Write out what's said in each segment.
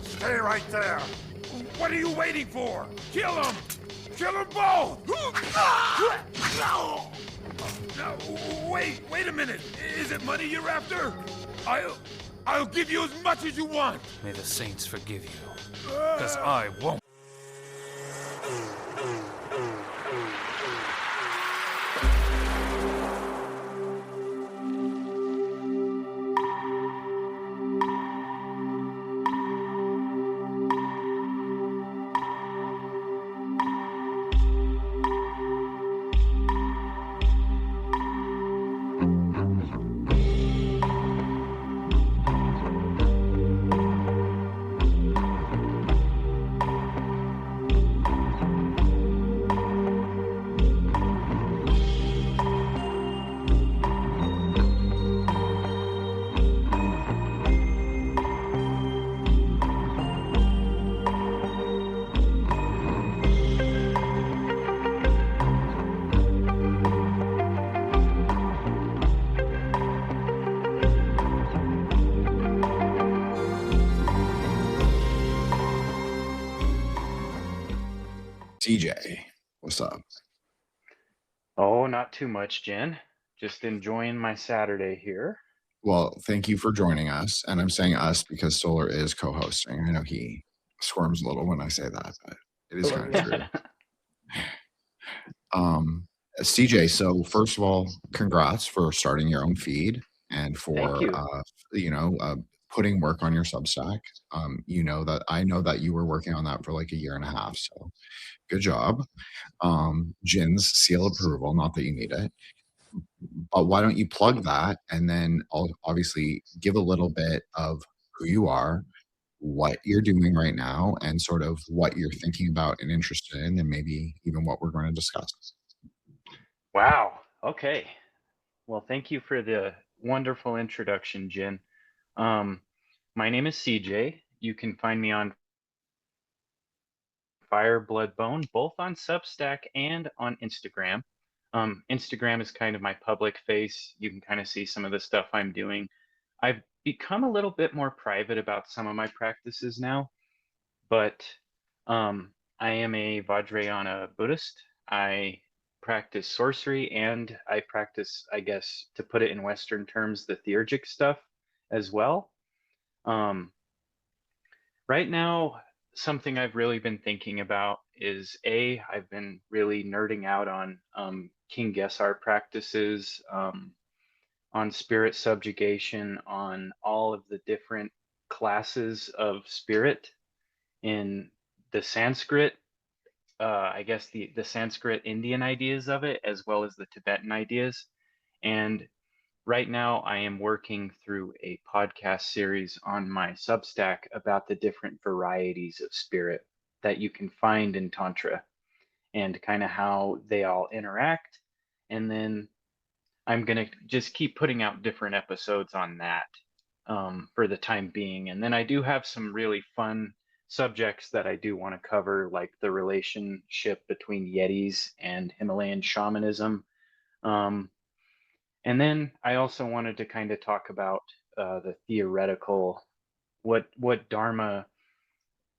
Stay right there. What are you waiting for? Kill them! Kill them both! No, wait a minute. Is it money you're after? I'll give you as much as you want. May the saints forgive you, because I won't. CJ, what's up? Oh, not too much, Jen. Just enjoying my Saturday here. Well, thank you for joining us. And I'm saying us because Solar is co-hosting. I know he squirms a little when I say that, but it is kind of true. CJ, so first of all, congrats for starting your own feed and for putting work on your Substack. I know that you were working on that for like a year and a half, so good job. Jin's seal approval, not that you need it, but why don't you plug that and then I'll obviously give a little bit of who you are, what you're doing right now, and sort of what you're thinking about and interested in, and maybe even what we're going to discuss. Wow. Okay. Well, thank you for the wonderful introduction, Jin. My name is CJ. You can find me on Fire Blood Bone, both on Substack and on Instagram. Instagram is kind of my public face. You can kind of see some of the stuff I'm doing. I've become a little bit more private about some of my practices now, but I am a Vajrayana Buddhist. I practice sorcery and I practice, I guess, to put it in Western terms, the theurgic stuff as well. Right now, something I've really been thinking about is I've been really nerding out on King Gesar practices, on spirit subjugation, on all of the different classes of spirit in the Sanskrit, I guess the Sanskrit Indian ideas of it, as well as the Tibetan ideas. And right now I am working through a podcast series on my Substack about the different varieties of spirit that you can find in Tantra and kind of how they all interact. And then I'm going to just keep putting out different episodes on that for the time being. And then I do have some really fun subjects that I do want to cover, like the relationship between Yetis and Himalayan shamanism. And then I also wanted to kind of talk about the theoretical, what Dharma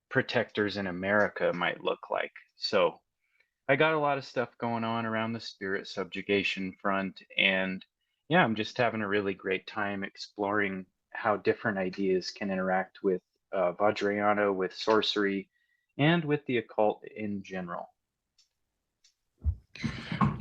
protectors in America might look like. So I got a lot of stuff going on around the spirit subjugation front. And yeah, I'm just having a really great time exploring how different ideas can interact with Vajrayana, with sorcery, and with the occult in general.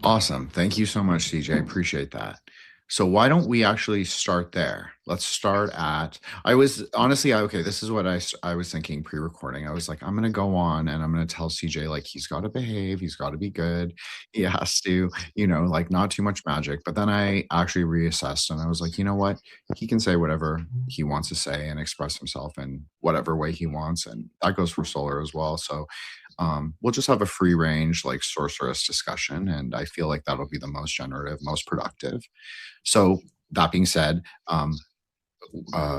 Awesome. Thank you so much, CJ. I appreciate that. So why don't we actually start there? Let's start at, this is what I was thinking pre-recording. I was like, I'm going to go on and I'm going to tell CJ, like, he's got to behave. He's got to be good. He has to, like not too much magic. But then I actually reassessed and I was like, you know what? He can say whatever he wants to say and express himself in whatever way he wants. And that goes for Solar as well. So we'll just have a free range, like sorceress discussion. And I feel like that'll be the most generative, most productive. So that being said,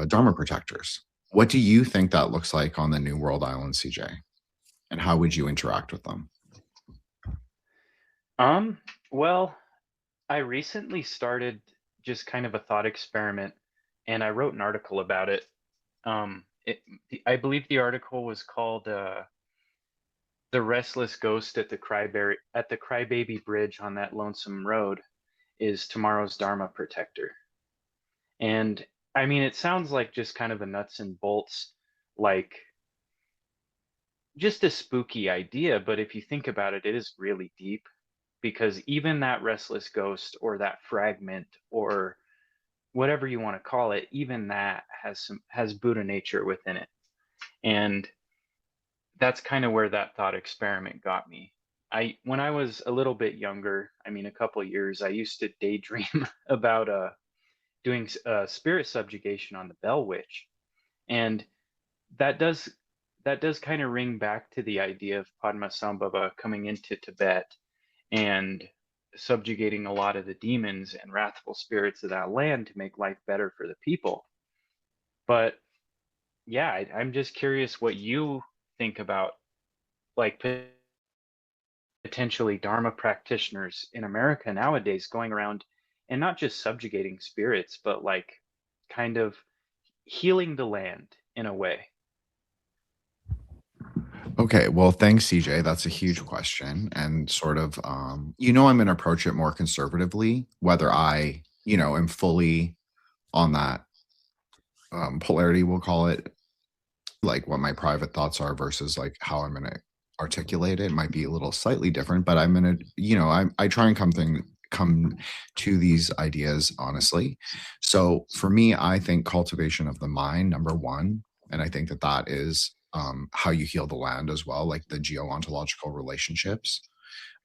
Dharma protectors, what do you think that looks like on the New World Island, CJ? And how would you interact with them? Well, I recently started just kind of a thought experiment and I wrote an article about it. I believe the article was called "The Restless Ghost at the Crybaby Bridge on that Lonesome Road is Tomorrow's Dharma Protector." And I mean, it sounds like just kind of a nuts and bolts, like just a spooky idea. But if you think about it, it is really deep, because even that restless ghost or that fragment or whatever you want to call it, even that has Buddha nature within it. And that's kind of where that thought experiment got me. When I was a little bit younger, I mean, a couple of years, I used to daydream about doing spirit subjugation on the Bell Witch, and that does kind of ring back to the idea of Padmasambhava coming into Tibet and subjugating a lot of the demons and wrathful spirits of that land to make life better for the people. But yeah, I'm just curious what you think about, like, potentially Dharma practitioners in America nowadays going around and not just subjugating spirits, but like kind of healing the land in a way. Okay, well, thanks, CJ. That's a huge question, and sort of, I'm going to approach it more conservatively, whether I, am fully on that polarity, we'll call it, like what my private thoughts are versus like how I'm going to articulate it might be a little slightly different, but I'm going to, I try and come to these ideas honestly. So for me, I think cultivation of the mind, number one, and I think that is how you heal the land as well, like the geo-ontological relationships.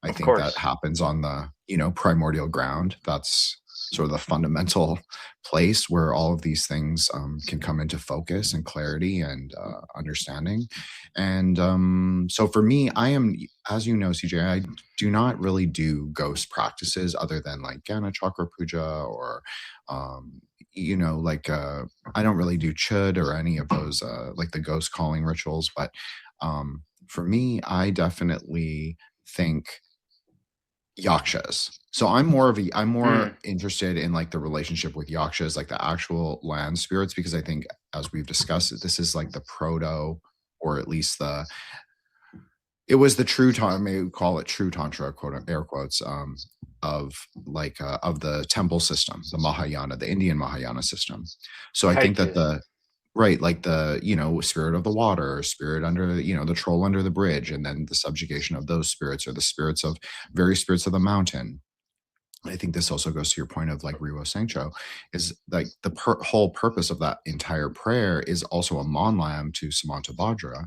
I think that happens on the, primordial ground. That's sort of the fundamental place where all of these things can come into focus and clarity and understanding. And so for me, I am, as you know, CJ, I do not really do ghost practices other than like Gana Chakra Puja or, I don't really do chud or any of those, like the ghost calling rituals. But for me, I definitely think yakshas. So I'm more interested in like the relationship with yakshas, like the actual land spirits, because I think, as we've discussed, this is like the proto, or at least it was the true Tantra, maybe we call it true Tantra, quote air quotes, of the temple system, the Mahayana, the Indian Mahayana system. So I think that like the, spirit of the water, spirit under, the troll under the bridge, and then the subjugation of those spirits, or the spirits of various spirits of the mountain. I think this also goes to your point of like Riwo Sengcho, is like the whole purpose of that entire prayer is also a monlam to Samanta Vajra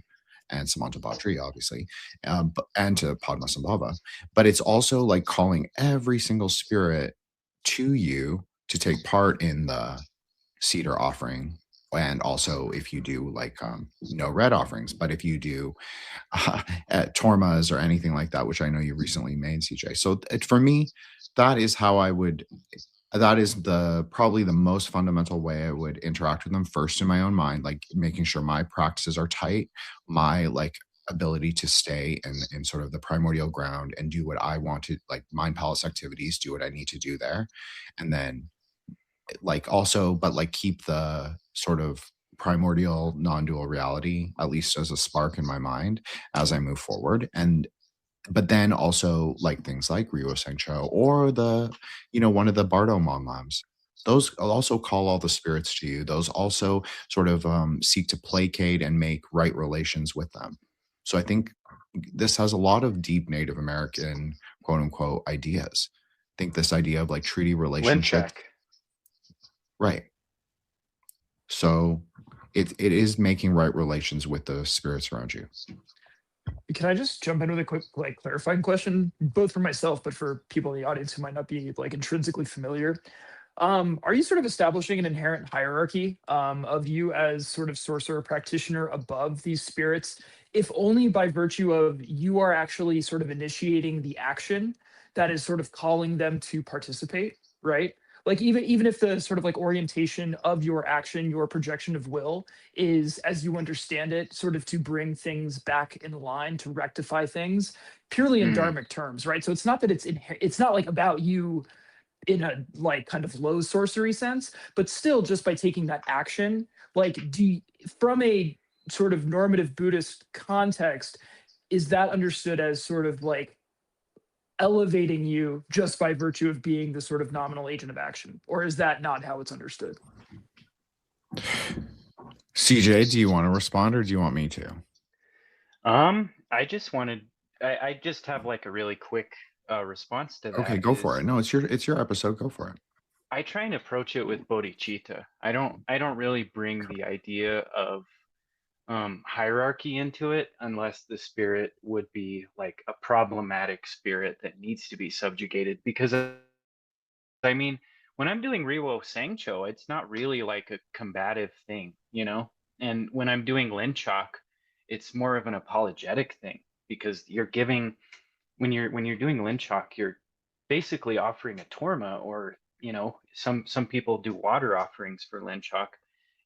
and Samanta Vajri, obviously, and to Padmasambhava. But it's also like calling every single spirit to you to take part in the cedar offering. And also if you do like no red offerings, but if you do tormas or anything like that, which I know you recently made, CJ. So for me, that is how that is probably the most fundamental way I would interact with them, first in my own mind, like making sure my practices are tight, my like ability to stay in sort of the primordial ground and do what I want to, like mind palace activities, do what I need to do there. And then like also, but like keep the sort of primordial non-dual reality, at least as a spark in my mind as I move forward. But then also like things like Riwo Sengcho or one of the Bardo Monlams. Those also call all the spirits to you. Those also sort of seek to placate and make right relations with them. So I think this has a lot of deep Native American, quote unquote, ideas. I think this idea of like treaty relationship. Right. So it is making right relations with the spirits around you. Can I just jump in with a quick like clarifying question, both for myself, but for people in the audience who might not be like intrinsically familiar? Are you sort of establishing an inherent hierarchy of you as sort of sorcerer practitioner above these spirits, if only by virtue of you are actually sort of initiating the action that is sort of calling them to participate, right? Like even if the sort of like orientation of your action, your projection of will is, as you understand it, sort of to bring things back in line, to rectify things purely in dharmic terms, right? So it's not that it's not like about you in a like kind of low sorcery sense, but still just by taking that action, like from a sort of normative Buddhist context, is that understood as sort of like elevating you just by virtue of being the sort of nominal agent of action? Or is that not how it's understood? CJ, do you want to respond or do you want me to? I just wanted, I just have like a really quick response to that. Okay, go for it. No, it's your episode. Go for it. I try and approach it with bodhicitta. I don't really bring the idea of hierarchy into it unless the spirit would be like a problematic spirit that needs to be subjugated. Because I mean, when I'm doing Riwo Sangcho, it's not really like a combative thing, you know? And when I'm doing Linchok, it's more of an apologetic thing because you're giving when you're doing Linchok, you're basically offering a Torma, or you know, some people do water offerings for Linchok.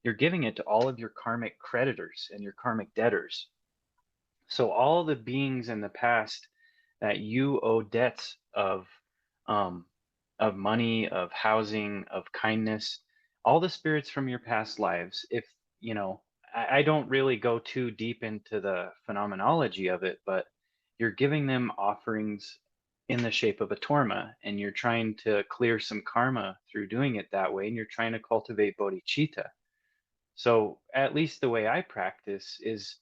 You're giving it to all of your karmic creditors and your karmic debtors. So all the beings in the past that you owe debts of money, of housing, of kindness, all the spirits from your past lives. If you know, I don't really go too deep into the phenomenology of it, but you're giving them offerings in the shape of a torma, and you're trying to clear some karma through doing it that way, and you're trying to cultivate bodhicitta. So at least the way I practice is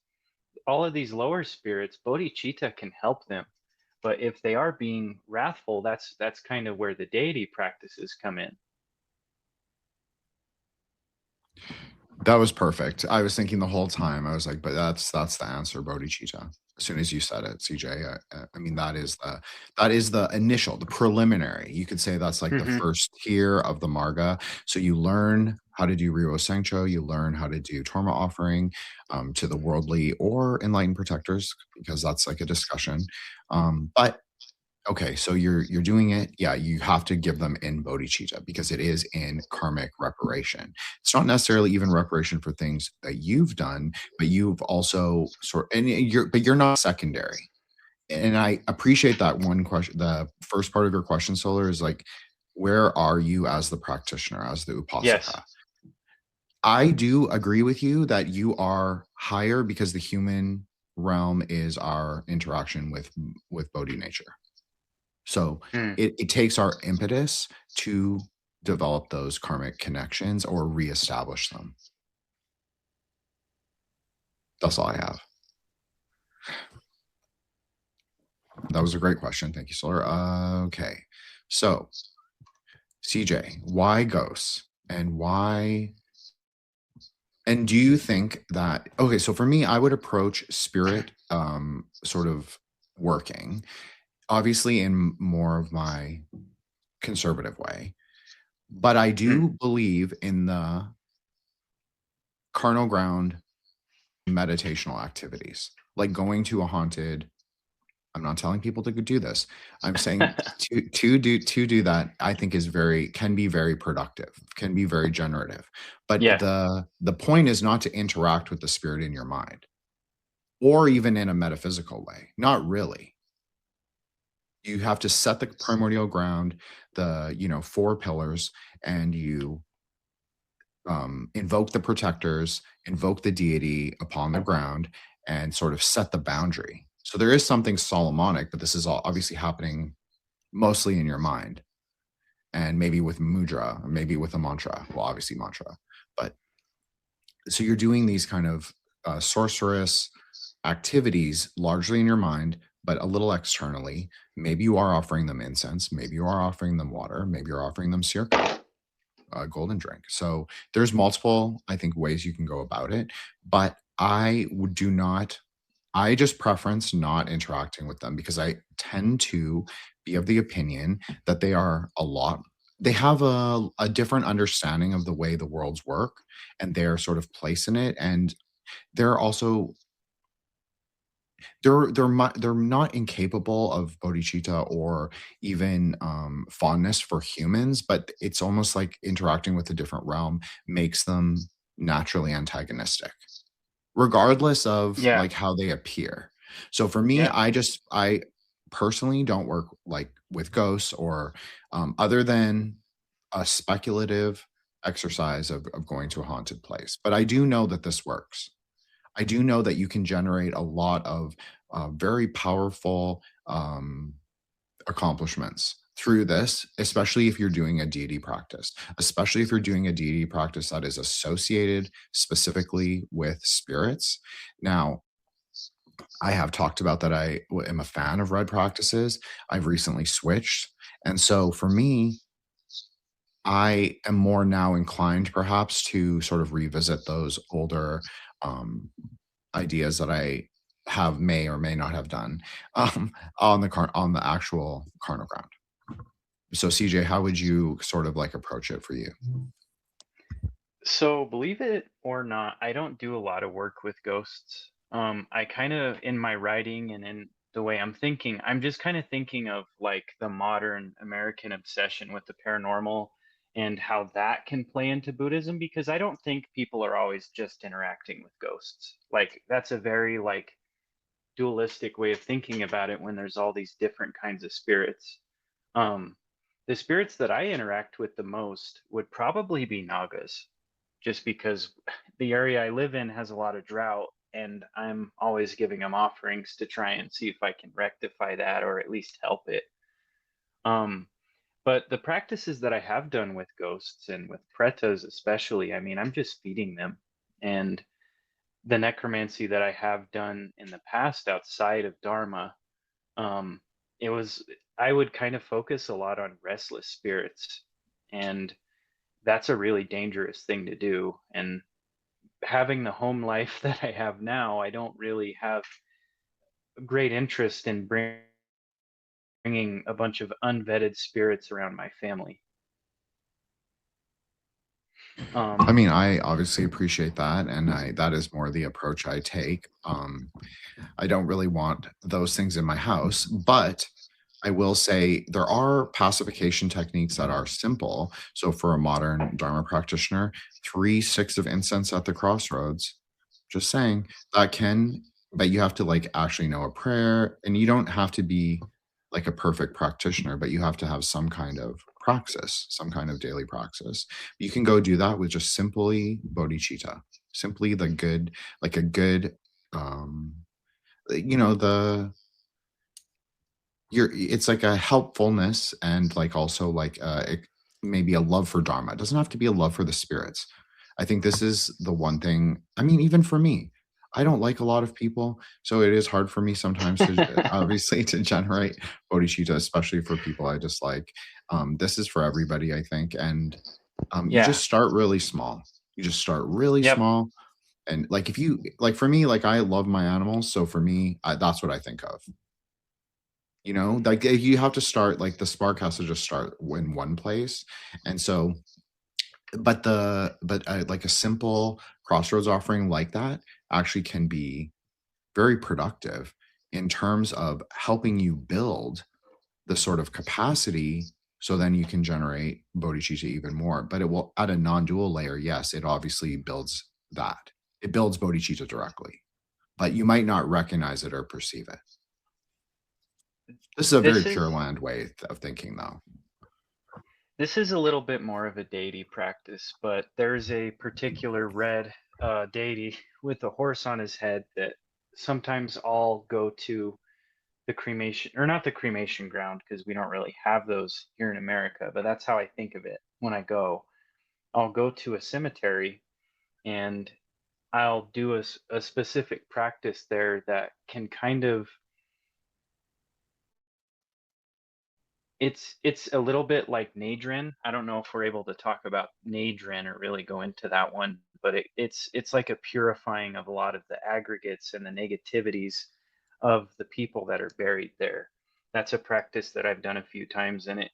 all of these lower spirits, bodhicitta can help them. But if they are being wrathful, that's kind of where the deity practices come in. That was perfect. I was thinking the whole time. I was like, but that's the answer, bodhicitta. As soon as you said it, CJ, I mean that is the initial, the preliminary. You could say that's like the first tier of the marga. So you learn how to do Riwo Sangcho, you learn how to do Torma offering to the worldly or enlightened protectors, because that's like a discussion. But okay, so you're doing it. Yeah, you have to give them in bodhicitta because it is in karmic reparation. It's not necessarily even reparation for things that you've done, but you've also you're not secondary. And I appreciate that one question. The first part of your question, Solar, is like, where are you as the practitioner, as the upasaka? Yes. I do agree with you that you are higher because the human realm is our interaction with Bodhi nature. So it takes our impetus to develop those karmic connections or reestablish them. That's all I have. That was a great question. Thank you, Solar. Okay. So, CJ, why ghosts? And why? And do you think that, okay, so for me, I would approach spirit sort of working, obviously in more of my conservative way. But I do believe in the carnal ground meditational activities, like going to a haunted. I'm not telling people to do this. I'm saying to do that, I think can be very productive, can be very generative. But the point is not to interact with the spirit in your mind, or even in a metaphysical way. Not really. You have to set the primordial ground, the 4 pillars, and you invoke the protectors, invoke the deity upon the ground, and sort of set the boundary. So there is something Solomonic, but this is all obviously happening mostly in your mind, and maybe with mudra, or maybe with a mantra. Well, obviously mantra, but so you're doing these kind of sorcerous activities largely in your mind, but a little externally. Maybe you are offering them incense, maybe you are offering them water, maybe you're offering them sirka, golden drink. So there's multiple, I think, ways you can go about it, but I just preference not interacting with them because I tend to be of the opinion that they have a different understanding of the way the worlds work and their sort of place in it. And they're also, they're not incapable of bodhicitta or even fondness for humans, but it's almost like interacting with a different realm makes them naturally antagonistic, regardless of like how they appear. So for me, I personally don't work like with ghosts or other than a speculative exercise of going to a haunted place. But I do know that this works. I do know that you can generate a lot of very powerful accomplishments through this, especially if you're doing a deity practice, especially if you're doing a deity practice that is associated specifically with spirits. Now, I have talked about that am a fan of red practices. I've recently switched. And so for me, I am more now inclined perhaps to sort of revisit those older um, ideas that I have may or may not have done on the actual carnal ground. So CJ, how would you sort of like approach it for you? So believe it or not, I don't do a lot of work with ghosts. I kind of, in my writing and in the way I'm thinking, I'm just kind of thinking of like the modern American obsession with the paranormal and how that can play into Buddhism, because I don't think people are always just interacting with ghosts. Like that's a very like dualistic way of thinking about it when there's all these different kinds of spirits. Um, the spirits that I interact with the most would probably be Nagas, just because the area I live in has a lot of drought, and I'm always giving them offerings to try and see if I can rectify that or at least help it. Um, but the practices that I have done with ghosts and with pretas especially, I mean, I'm just feeding them. And the necromancy that I have done in the past outside of Dharma, um, it was, I would kind of focus a lot on restless spirits. And that's a really dangerous thing to do. And having the home life that I have now, I don't really have great interest in bringing a bunch of unvetted spirits around my family. I mean, I obviously appreciate that, and that is more the approach I take. I don't really want those things in my house, but I will say there are pacification techniques that are simple. So for a modern Dharma practitioner, 3 sticks of incense at the crossroads, just saying that can, but you have to like actually know a prayer, and you don't have to be like a perfect practitioner, but you have to have some kind of praxis, some kind of daily praxis. You can go do that with just simply bodhicitta, simply the good, like a good, the it's like a helpfulness and like also like maybe a love for dharma. It doesn't have to be a love for the spirits. I think this is the one thing. I mean, even for me, I don't like a lot of people, so it is hard for me sometimes to obviously to generate bodhicitta, especially for people I dislike. This is for everybody, I think, and you Yeah. just start really small. You just start really Yep. small, and like if you like, for me, like I love my animals, so for me, that's what I think of. Like you have to start, like the spark has to just start in one place. And so, but like a simple crossroads offering like that actually can be very productive in terms of helping you build the sort of capacity, so then you can generate bodhicitta even more. But it will, at a non-dual layer, yes, it obviously builds that. It builds bodhicitta directly, but you might not recognize it or perceive it. This is a very Pure Land way of thinking, though. This is a little bit more of a deity practice, but there's a particular red deity with a horse on his head that sometimes I'll go to the cremation, or not the cremation ground, because we don't really have those here in America, but that's how I think of it when I go. I'll go to a cemetery and I'll do a specific practice there that can kind of, it's a little bit like Nadrin. I don't know if we're able to talk about Nadrin or really go into that one, but it's like a purifying of a lot of the aggregates and the negativities of the people that are buried there. That's a practice that I've done a few times, and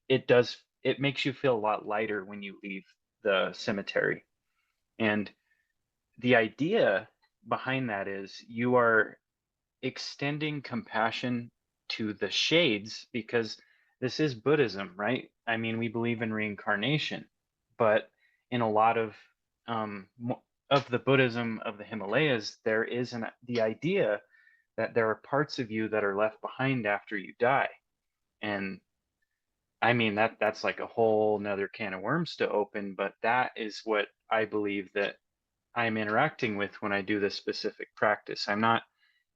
it makes you feel a lot lighter when you leave the cemetery. And the idea behind that is you are extending compassion to the shades, because this is Buddhism, right? I mean, we believe in reincarnation, but in a lot of the Buddhism of the Himalayas, there is the idea that there are parts of you that are left behind after you die, and I mean, that's like a whole nother can of worms to open, but that is what I believe that I'm interacting with when I do this specific practice. I'm not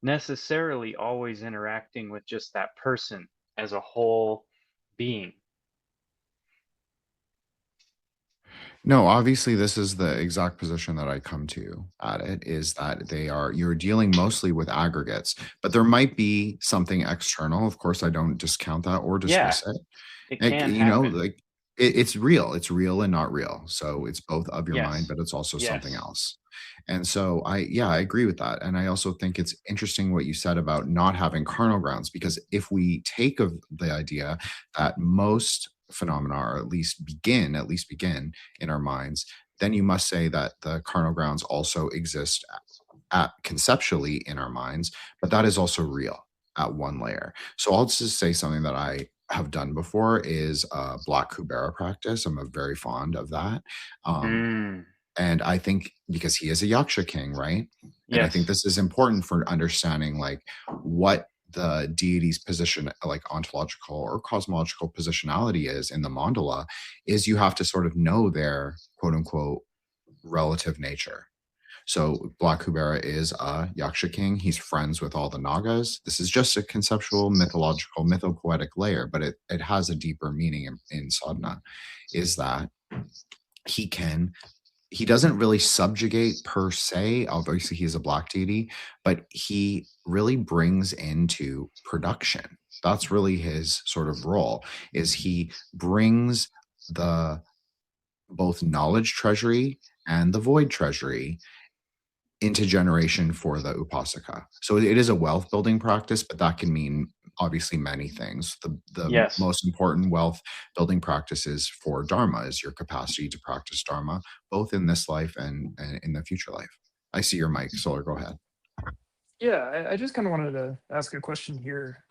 necessarily always interacting with just that person as a whole being. No, obviously this is the exact position that I come to at it, is that you're dealing mostly with aggregates, but there might be something external. Of course, I don't discount that or Yeah, dismiss it. it Like, can happen. like it's real. It's real and not real. So it's both of your mind, Yes. but it's also something Yes. else. And so I agree with that. And I also think it's interesting what you said about not having carnal grounds, because if we take of the idea that most phenomena are at least begin in our minds, then you must say that the carnal grounds also exist at conceptually in our minds, but that is also real at one layer. So I'll just say something that I have done before is black Kubera practice. I'm a very fond of that. Um, Mm, and I think because he is a Yaksha king, right? And I think yes. this is important for understanding like what the deity's position, like ontological or cosmological positionality is in the mandala, is you have to sort of know their quote unquote relative nature. So Black Kubera is a Yaksha king. He's friends with all the Nagas. This is just a conceptual, mythological, mythopoetic layer, but it has a deeper meaning in sadhana, is that he can he doesn't really subjugate per se. Obviously, he's a black deity, but he really brings into production. That's really his sort of role, is he brings the both knowledge treasury and the void treasury into generation for the upasaka. So it is a wealth building practice, but that can mean obviously many things. The Yes. most important wealth building practices for Dharma is your capacity to practice Dharma, both in this life and in the future life. I see your mic, Solar. Go ahead. Yeah, I just kind of wanted to ask a question here.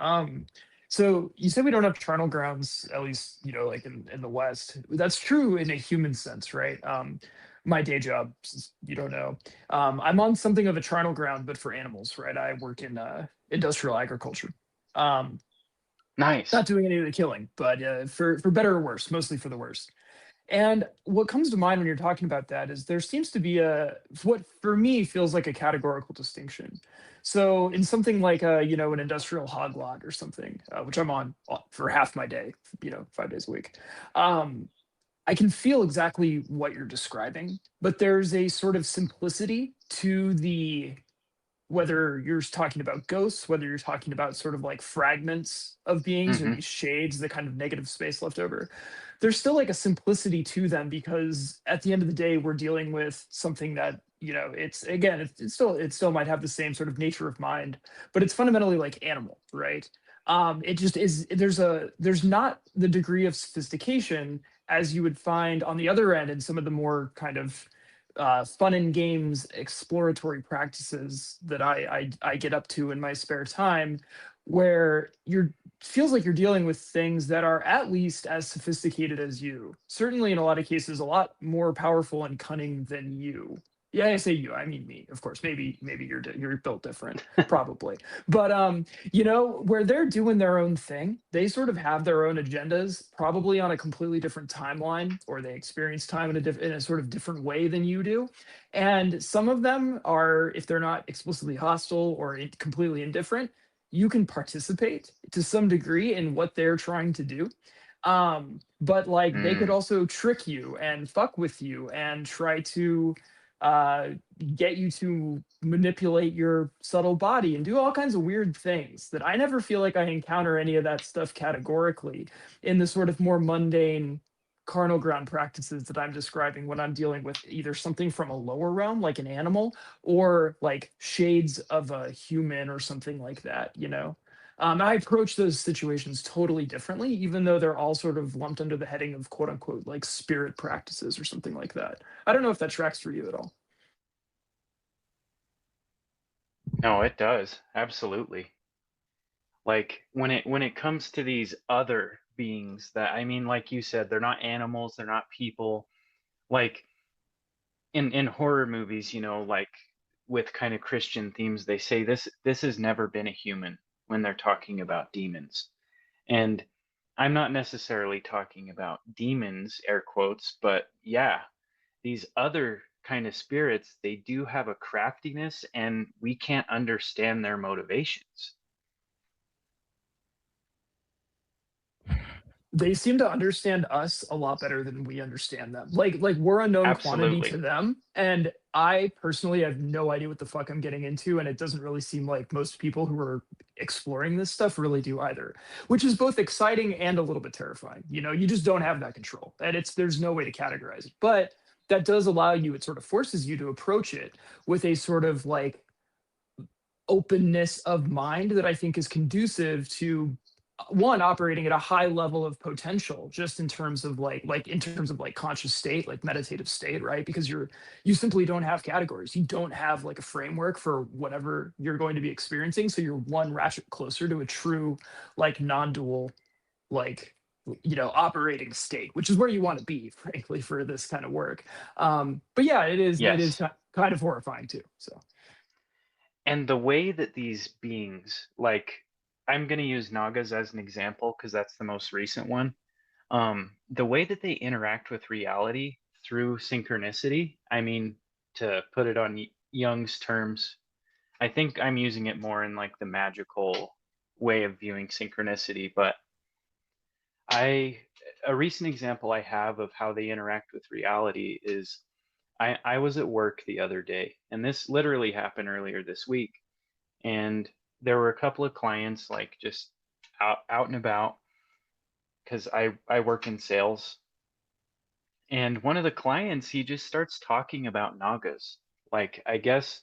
So you said we don't have charnel grounds, at least, like in the West. That's true in a human sense, right? My day job, since you don't know, I'm on something of a charnel ground, but for animals, right? I work in industrial agriculture. Um, Nice. Not doing any of the killing, but for better or worse, mostly for the worse. And what comes to mind when you're talking about that is there seems to be what for me feels like a categorical distinction. So in something like an industrial hog lot or something, which I'm on for half my day, 5 days a week, um, I can feel exactly what you're describing, but there's a sort of simplicity to the whether you're talking about ghosts, whether you're talking about sort of like fragments of beings or Hmm. these shades, the kind of negative space left over, there's still like a simplicity to them because at the end of the day, we're dealing with something that, it's again, it still might have the same sort of nature of mind, but it's fundamentally like animal, right? It just is there's not the degree of sophistication as you would find on the other end in some of the more kind of fun and games exploratory practices that I get up to in my spare time, where you're feels like you're dealing with things that are at least as sophisticated as you. Certainly, in a lot of cases, a lot more powerful and cunning than you. Yeah, I say you, I mean me, of course. Maybe you're built different, probably. But where they're doing their own thing, they sort of have their own agendas, probably on a completely different timeline, or they experience time in a sort of different way than you do. And some of them are, if they're not explicitly hostile or completely indifferent, you can participate to some degree in what they're trying to do. But like they could Mm. also trick you and fuck with you and try to uh get you to manipulate your subtle body and do all kinds of weird things that I never feel like I encounter any of that stuff categorically in the sort of more mundane carnal ground practices that I'm describing when I'm dealing with either something from a lower realm like an animal or like shades of a human or something like that. I approach those situations totally differently, even though they're all sort of lumped under the heading of quote unquote like spirit practices or something like that. I don't know if that tracks for you at all. No, it does. Absolutely. Like when it comes to these other beings that, I mean, like you said, they're not animals, they're not people. Like in horror movies, like with kind of Christian themes, they say this has never been a human when they're talking about demons. And I'm not necessarily talking about demons, air quotes, but yeah, these other kind of spirits, they do have a craftiness and we can't understand their motivations. They seem to understand us a lot better than we understand them. Like we're a known quantity Absolutely. to them, and I personally have no idea what the fuck I'm getting into, and it doesn't really seem like most people who are exploring this stuff really do either, which is both exciting and a little bit terrifying. You know, you just don't have that control, and there's no way to categorize it. But that does allow you, it sort of forces you to approach it with a sort of like openness of mind that I think is conducive to one, operating at a high level of potential, just in terms of like in terms of like conscious state, like meditative state, right? Because you simply don't have categories. You don't have like a framework for whatever you're going to be experiencing. So you're one ratchet closer to a true like non-dual like operating state, which is where you want to be, frankly, for this kind of work. But yeah, it is Yes. kind of horrifying too. So And the way that these beings, like, I'm going to use Nagas as an example because that's the most recent one. The way that they interact with reality through synchronicity, I mean, to put it on Jung's terms, I think I'm using it more in like the magical way of viewing synchronicity, but a recent example I have of how they interact with reality is I was at work the other day, and this literally happened earlier this week. And there were a couple of clients like just out and about because I work in sales. And one of the clients, he just starts talking about Nagas. Like, I guess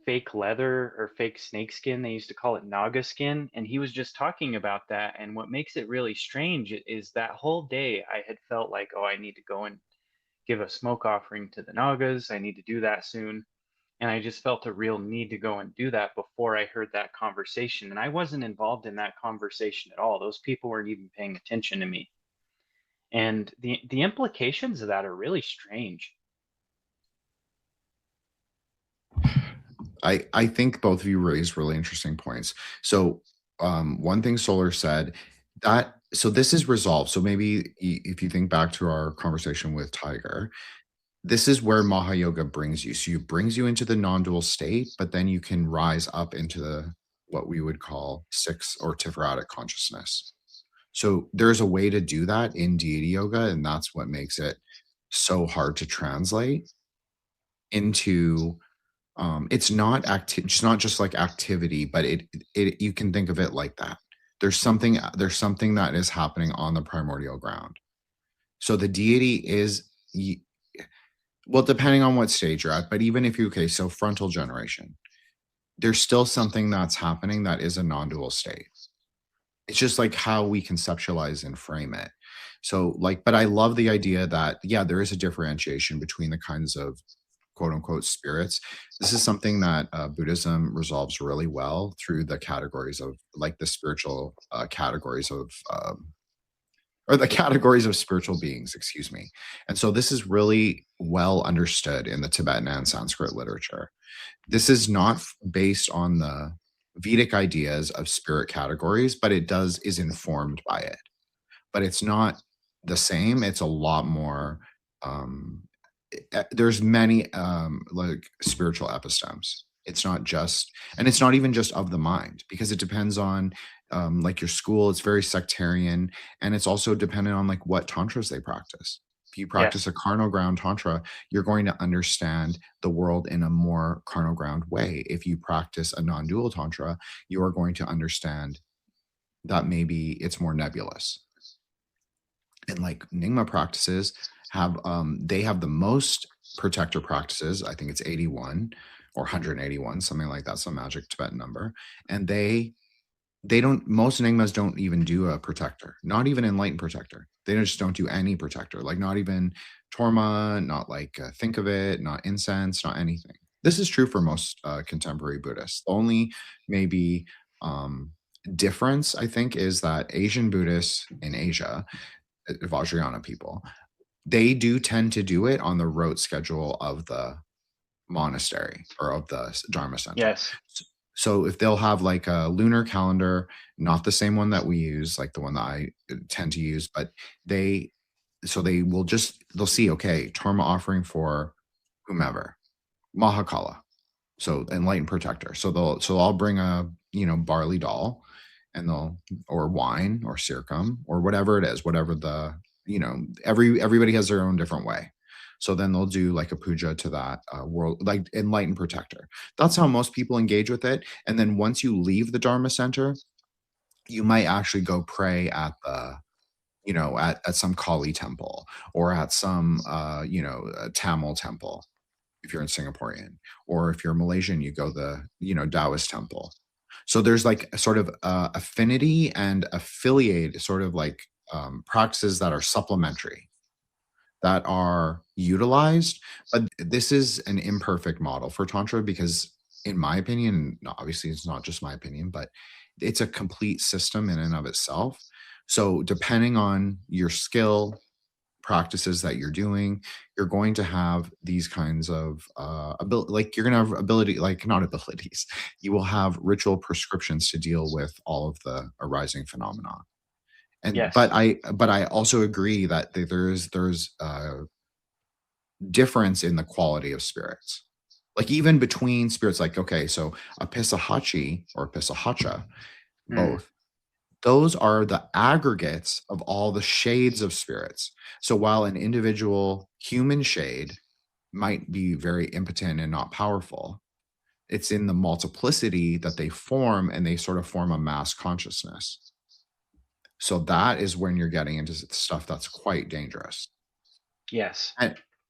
fake leather or fake snake skin, they used to call it Naga skin. And he was just talking about that. And what makes it really strange is that whole day I had felt like, oh, I need to go and give a smoke offering to the Nagas. I need to do that soon. And I just felt a real need to go and do that before I heard that conversation. And I wasn't involved in that conversation at all. Those people weren't even paying attention to me. And the implications of that are really strange. I think both of you raised really interesting points. So one thing Solar said that so this is resolved. So maybe if you think back to our conversation with Tiger, this is where Mahayoga brings you. So it brings you into the non-dual state, but then you can rise up into the what we would call sixth or Tiferatic consciousness. So there's a way to do that in deity yoga, and that's what makes it so hard to translate into it's not it's not just like activity, but it you can think of it like that. There's something that is happening on the primordial ground. So the deity is well, depending on what stage you're at, but even if you so frontal generation, there's still something that's happening that is a non-dual state. It's just like how we conceptualize and frame it. So like, but I love the idea that, yeah, there is a differentiation between the kinds of quote unquote spirits. This is something that Buddhism resolves really well through the categories of like the spiritual categories of, or the categories of spiritual beings, excuse me. And so this is really well understood in the Tibetan and Sanskrit literature. This is not based on the Vedic ideas of spirit categories, but it is informed by it. But it's not the same. It's a lot more there's many like spiritual epistemes. It's not just, and it's not even just of the mind, because it depends on like your school. It's very sectarian, and it's also dependent on like what tantras they practice. If you practice a carnal ground tantra, you're going to understand the world in a more carnal ground way. If you practice a non-dual tantra, you are going to understand that maybe it's more nebulous. And like Nyingma practices have they have the most protector practices. I think it's 81 or 181, something like that, some magic Tibetan number. And they don't, most Nyingmas don't even do a protector, not even enlightened protector. They just don't do any protector, like not even torma, not like think of it, not incense, not anything. This is true for most contemporary Buddhists. The only maybe difference, I think, is that Asian Buddhists in Asia, Vajrayana people, they do tend to do it on the rote schedule of the monastery or of the Dharma center. Yes. So if they'll have like a lunar calendar, not the same one that we use, like the one that I tend to use, but they they'll see, okay, Torma offering for whomever, Mahakala, so enlightened protector. So I'll bring a barley doll, and or wine or circum or whatever it is, whatever the everybody has their own different way. So then they'll do like a puja to that world, like enlightened protector. That's how most people engage with it. And then once you leave the Dharma center, you might actually go pray at the at some Kali temple, or at some Tamil temple if you're in Singaporean, or if you're Malaysian, you go the Taoist temple. So there's like a sort of affinity and affiliate sort of like practices that are supplementary, that are utilized. But this is an imperfect model for Tantra because, in my opinion, obviously it's not just my opinion, but it's a complete system in and of itself. So depending on your skill, practices that you're doing, you're going to have these kinds of like you're going to have ability, like not abilities, you will have ritual prescriptions to deal with all of the arising phenomena. And Yes. but I also agree that there's difference in the quality of spirits, like even between spirits, like, okay, so a Pisahachi or a Pisahacha, both, those are the aggregates of all the shades of spirits. So while an individual human shade might be very impotent and not powerful, it's in the multiplicity that they form, and they sort of form a mass consciousness. So that is when you're getting into stuff that's quite dangerous. Yes.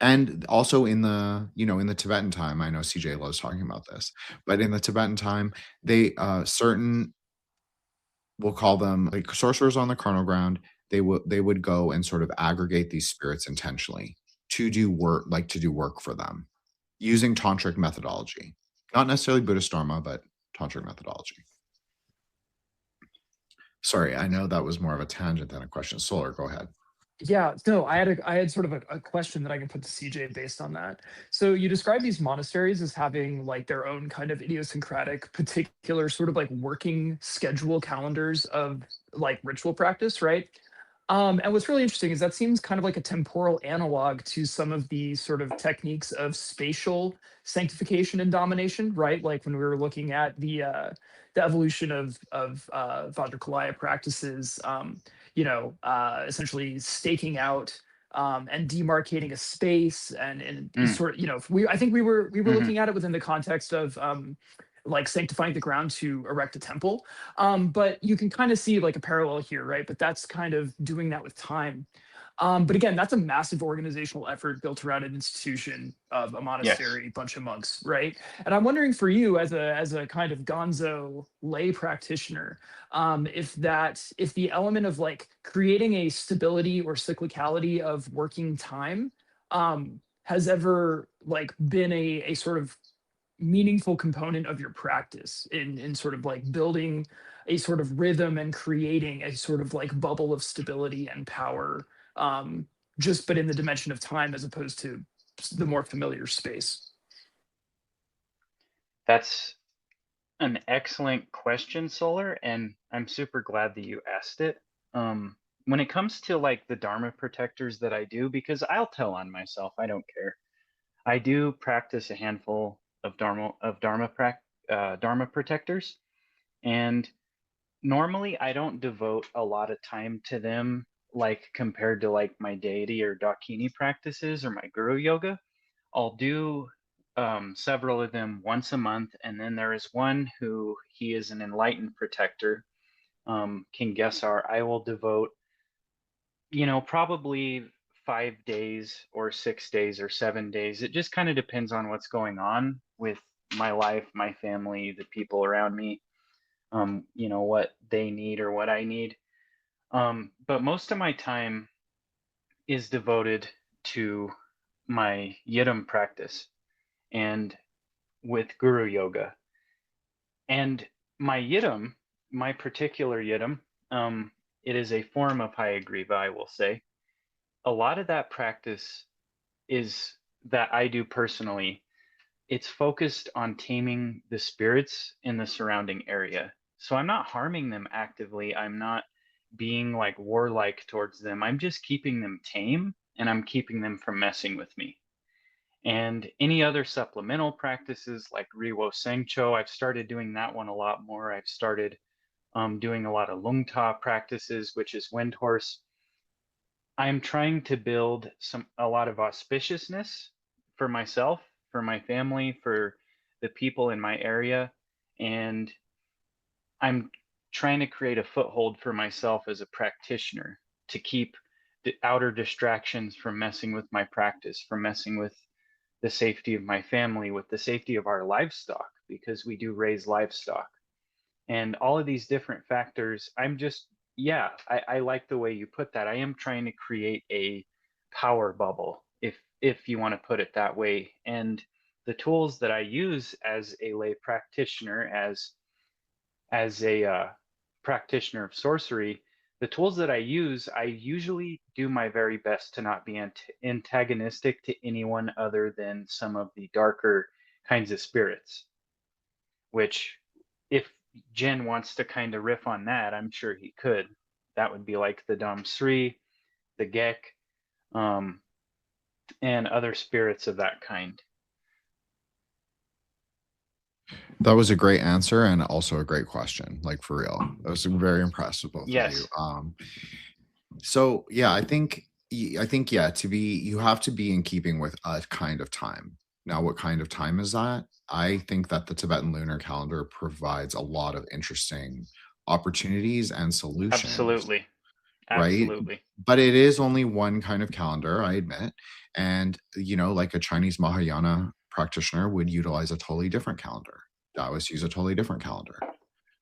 And also in the in the Tibetan time, I know CJ loves talking about this, but in the Tibetan time, they certain, we'll call them like sorcerers on the carnal ground, they would go and sort of aggregate these spirits intentionally to do work for them using tantric methodology, not necessarily Buddhist Dharma, but tantric methodology. Sorry, I know that was more of a tangent than a question. Solar, go ahead. Yeah, no, I had sort of a question that I can put to CJ based on that. So you describe these monasteries as having like their own kind of idiosyncratic, particular sort of like working schedule calendars of like ritual practice, right? And what's really interesting is that seems kind of like a temporal analog to some of the sort of techniques of spatial sanctification and domination, right? Like when we were looking at the evolution of Vajrakalaya practices, essentially staking out and demarcating a space, and sort of, I think we were looking at it within the context of like sanctifying the ground to erect a temple. But you can kind of see like a parallel here, right? But that's kind of doing that with time. But again, that's a massive organizational effort built around an institution of a monastery, bunch of monks, right? And I'm wondering for you as a kind of gonzo lay practitioner, if the element of like creating a stability or cyclicality of working time has ever like been a sort of meaningful component of your practice in sort of like building a sort of rhythm and creating a sort of like bubble of stability and power, just but in the dimension of time as opposed to the more familiar space. That's an excellent question, Solar, and I'm super glad that you asked it. When it comes to like the Dharma protectors that I do, because I'll tell on myself, I don't care. I do practice a handful of Dharma protectors, and normally I don't devote a lot of time to them, like compared to like my deity or Dakini practices or my Guru Yoga. I'll do several of them once a month, and then there is one who he is an enlightened protector, King Gesar. I will devote, probably 5 days or 6 days or 7 days. It just kind of depends on what's going on with my life, my family, the people around me, what they need or what I need. But most of my time is devoted to my Yidam practice and with Guru Yoga. And my Yidam, my particular Yidam, it is a form of Hayagriva, I will say. A lot of that practice is that I do personally it's focused on taming the spirits in the surrounding area. So I'm not harming them actively. I'm not being like warlike towards them. I'm just keeping them tame, and I'm keeping them from messing with me. And any other supplemental practices like Riwo Sengcho, I've started doing that one a lot more. I've started doing a lot of Lungta practices, which is wind horse. I'm trying to build a lot of auspiciousness for myself, for my family, for the people in my area, and I'm trying to create a foothold for myself as a practitioner to keep the outer distractions from messing with my practice, from messing with the safety of my family, with the safety of our livestock, because we do raise livestock. And all of these different factors, I like the way you put that. I am trying to create a power bubble, if you want to put it that way. And the tools that I use as a lay practitioner, as a practitioner of sorcery, the tools that I use, I usually do my very best to not be antagonistic to anyone other than some of the darker kinds of spirits, which, if Jin wants to kind of riff on that, I'm sure he could. That would be like the Damsri, the Gek, and other spirits of that kind. That was a great answer and also a great question. Like, for real, I was very impressed with both of Yes. you. So yeah, I think yeah, you have to be in keeping with a kind of time. Now, what kind of time is that? I think that the Tibetan lunar calendar provides a lot of interesting opportunities and solutions. Absolutely. Right? Absolutely. But it is only one kind of calendar, I admit. And, like a Chinese Mahayana practitioner would utilize a totally different calendar. Taoists use a totally different calendar.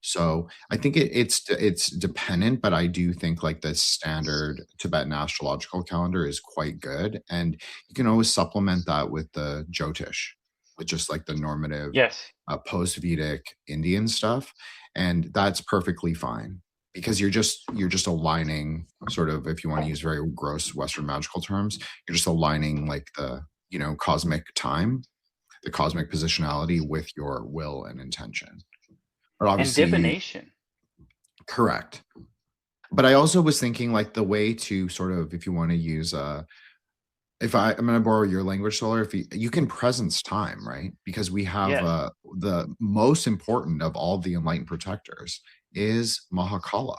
So I think it's dependent, but I do think like the standard Tibetan astrological calendar is quite good. And you can always supplement that with the Jyotish, with just like the normative Yes. post-Vedic Indian stuff. And that's perfectly fine, because you're just aligning, sort of, if you want to use very gross Western magical terms, you're just aligning like the, cosmic time, the cosmic positionality with your will and intention. But And obviously, divination. correct. But I also was thinking like the way to sort of, if you want to use I'm going to borrow your language, Solar. If you can presence time, right? Because we have Yes. the most important of all the enlightened protectors is Mahakala.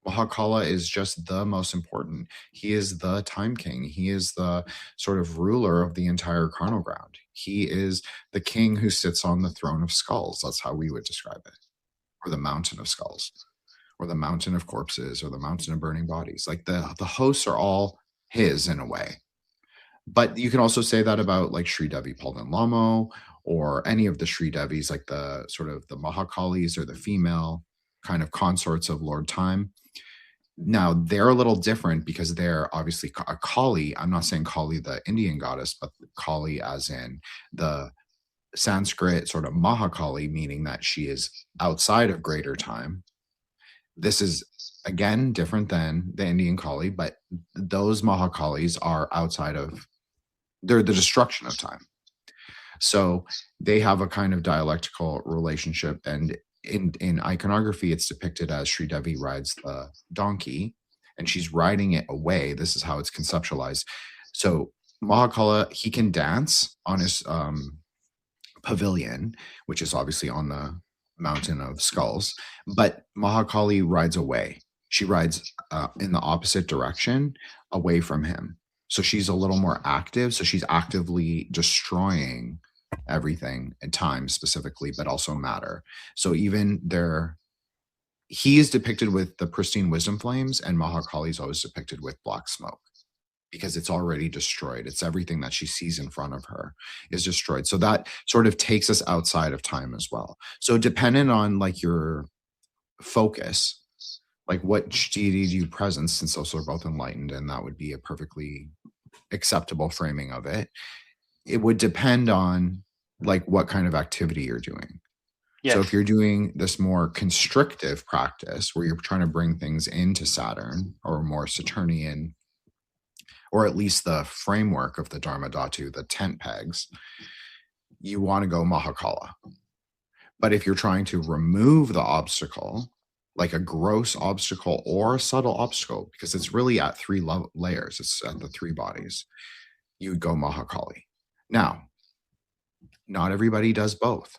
Mahakala is just the most important. He is the time king. He is the sort of ruler of the entire carnal ground. He is the king who sits on the throne of skulls. That's how we would describe it. Or the mountain of skulls, or the mountain of corpses, or the mountain of burning bodies. Like the hosts are all his in a way. But you can also say that about like Sri Devi Palden Lamo, or any of the Sri Devis, like the sort of the Mahakalis, or the female kind of consorts of Lord Time. Now, they're a little different because they're obviously a Kali. I'm not saying Kali, the Indian goddess, but Kali as in the Sanskrit sort of Mahakali, meaning that she is outside of greater time. This is, again, different than the Indian Kali, but those Mahakalis are outside of, they're the destruction of time. So they have a kind of dialectical relationship, and in iconography, it's depicted as Sri Devi rides the donkey and she's riding it away. This is how it's conceptualized. So Mahakala, he can dance on his pavilion, which is obviously on the mountain of skulls, but Mahakali rides away. She rides in the opposite direction, away from him. So she's a little more active. So she's actively destroying everything, and time specifically, but also matter. So even he is depicted with the pristine wisdom flames, and Mahakali is always depicted with black smoke, because it's already destroyed. It's everything that she sees in front of her is destroyed. So that sort of takes us outside of time as well. So dependent on like your focus, like what deity do you presence, since those are both enlightened, and that would be a perfectly acceptable framing of it. It would depend on like what kind of activity you're doing. Yes. So if you're doing this more constrictive practice where you're trying to bring things into Saturn, or more Saturnian, or at least the framework of the Dharma Dhatu, the tent pegs, you want to go Mahakala. But if you're trying to remove the obstacle, like a gross obstacle or a subtle obstacle, because it's really at three layers, it's at the three bodies, you would go Mahakali. Now, not everybody does both.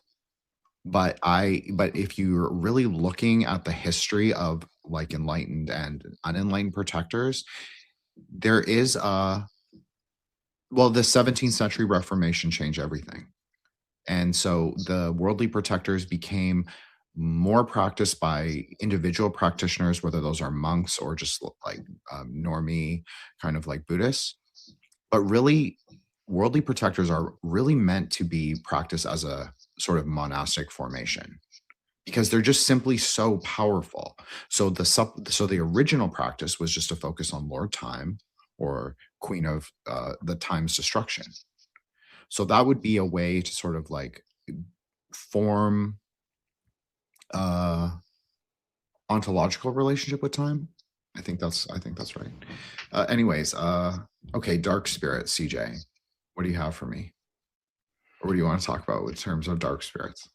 But if you're really looking at the history of like enlightened and unenlightened protectors, there is the 17th century Reformation changed everything. And so the worldly protectors became more practiced by individual practitioners, whether those are monks or just like normie kind of like Buddhists. But really, worldly protectors are really meant to be practiced as a sort of monastic formation, because they're just simply so powerful. So the original practice was just to focus on Lord Time or Queen of the Time's destruction. So that would be a way to sort of like form ontological relationship with time. I think that's right. Anyways, okay, dark spirit, CJ, what do you have for me? Or what do you want to talk about in terms of dark spirits?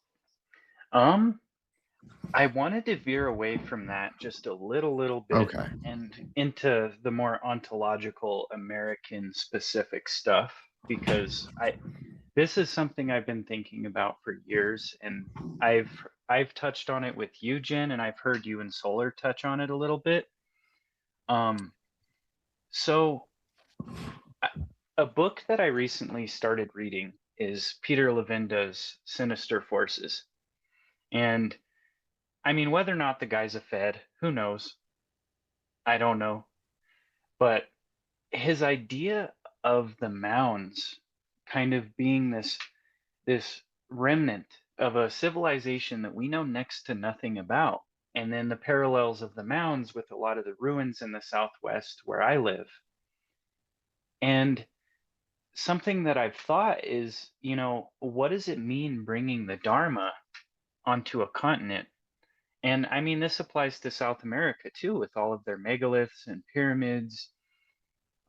I wanted to veer away from that just a little bit, Okay. and into the more ontological American specific stuff, because this is something I've been thinking about for years, and I've touched on it with you, Jen, and I've heard you and Solar touch on it a little bit. So a book that I recently started reading is Peter Levinda's Sinister Forces. And I mean, whether or not the guy's a Fed, who knows? I don't know. But his idea of the mounds kind of being this remnant of a civilization that we know next to nothing about, and then the parallels of the mounds with a lot of the ruins in the Southwest where I live. And something that I've thought is, what does it mean bringing the Dharma onto a continent? And I mean, this applies to South America too, with all of their megaliths and pyramids.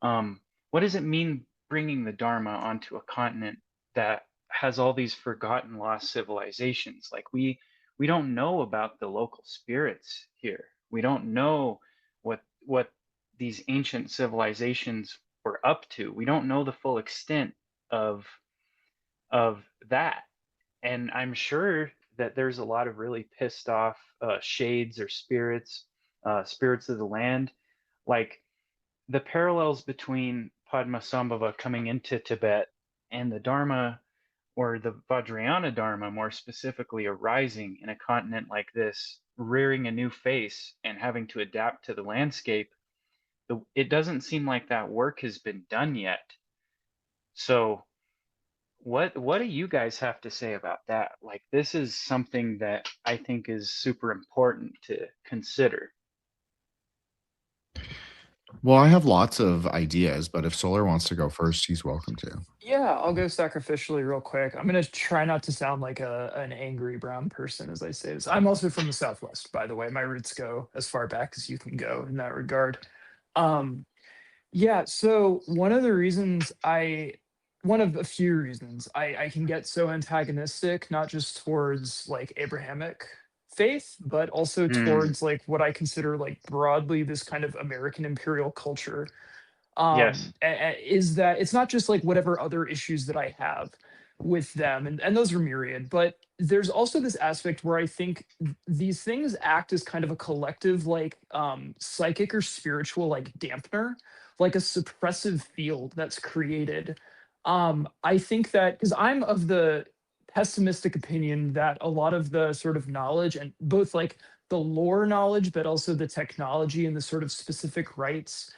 What does it mean bringing the Dharma onto a continent that has all these forgotten, lost civilizations? Like we don't know about the local spirits here. We don't know what these ancient civilizations were up to. We don't know the full extent of that. And I'm sure that there's a lot of really pissed off shades or spirits of the land. Like the parallels between Padmasambhava coming into Tibet and the Dharma, or the Vajrayana Dharma more specifically, arising in a continent like this, rearing a new face and having to adapt to the landscape. It doesn't seem like that work has been done yet. So what do you guys have to say about that? Like, this is something that I think is super important to consider. Well, I have lots of ideas, but if Solar wants to go first, he's welcome to. Yeah, I'll go sacrificially real quick. I'm gonna try not to sound like an angry brown person as I say this. I'm also from the Southwest, by the way. My roots go as far back as you can go in that regard. Um, yeah, so one of a few reasons I can get so antagonistic, not just towards like Abrahamic faith, but also towards like what I consider like broadly this kind of American imperial culture, Yes. is that it's not just like whatever other issues that I have with them, and those are myriad, but there's also this aspect where I think these things act as kind of a collective like psychic or spiritual like dampener, like a suppressive field that's created. I think that because I'm of the pessimistic opinion that a lot of the sort of knowledge, and both like the lore knowledge but also the technology and the sort of specific rites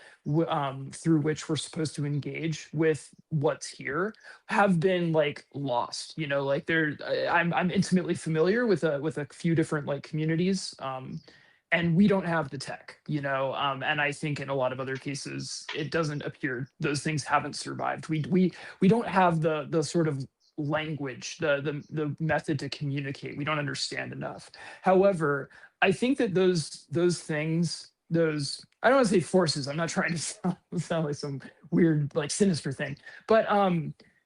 through which we're supposed to engage with what's here, have been like lost. Like I'm intimately familiar with a few different like communities, and we don't have the tech. And I think in a lot of other cases it doesn't appear those things haven't survived. We don't have the sort of language, the method to communicate. We don't understand enough. However, I think that those things, those, I don't want to say forces, I'm not trying to sound like some weird like sinister thing, but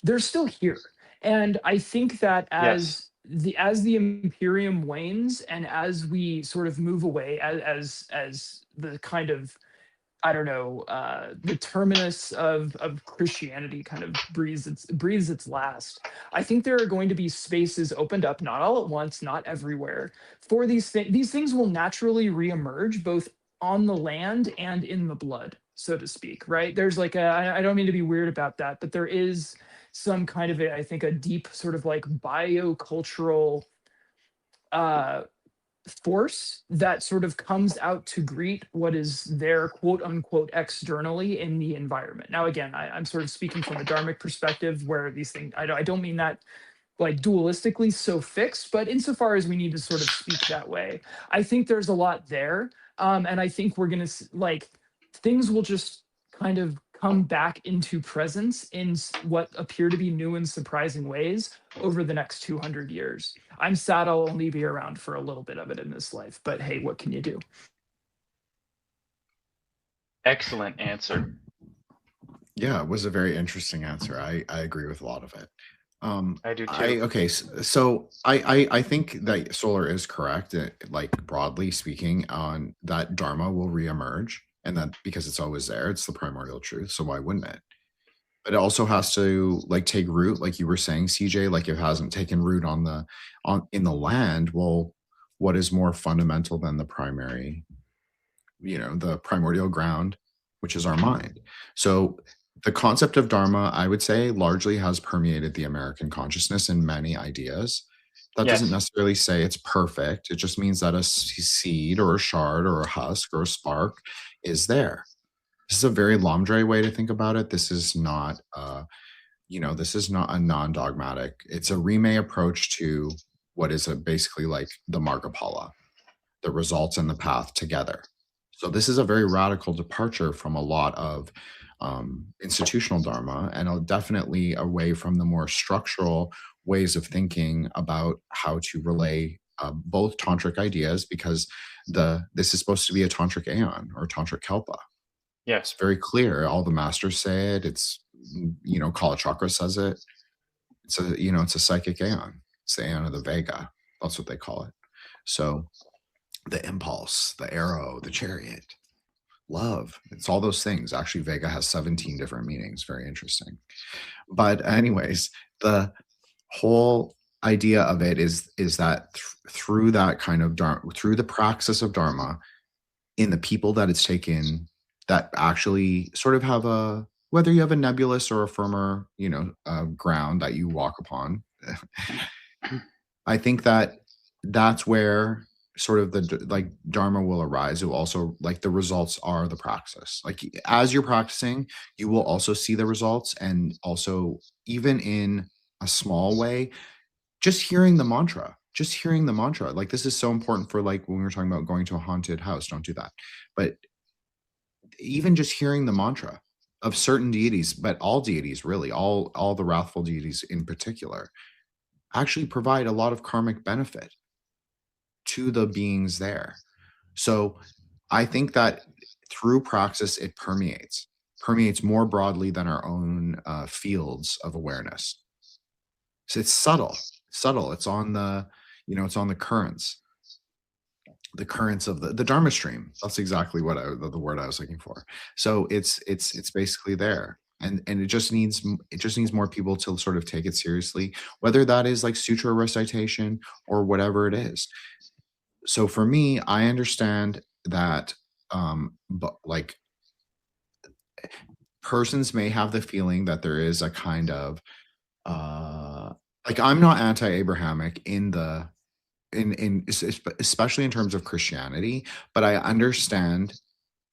they're still here. And I think that Yes. as the Imperium wanes and as we sort of move away as the kind of, I don't know, the terminus of Christianity kind of breathes its last. I think there are going to be spaces opened up, not all at once, not everywhere, for these things. These things will naturally reemerge both on the land and in the blood, so to speak. Right? There's like I don't mean to be weird about that, but there is some kind of I think a deep sort of like biocultural uh force that sort of comes out to greet what is there, quote unquote, externally in the environment. Now, again, I'm sort of speaking from a dharmic perspective where these things, I don't mean that like dualistically so fixed, but insofar as we need to sort of speak that way, I think there's a lot there. And I think we're going to like things will just kind of come back into presence in what appear to be new and surprising ways over the next 200 years. I'm sad I'll only be around for a little bit of it in this life, but hey, what can you do? Excellent answer. Yeah, it was a very interesting answer. I agree with a lot of it. I do too. Okay, so I think that Solar is correct, like broadly speaking, on that Dharma will reemerge, and that because it's always there, it's the primordial truth. So why wouldn't it? But it also has to like take root, like you were saying, CJ. Like it hasn't taken root in the land. Well, what is more fundamental than the primary, the primordial ground, which is our mind? So the concept of Dharma, I would say, largely has permeated the American consciousness in many ideas. That doesn't Yes. necessarily say it's perfect. It just means that a seed or a shard or a husk or a spark is there. This is a very Lamdre way to think about it. This is not, this is not a non-dogmatic. It's a Rime approach to what is basically like the Mahakala, the results and the path together. So this is a very radical departure from a lot of institutional Dharma, and definitely away from the more structural ways of thinking about how to relay both tantric ideas, because this is supposed to be a tantric aeon or tantric kalpa. Yes. It's very clear. All the masters say it. It's Kala Chakra says it. It's a psychic aeon. It's the aeon of the Vega. That's what they call it. So the impulse, the arrow, the chariot, love, it's all those things. Actually, Vega has 17 different meanings. Very interesting. But anyways, the whole idea of it is that through that kind of through the praxis of Dharma, in the people that it's taken, that actually sort of have whether you have a nebulous or a firmer, ground that you walk upon. I think that's where sort of the like Dharma will arise. It will also, like, the results are the praxis. Like as you're practicing, you will also see the results, and also even in a small way, just hearing the mantra. Like this is so important for like when we were talking about going to a haunted house. Don't do that. But even just hearing the mantra of certain deities, but all deities really, all the wrathful deities in particular, actually provide a lot of karmic benefit to the beings there. So I think that through praxis, it permeates more broadly than our own fields of awareness. So it's subtle. It's on the, it's on the currents of the Dharma stream. That's exactly what the word I was looking for. So it's basically there. And it just needs more people to sort of take it seriously, whether that is like sutra recitation or whatever it is. So for me, I understand that, but like persons may have the feeling that there is a kind of, like I'm not anti-Abrahamic especially in terms of Christianity, but I understand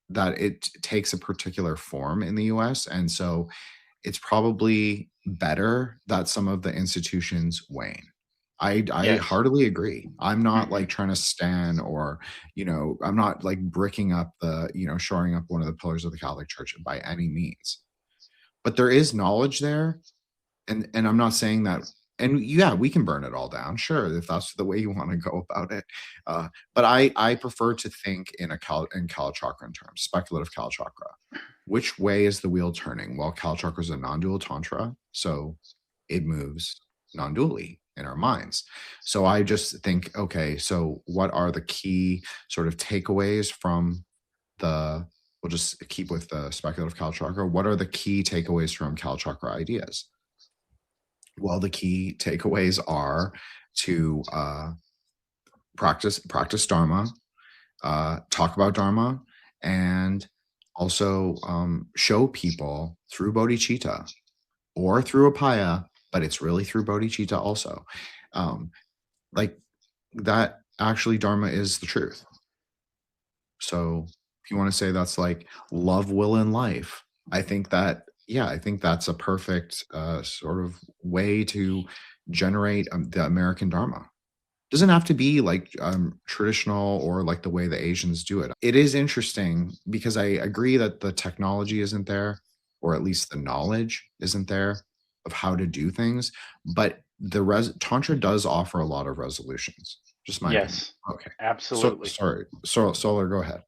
that it takes a particular form in the US. And so it's probably better that some of the institutions wane. I Yes. heartily agree. I'm not like trying to stand or, I'm not like bricking up shoring up one of the pillars of the Catholic Church by any means. But there is knowledge there. And I'm not saying that, and yeah, we can burn it all down, sure, if that's the way you want to go about it. But I prefer to think in Kala Chakra terms, speculative Kala Chakra. Which way is the wheel turning? Well, Kala Chakra is a non-dual tantra, so it moves non-dually in our minds. So I just think, okay, so what are the key sort of takeaways from we'll just keep with the speculative Kalachakra. What are the key takeaways from Kalachakra ideas? Well, the key takeaways are to practice Dharma, talk about Dharma, and also show people through bodhicitta or through apaya, but it's really through bodhicitta also. Like that actually Dharma is the truth. So if you want to say that's like love, will, and life, I think that, yeah, I think that's a perfect sort of way to generate the American Dharma. Doesn't have to be like traditional or like the way the Asians do it. It is interesting because I agree that the technology isn't there, or at least the knowledge isn't there of how to do things, but the Tantra does offer a lot of resolutions. Just my opinion. Yes, Okay. absolutely. So, sorry. Solar, go ahead.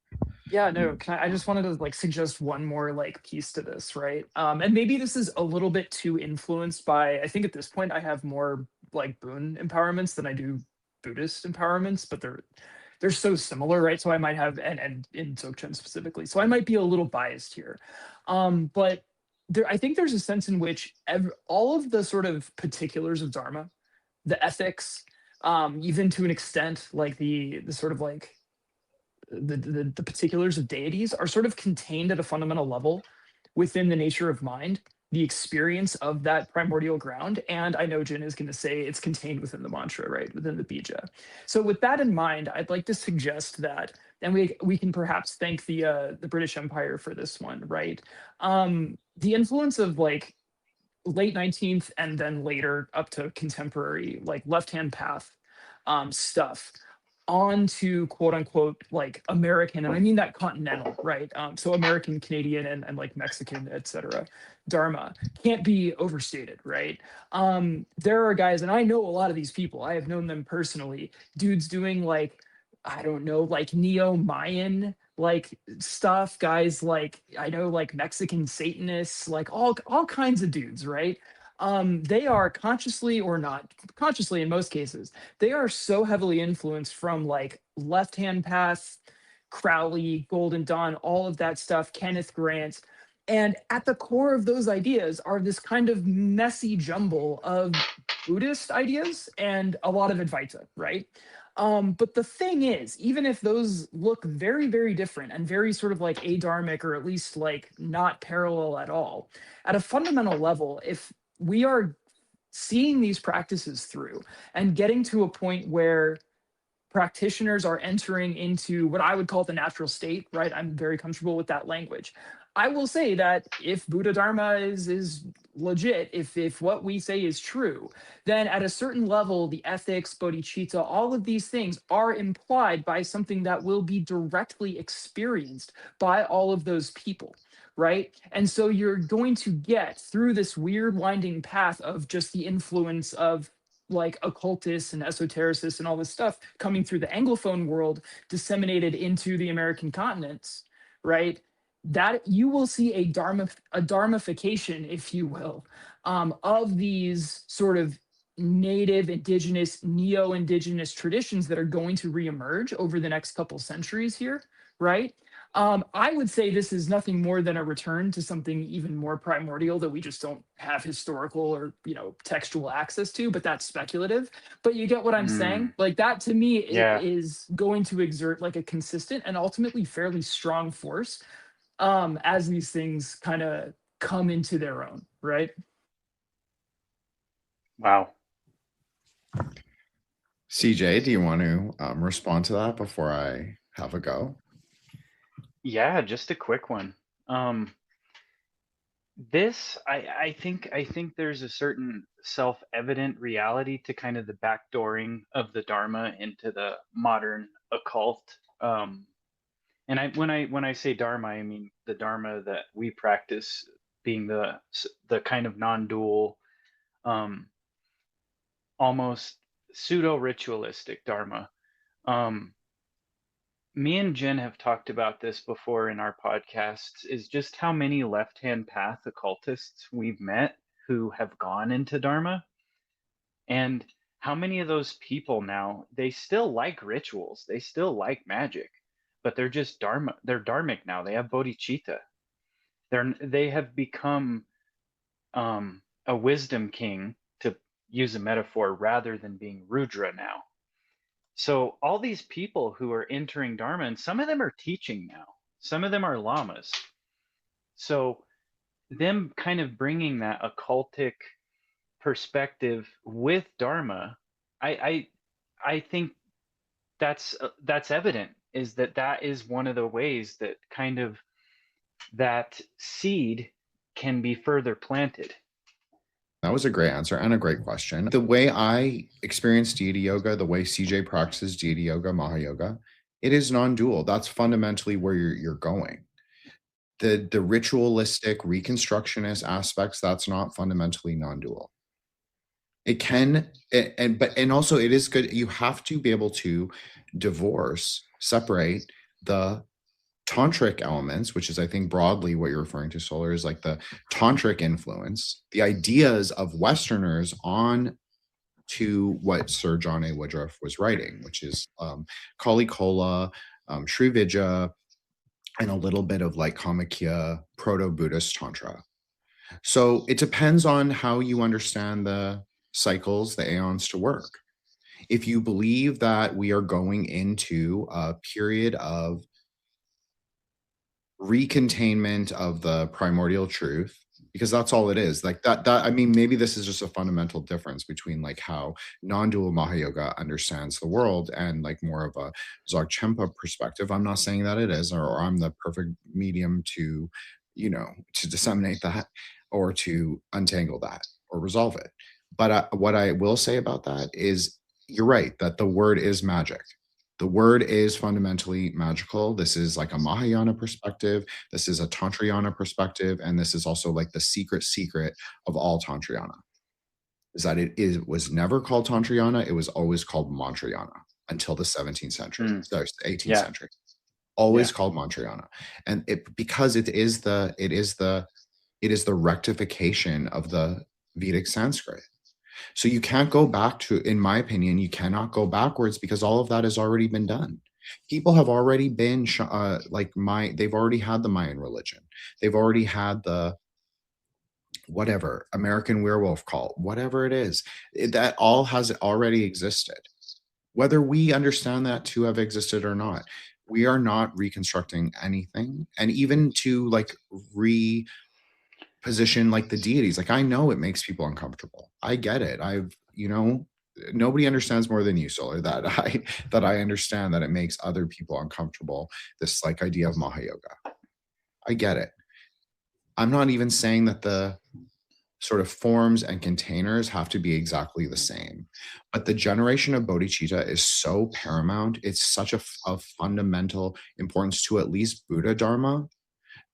Yeah, no, I just wanted to like suggest one more like piece to this, right? And maybe this is a little bit too influenced by, I think at this point I have more like boon empowerments than I do Buddhist empowerments, but they're so similar, right? So I might have, and in Dzogchen specifically, so I might be a little biased here. But I think there's a sense in which all of the sort of particulars of Dharma, the ethics, even to an extent, like the sort of like the particulars of deities are sort of contained at a fundamental level within the nature of mind, the experience of that primordial ground. And I know Jin is going to say it's contained within the mantra, right, within the bija. So with that in mind, I'd like to suggest that, and we can perhaps thank the British Empire for this one, right? The influence of like late 19th and then later up to contemporary like left-hand path stuff onto quote unquote like American, and I mean that continental, right? So American, Canadian, and like Mexican, etc. Dharma can't be overstated, right? There are guys, and I know a lot of these people. I have known them personally. Dudes doing like, I don't know, like neo-Mayan like stuff. Guys like I know like Mexican Satanists, like all kinds of dudes, right? They are consciously or not consciously in most cases, they are so heavily influenced from like left hand path, Crowley, Golden Dawn, all of that stuff, Kenneth Grant. And at the core of those ideas are this kind of messy jumble of Buddhist ideas and a lot of Advaita, right? But the thing is, even if those look very, very different and very sort of like adharmic or at least like not parallel at all, at a fundamental level, if we are seeing these practices through and getting to a point where practitioners are entering into what I would call the natural state, right? I'm very comfortable with that language. I will say that if Buddha Dharma is legit, if what we say is true, then at a certain level, the ethics, bodhicitta, all of these things are implied by something that will be directly experienced by all of those people, right? And so you're going to get through this weird winding path of just the influence of like occultists and esotericists and all this stuff coming through the Anglophone world, disseminated into the American continents, right? That you will see a dharmification, if you will, of these sort of native, indigenous, neo-indigenous traditions that are going to reemerge over the next couple centuries here, right? I would say this is nothing more than a return to something even more primordial that we just don't have historical or textual access to, but that's speculative. But you get what I'm saying? Like that to me Yeah. is going to exert like a consistent and ultimately fairly strong force as these things kind of come into their own, right? Wow. CJ, do you want to respond to that before I have a go? Yeah, just a quick one. This, I think there's a certain self-evident reality to kind of the backdooring of the Dharma into the modern occult. And when I say Dharma, I mean the Dharma that we practice being the kind of non-dual, almost pseudo-ritualistic Dharma. Me and Jen have talked about this before in our podcasts, is just how many left-hand path occultists we've met who have gone into Dharma. And how many of those people now, they still like rituals, they still like magic, but they're just Dharma, they're Dharmic now. They have bodhicitta. They have become a wisdom king, to use a metaphor, rather than being Rudra now. So all these people who are entering Dharma, and some of them are teaching now, some of them are lamas. So them kind of bringing that occultic perspective with Dharma, I think that's evident, is that is one of the ways that kind of that seed can be further planted. That was a great answer and a great question. The way I experience deity yoga, the way CJ practices deity yoga, Maha Yoga, it is non-dual. That's fundamentally where you're going. The ritualistic reconstructionist aspects, that's not fundamentally non-dual. It can, and also it is good. You have to be able to separate the tantric elements, which is, I think, broadly what you're referring to, Solar, is like the tantric influence, the ideas of Westerners on to what Sir John A. Woodroffe was writing, which is Kali Kola, Sri Vidya, and a little bit of like Kamakya proto-Buddhist Tantra. So it depends on how you understand the cycles, the aeons to work. If you believe that we are going into a period of recontainment of the primordial truth, because that's all it is, like that I mean, maybe this is just a fundamental difference between like how non-dual Mahayoga understands the world and like more of a Dzogchen perspective. I'm not saying that it is, or I'm the perfect medium to, you know, to disseminate that or to untangle that or resolve it. But what I will say about that is, you're right that the word is magic. The word is fundamentally magical. This is like a Mahayana perspective. This is a Tantrayana perspective. And this is also like the secret of all Tantrayana, is that it was never called Tantrayana. It was always called Mantrayana until the 17th century, sorry, 18th century. Always called Mantrayana. And because it is the rectification of the Vedic Sanskrit. So you can't go back to, in my opinion, you cannot go backwards, because all of that has already been done. People have already been they've already had the Mayan religion. They've already had the whatever, American Werewolf cult, whatever it is, that all has already existed. Whether we understand that to have existed or not, we are not reconstructing anything. And even to like position like the deities, like I know it makes people uncomfortable. I get it. Nobody understands more than you, Solar, that I understand that it makes other people uncomfortable, this like idea of Mahayoga. I get it. I'm not even saying that the sort of forms and containers have to be exactly the same, but the generation of bodhicitta is so paramount. It's such a fundamental importance to at least Buddha Dharma,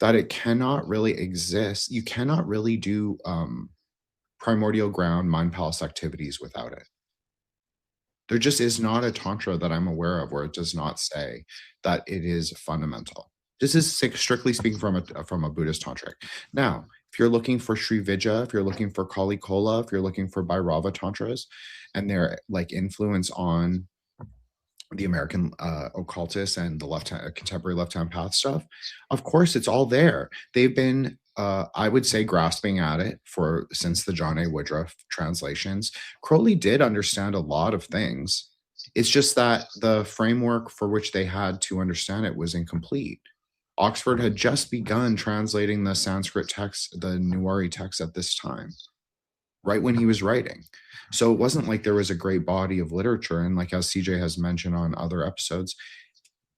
that it cannot really exist. You cannot really do primordial ground mind palace activities without it. There just is not a tantra that I'm aware of where it does not say that it is fundamental. This is strictly speaking from a Buddhist tantric. Now, if you're looking for Sri Vidya, if you're looking for Kali Kola, if you're looking for Bhairava tantras and their like influence on the American occultists and the contemporary left-hand path stuff, of course, it's all there. They've been, I would say, grasping at it since the John A. Woodroffe translations. Crowley did understand a lot of things. It's just that the framework for which they had to understand it was incomplete. Oxford had just begun translating the Sanskrit text, the Newari text, at this time, right when he was writing. So it wasn't like there was a great body of literature. And like as CJ has mentioned on other episodes,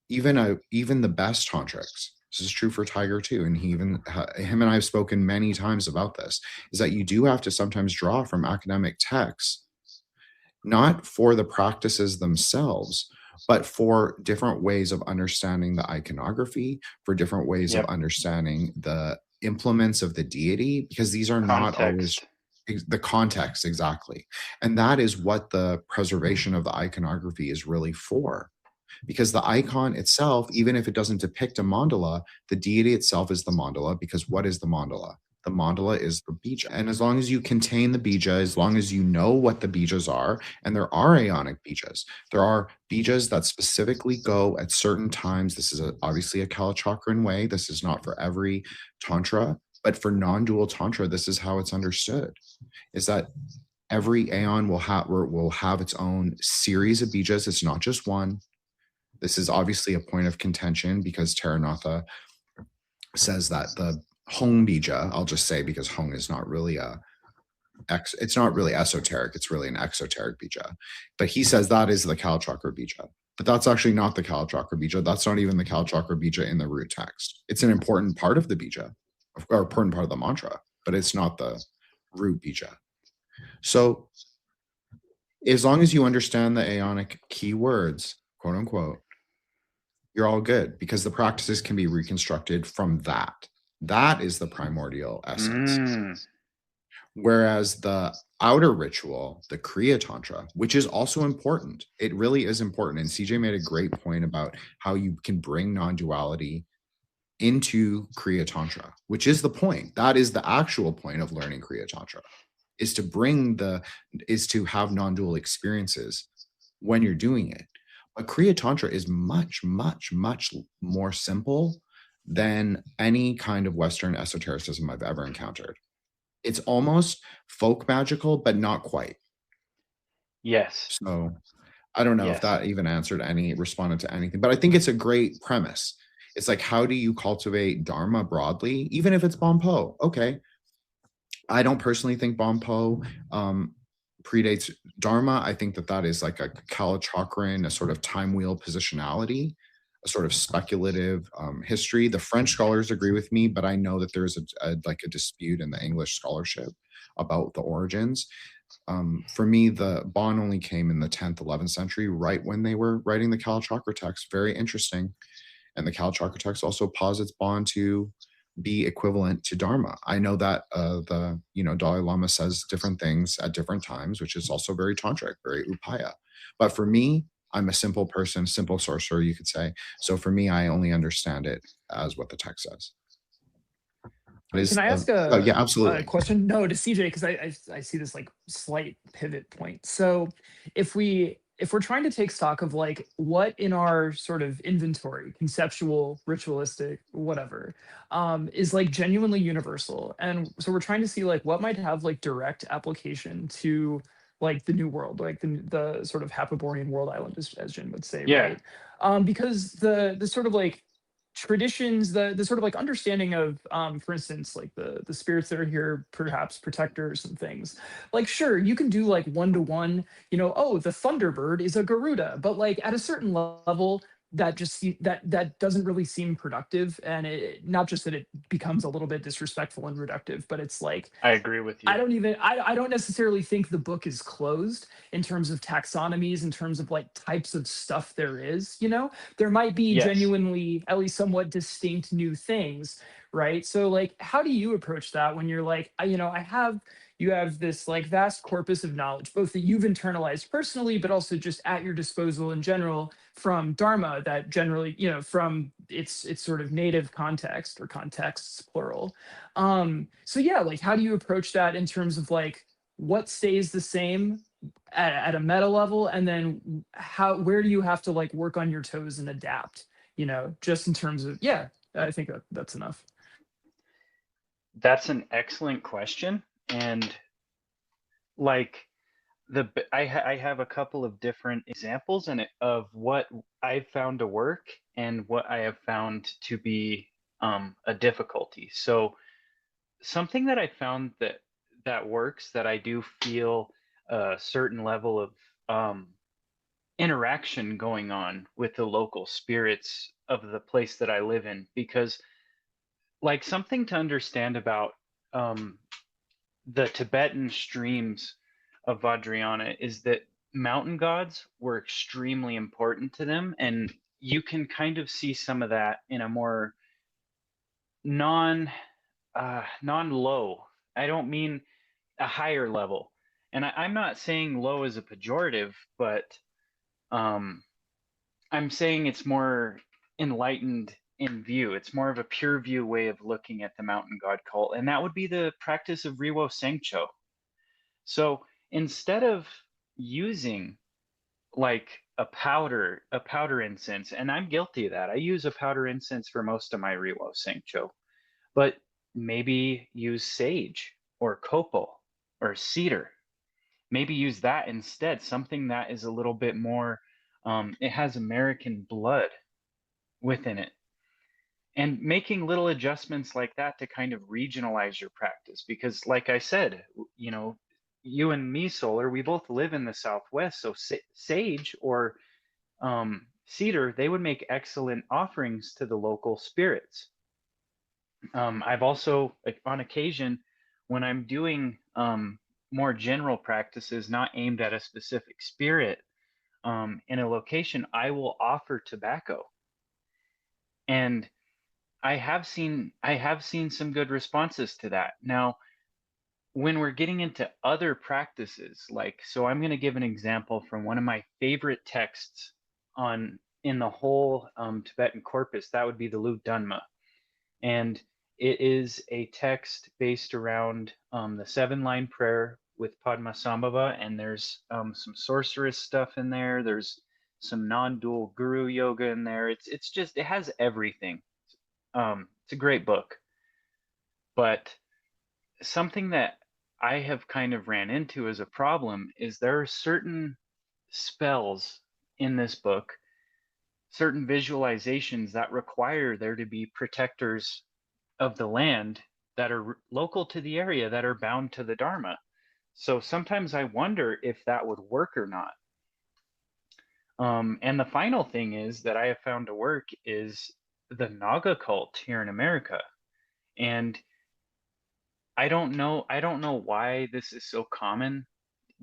even the best tantrics, this is true for Tiger too, and him and I have spoken many times about this, is that you do have to sometimes draw from academic texts, not for the practices themselves, but for different ways of understanding the iconography, for different ways of understanding the implements of the deity, because these are not always the context, exactly. And that is what the preservation of the iconography is really for. Because the icon itself, even if it doesn't depict a mandala, the deity itself is the mandala, because what is the mandala? the mandala is the bija. And as long as you contain the bija, as long as you know what the bijas are, and there are Aeonic bijas, there are bijas that specifically go at certain times. This is obviously a Kalachakran way. This is not for every Tantra, but for non-dual Tantra, this is how it's understood, is that every Aeon will have its own series of bijas. It's not just one. This is obviously a point of contention because Taranatha says that the Hong bija, I'll just say because Hong is not really it's not really esoteric, it's really an exoteric bija. But he says that is the Kalachakra bija. But that's actually not the Kalachakra bija. That's not even the Kalachakra bija in the root text. It's an important part of the bija, or important part of the mantra, but it's not the root bija. So as long as you understand the Aeonic keywords, quote unquote, you're all good, because the practices can be reconstructed from that. That is the primordial essence. Whereas the outer ritual, the Kriya Tantra, which is also important, it really is important. And CJ made a great point about how you can bring non-duality into Kriya Tantra, which is the point. That is the actual point of learning Kriya Tantra, is to have non-dual experiences when you're doing it. But Kriya Tantra is much, much, much more simple than any kind of Western esotericism I've ever encountered. It's almost folk magical, but not quite. Yes. So I don't know if that even responded to anything, but I think it's a great premise. It's like, how do you cultivate Dharma broadly, even if it's Bonpo? Okay. I don't personally think Bonpo predates Dharma. I think that is like a Kalachakran, a sort of time wheel positionality, a sort of speculative history. The French scholars agree with me, but I know that there's a dispute in the English scholarship about the origins. For me, the Bon only came in the 10th, 11th century, right when they were writing the Kalachakra text. Very interesting. And the Kalachakra text also posits Bon to be equivalent to Dharma. I know that the Dalai Lama says different things at different times, which is also very tantric, very upaya. But for me, I'm a simple person, simple sorcerer, you could say. So for me, I only understand it as what the text says. Can I ask yeah, absolutely. a question? No, to CJ, because I see this like slight pivot point. So if we're trying to take stock of like what in our sort of inventory, conceptual, ritualistic, whatever, is like genuinely universal, and so we're trying to see like what might have like direct application to like the new world, like the sort of Hapabornian world island, as Jin would say, right? Because the sort of like traditions, the sort of like understanding of for instance like the spirits that are here, perhaps protectors and things, like sure you can do like one-to-one, oh, the Thunderbird is a Garuda, but like at a certain level that that doesn't really seem productive, and it not just that it becomes a little bit disrespectful and reductive, but it's like I agree with you. I don't necessarily think the book is closed in terms of taxonomies, in terms of like types of stuff there is, there might be genuinely at least somewhat distinct new things, right? So like how do you approach that when you're like, you have this like vast corpus of knowledge, both that you've internalized personally, but also just at your disposal in general from Dharma, that generally, from its sort of native context, or contexts plural. So yeah, like how do you approach that in terms of like what stays the same at a meta level, and then where do you have to like work on your toes and adapt, just in terms of, I think that's enough. That's an excellent question. And like I have a couple of different examples of what I've found to work and what I have found to be a difficulty. So something that I found that works, that I do feel a certain level of interaction going on with the local spirits of the place that I live in, because like something to understand about the Tibetan streams of Vajrayana is that mountain gods were extremely important to them, and you can kind of see some of that in a more non-low. I don't mean a higher level, and I'm not saying low as a pejorative, but I'm saying it's more enlightened in view. It's more of a pure view way of looking at the mountain god cult, and that would be the practice of Riwo Sengcho. So instead of using like a powder incense, and I'm guilty of that. I use a powder incense for most of my Riwo Sengcho, but maybe use sage or copal or cedar. Maybe use that instead, something that is a little bit more, it has American blood within it. And making little adjustments like that to kind of regionalize your practice. Because like I said, you know, you and me, Solar, we both live in the Southwest. So sage or cedar, they would make excellent offerings to the local spirits. I've also, on occasion, when I'm doing more general practices, not aimed at a specific spirit in a location, I will offer tobacco. And I have seen some good responses to that. Now, when we're getting into other practices, like, so I'm going to give an example from one of my favorite texts in the whole Tibetan corpus. That would be the Lu Dunma. And it is a text based around the 7-line prayer with Padmasambhava, and there's some sorceress stuff in there. There's some non-dual guru yoga in there. It's just, it has everything. It's a great book. But something that I have kind of ran into as a problem is there are certain spells in this book, certain visualizations that require there to be protectors of the land that are local to the area that are bound to the Dharma. So sometimes I wonder if that would work or not. And the final thing is that I have found to work is the Naga cult here in America. And I don't know why this is so common,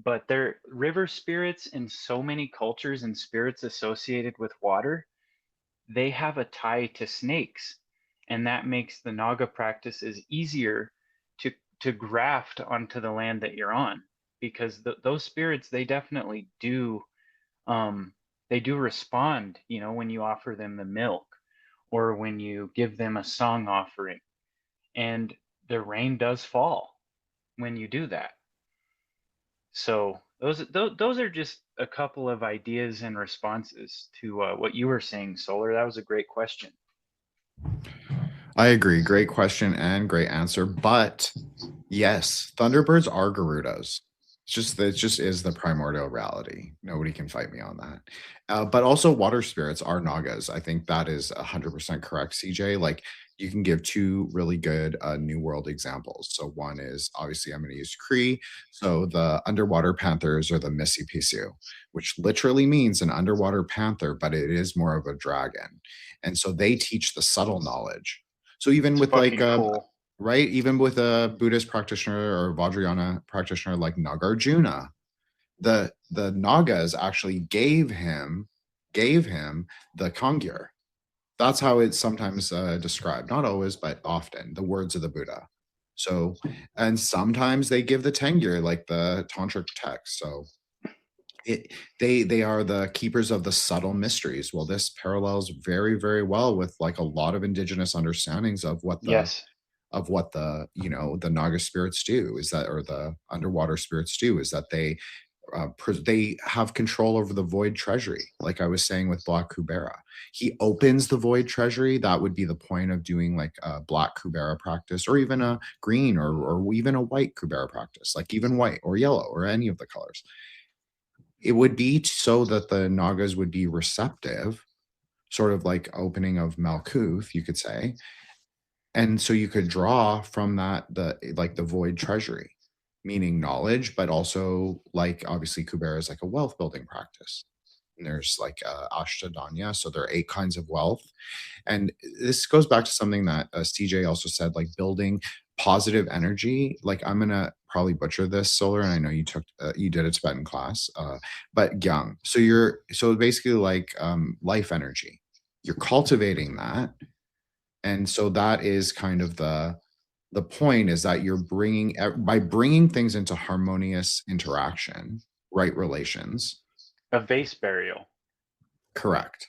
but they're river spirits in so many cultures, and spirits associated with water, they have a tie to snakes. And that makes the Naga practices easier to graft onto the land that you're on, because those spirits, they definitely do, they do respond, you know, when you offer them the milk or when you give them a song offering, and the rain does fall when you do that. So those are just a couple of ideas and responses to what you were saying, Solar. That was a great question. I agree. Great question and great answer. But yes, Thunderbirds are Garudas. It just is the primordial reality. Nobody can fight me on that. But also water spirits are Nagas. I think that is 100% correct, CJ. Like, you can give two really good New World examples. So one is, obviously, I'm going to use Cree. So the underwater panthers are the Missy Pisu, which literally means an underwater panther, but it is more of a dragon. And so they teach the subtle knowledge. So even It's with like cool. right, even with a Buddhist practitioner or Vajrayana practitioner like Nagarjuna, the Nagas actually gave him the Kangyur. That's how it's sometimes described. Not always, but often, the words of the Buddha. So, and sometimes they give the Tengyur, like the tantric text. So they are the keepers of the subtle mysteries. Well, this parallels very, very well with like a lot of indigenous understandings of what the Yes. of what the the Naga spirits do, is that, or the underwater spirits do, is that they have control over the void treasury. Like I was saying with Black Kubera, he opens the void treasury. That would be the point of doing like a Black Kubera practice, or even a green or even a white Kubera practice, like even white or yellow or any of the colors. It would be so that the Nagas would be receptive, sort of like opening of Malkuth, you could say. And so you could draw from that the void treasury, meaning knowledge, but also like obviously Kubera is like a wealth building practice. And there's like Ashtadanya, so there are 8 kinds of wealth. And this goes back to something that CJ also said, like building positive energy. Like, I'm gonna probably butcher this, Solar, and I know you did a Tibetan class, but Gyang. So basically like life energy. You're cultivating that. And so that is kind of the point, is that you're by bringing things into harmonious interaction, right relations. A vase burial. Correct.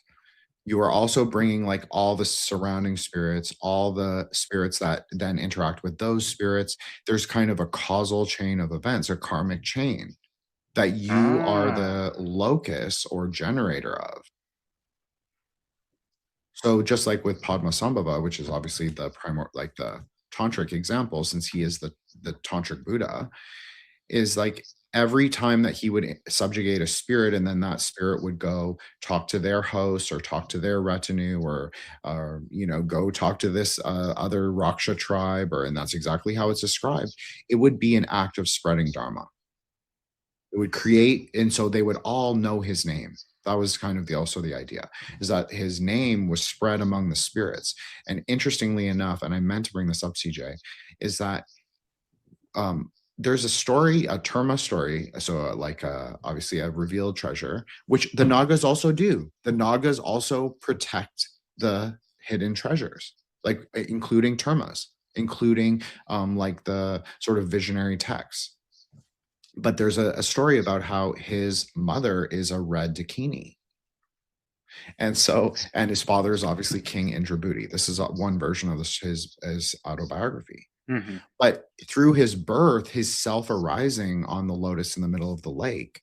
You are also bringing like all the surrounding spirits, all the spirits that then interact with those spirits. There's kind of a causal chain of events, a karmic chain that you are Ah, the locus or generator of. So just like with Padmasambhava, which is obviously the like the tantric example, since he is the tantric Buddha, is like every time that he would subjugate a spirit, and then that spirit would go talk to their host or talk to their retinue, or go talk to this other Raksha tribe, and that's exactly how it's described. It would be an act of spreading Dharma. It would create, and so they would all know his name. That was kind of also the idea, is that his name was spread among the spirits. And interestingly enough, and I meant to bring this up, CJ, is that there's a story, a Terma story, so like obviously a revealed treasure, which the Nagas also do. The Nagas also protect the hidden treasures, like including Termas, including like the sort of visionary texts. But there's a story about how his mother is a red Dakini. And his father is obviously King Indrabhuti. This is one version of his autobiography. mm-hmm. But through his birth, his self arising on the lotus in the middle of the lake,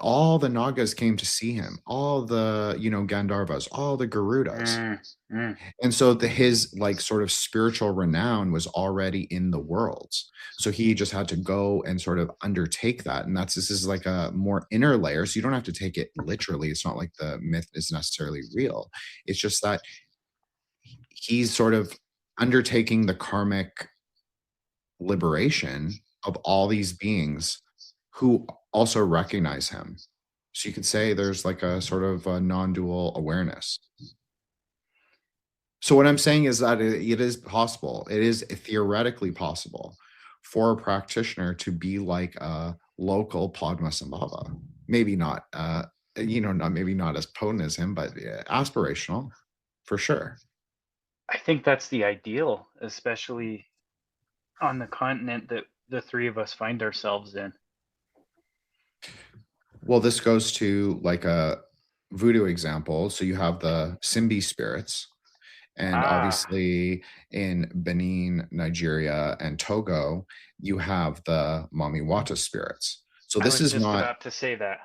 all the Nagas came to see him, all the, Gandharvas, all the Garudas. And so his like sort of spiritual renown was already in the worlds. So he just had to go and sort of undertake that. And this is like a more inner layer. So you don't have to take it literally. It's not like the myth is necessarily real. It's just that he's sort of undertaking the karmic liberation of all these beings who also recognize him. So you could say there's like a sort of a non-dual awareness. So what I'm saying is that it is possible. It is theoretically possible for a practitioner to be like a local Padmasambhava. Maybe not, maybe not as potent as him, but aspirational for sure. I think that's the ideal, especially on the continent that the three of us find ourselves in. Well, this goes to like a voodoo example. So you have the Simbi spirits, and obviously in Benin, Nigeria, and Togo, you have the Mami Wata spirits. So this is just not about to say that.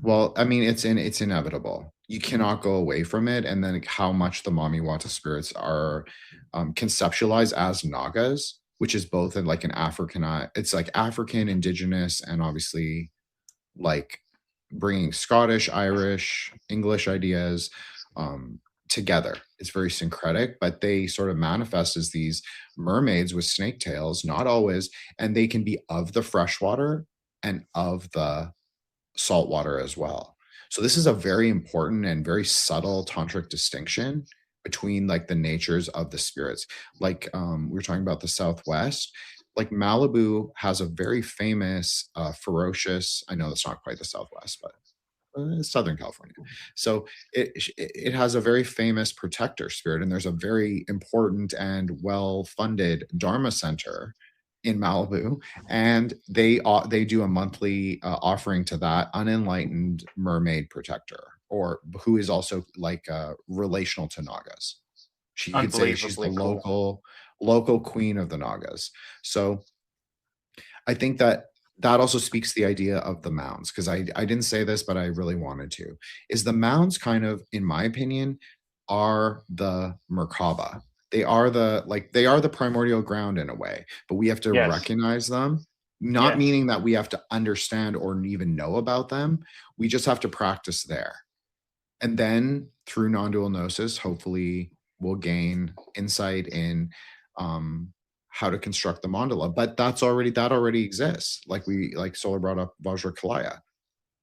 Well, I mean, it's inevitable. You cannot go away from it. And then how much the Mami Wata spirits are conceptualized as Nagas, which is both in like an it's like African, indigenous, and obviously like bringing Scottish, Irish, English ideas together. It's very syncretic, but they sort of manifest as these mermaids with snake tails, not always, and they can be of the freshwater and of the saltwater as well. So this is a very important and very subtle tantric distinction between like the natures of the spirits. Like we were talking about the Southwest, like Malibu has a very famous ferocious, I know that's not quite the Southwest, but Southern California. So it has a very famous protector spirit, and there's a very important and well-funded Dharma center in Malibu, and they do a monthly offering to that unenlightened mermaid protector, or who is also like relational to Nagas. You could say she's the local queen of the Nagas. So I think that also speaks the idea of the mounds, because I didn't say this, but I really wanted to, is the mounds kind of, in my opinion, are the Merkaba. They are the primordial ground in a way, but we have to recognize them, not meaning that we have to understand or even know about them. We just have to practice there. And then through non-dual gnosis, hopefully we'll gain insight in how to construct the mandala. But that already exists. Like Solar brought up Vajrakalaya,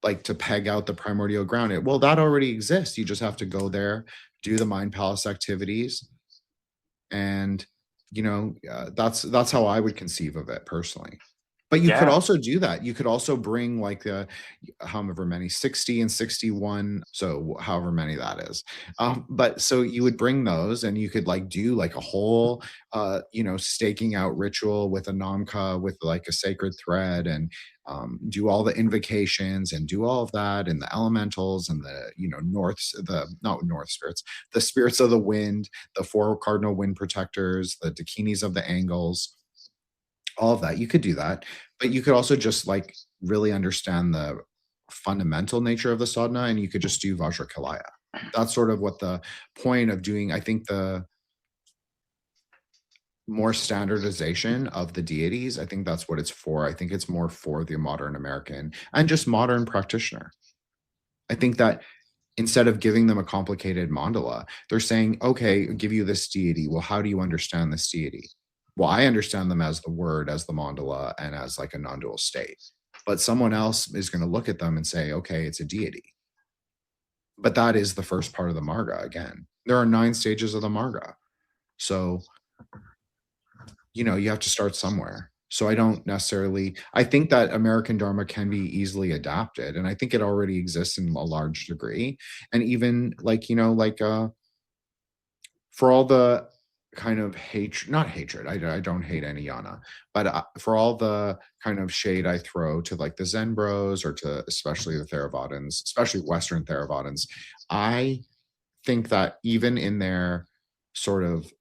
like to peg out the primordial ground. That already exists. You just have to go there, do the mind palace activities, and that's how I would conceive of it personally. But you could Yeah. also do that. You could also bring like however many, 60 and 61, so however many that is. But so you would bring those and you could like do like a whole staking out ritual with a namka, with like a sacred thread, and do all the invocations and do all of that, and the elementals and the not north spirits, the spirits of the wind, the 4 cardinal wind protectors, the dakinis of the angles, all of that. You could do that, but you could also just like really understand the fundamental nature of the sadhana, and you could just do Vajrakilaya. That's sort of what the point of doing. I think the more standardization of the deities, I think that's what it's for. I think it's more for the modern American and just modern practitioner. I think that instead of giving them a complicated mandala, they're saying, okay, give you this deity. Well, how do you understand this deity? Well, I understand them as the word, as the mandala, and as like a non-dual state. But someone else is going to look at them and say, okay, it's a deity. But that is the first part of the marga. Again, there are 9 stages of the marga. So, you have to start somewhere. So I think that American Dharma can be easily adapted. And I think it already exists in a large degree. And even for all the kind of hatred, not hatred, I don't hate any yana, but for all the kind of shade I throw to like the Zen bros or to especially the Theravadins, especially Western Theravadins, I think that even in their sort of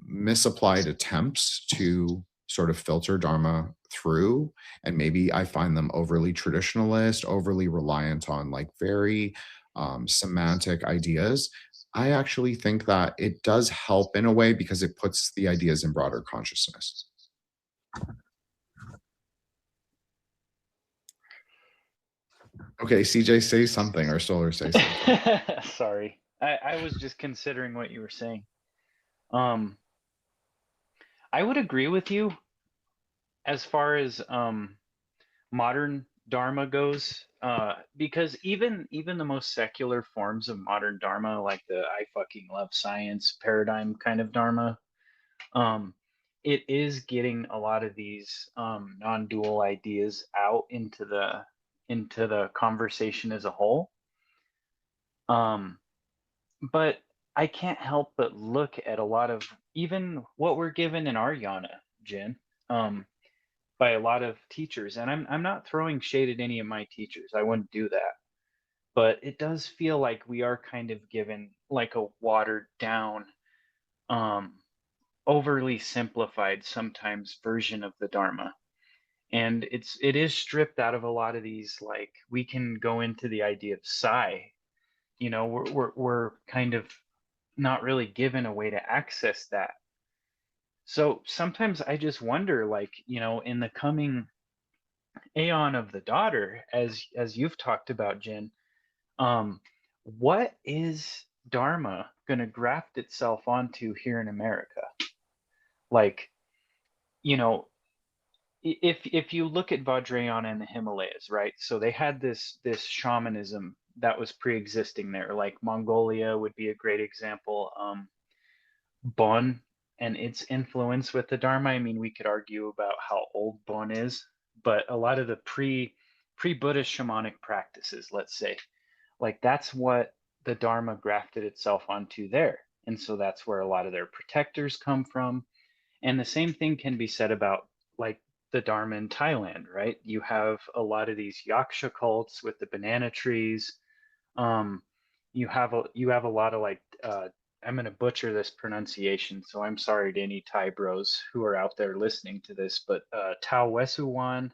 misapplied attempts to sort of filter Dharma through, and maybe I find them overly traditionalist, overly reliant on like very semantic ideas, I actually think that it does help in a way because it puts the ideas in broader consciousness. Okay, CJ, say something, or Solar, say something. Sorry. I was just considering what you were saying. I would agree with you as far as modern Dharma goes, because even the most secular forms of modern Dharma, like the I fucking love science paradigm kind of Dharma, it is getting a lot of these non-dual ideas out into the conversation as a whole. But I can't help but look at a lot of even what we're given in our yana, Jin, by a lot of teachers. And I'm not throwing shade at any of my teachers. I wouldn't do that. But it does feel like we are kind of given like a watered down, overly simplified sometimes version of the Dharma. And it is stripped out of a lot of these, like we can go into the idea of psi. We're kind of not really given a way to access that. So sometimes I just wonder, like, in the coming aeon of the daughter, as you've talked about, Jin, what is Dharma going to graft itself onto here in America? Like, if you look at Vajrayana and the Himalayas, right? So they had this shamanism that was pre-existing there. Like Mongolia would be a great example. Bon and its influence with the Dharma. I mean, we could argue about how old Bon is, but a lot of the pre-Buddhist shamanic practices, let's say, like that's what the Dharma grafted itself onto there. And so that's where a lot of their protectors come from. And the same thing can be said about like the Dharma in Thailand, right? You have a lot of these yaksha cults with the banana trees. You have a lot of like I'm going to butcher this pronunciation, so I'm sorry to any Thai bros who are out there listening to this, but Tao Wesuwan,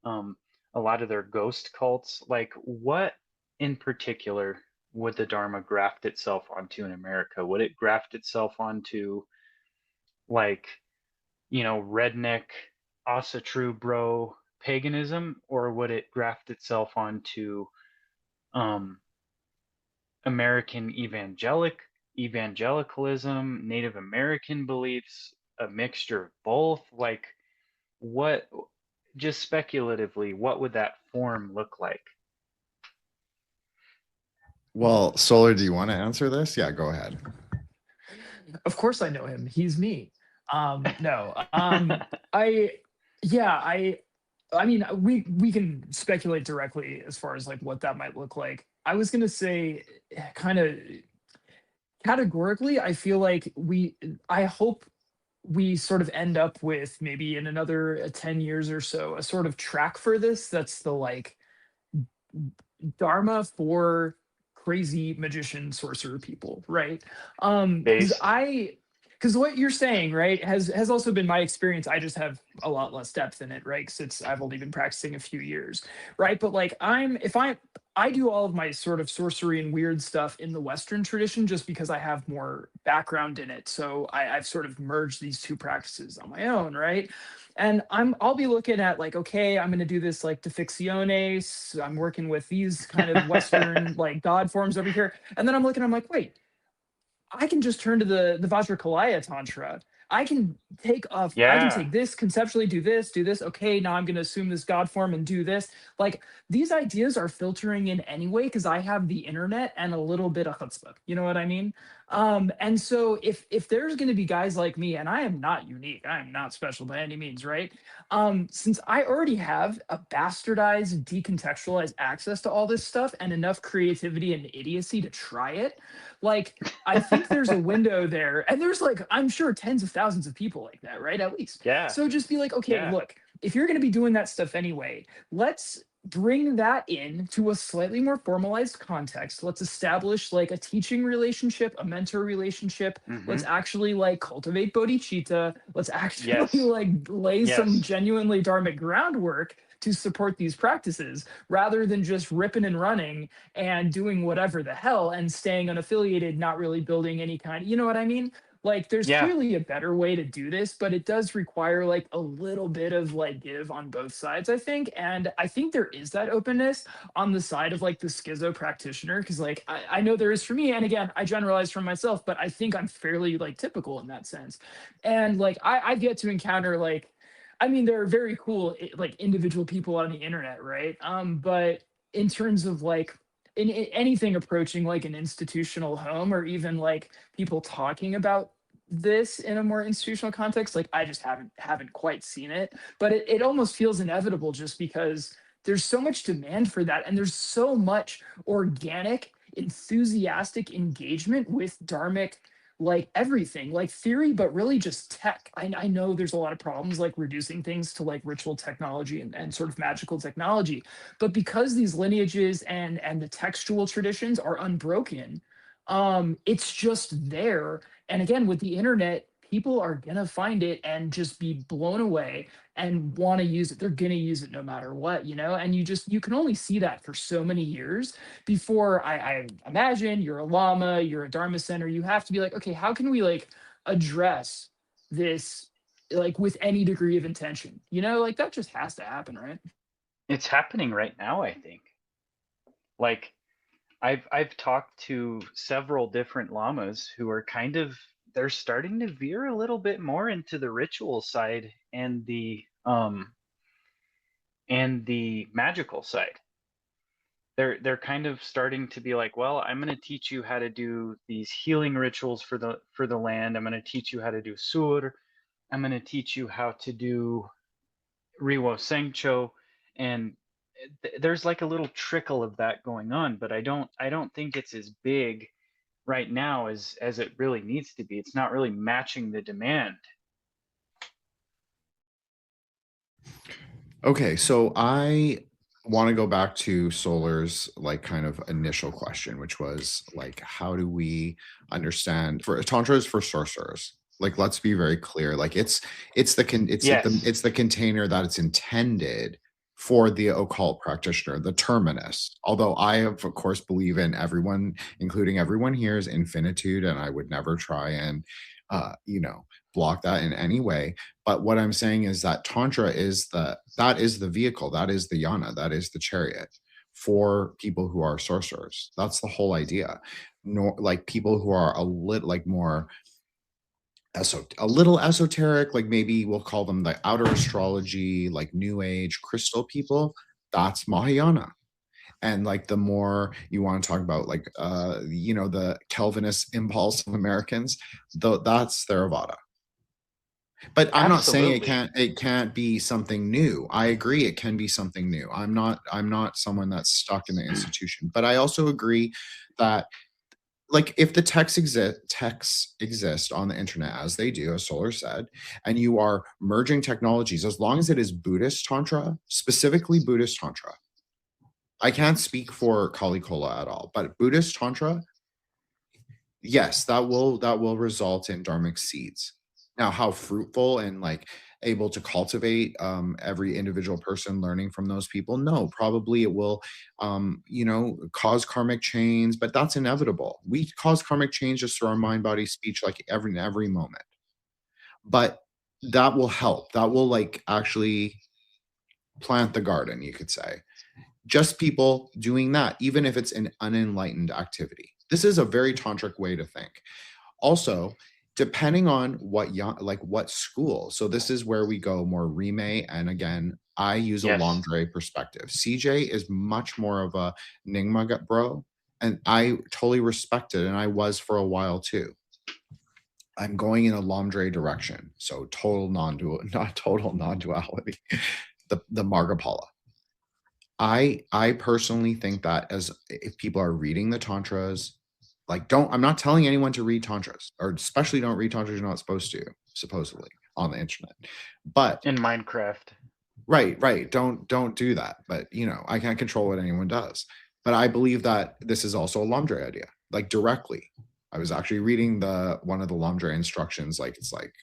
a lot of their ghost cults, like what in particular would the Dharma graft itself onto in America? Would it graft itself onto like, redneck, Asa true bro paganism, or would it graft itself onto American evangelicalism, Native American beliefs, a mixture of both? Like, what, just speculatively, what would that form look like? Well, Solar, do you want to answer this? Yeah, go ahead. Of course I know him. He's me. No. I Yeah, I mean, we can speculate directly as far as like what that might look like. I was gonna say, kind of categorically, I feel like I hope we sort of end up with maybe in another 10 years or so a sort of track for this that's the like Dharma for crazy magician sorcerer people, right? Because Based. because what you're saying, right, has also been my experience. I just have a lot less depth in it, right? Because I've only been practicing a few years, right? But like I do all of my sort of sorcery and weird stuff in the Western tradition just because I have more background in it. So I've sort of merged these two practices on my own, right? And I'll be looking at like, okay, I'm gonna do this like Deficciones. I'm working with these kind of Western like god forms over here. And then I'm like, wait, I can just turn to the Vajrakalaya Tantra. I can Yeah. take this conceptually, do this, do this. Okay, now I'm going to assume this God form and do this. Like these ideas are filtering in anyway because I have the internet and a little bit of chutzpah. You know what I mean? And so if there's going to be guys like me, and I am not unique, I am not special by any means, right? Since I already have a bastardized, decontextualized access to all this stuff and enough creativity and idiocy to try it, like I think there's a window there, and there's like I'm sure tens of thousands of people like that, right? At least. Yeah. So just be like, okay, Yeah. look, if you're going to be doing that stuff anyway, let's bring that in to a slightly more formalized context. Let's establish like a teaching relationship, a mentor relationship. Hmm. Let's actually like cultivate bodhicitta. Let's actually Yes. like lay some Yes. genuinely dharmic groundwork to support these practices rather than just ripping and running and doing whatever the hell and staying unaffiliated, not really building any kind, you know what I mean? Like there's Yeah. clearly a better way to do this, but it does require like a little bit of like give on both sides, I think. And I think there is that openness on the side of like the schizo practitioner, because like I know there is for me. And again, I generalize from myself, but I think I'm fairly like typical in that sense. And like I've yet to encounter like I mean, there are very cool like individual people on the internet, right? But in terms of like in anything approaching like an institutional home or even like people talking about this in a more institutional context, like I just haven't quite seen it. But it almost feels inevitable just because there's so much demand for that and there's so much organic, enthusiastic engagement with dharmic like everything, like theory, but really just tech. I know there's a lot of problems like reducing things to like ritual technology and sort of magical technology, but because these lineages and the textual traditions are unbroken, it's just there. And again, with the internet, people are gonna find it and just be blown away and want to use it. They're gonna use it no matter what, you know. And you can only see that for so many years before I imagine you're a llama, you're a dharma center, you have to be like, okay, how can we like address this like with any degree of intention, you know, like that just has to happen, right? It's happening right now, I think. Like I've talked to several different llamas who are kind of they're starting to veer a little bit more into the ritual side and the magical side. They're kind of starting to be like, well, I'm going to teach you how to do these healing rituals for the land. I'm going to teach you how to do sur. I'm going to teach you how to do Riwo Sengcho, and there's like a little trickle of that going on, but I don't think it's as big right now as it really needs to be. It's not really matching the demand. Okay, so I want to go back to Solar's like kind of initial question, which was like, how do we understand for Tantra is for sorcerers? Like, let's be very clear. Like, Yes. it's the container that it's intended for the occult practitioner, the terminus. Although I, of course, believe in everyone, including everyone here's infinitude, and I would never try and, block that in any way. But what I'm saying is that Tantra is that is the vehicle, that is the yana, that is the chariot for people who are sorcerers. That's the whole idea. Nor like people who are a little like more a little esoteric, like maybe we'll call them the outer astrology, like new age crystal people. That's Mahayana. And like the more you want to talk about like the Calvinist impulse of Americans, though that's Theravada. But I'm not saying Absolutely. it can't be something new. I agree it can be something new. I'm not someone that's stuck in the institution. But I also agree that, like, if the texts exist on the internet as they do, as Solar said, and you are merging technologies, as long as it is Buddhist Tantra, specifically Buddhist Tantra. I can't speak for Kali Kola at all, but Buddhist Tantra, yes, that will result in dharmic seeds. Now, how fruitful and like able to cultivate every individual person learning from those people, no, probably it will cause karmic chains, but that's inevitable. We cause karmic change just through our mind body speech, like every moment. But that will help. That will like actually plant the garden, you could say. Just people doing that, even if it's an unenlightened activity. This is a very tantric way to think. Also, depending on what school. So this is where we go more Rime, and again, I use a Yes. Lamdre perspective. CJ is much more of a Nyingma bro, and I totally respect it, and I was for a while too. I'm going in a Lamdre direction, so total non-dual, not total non-duality. The Margapala. I personally think that as if people are reading the tantras, like I'm not telling anyone to read tantras, or especially don't read tantras you're not supposed to, supposedly, on the internet. But In Minecraft. right, don't do that. But I can't control what anyone does. But I believe that this is also a Lamdre idea, like directly. I was actually reading one of the Lamdre instructions, like it's like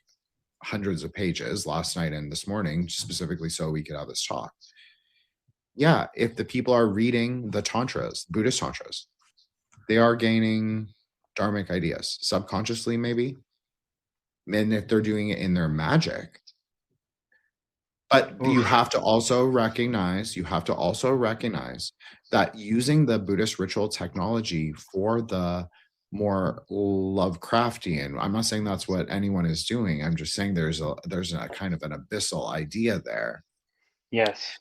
hundreds of pages last night and this morning, specifically so we could have this talk. Yeah, if the people are reading the tantras, Buddhist tantras, they are gaining dharmic ideas subconsciously, maybe. And if they're doing it in their magic. But you have to also recognize that using the Buddhist ritual technology for the more Lovecraftian, I'm not saying that's what anyone is doing. I'm just saying there's a kind of an abyssal idea there. Yes.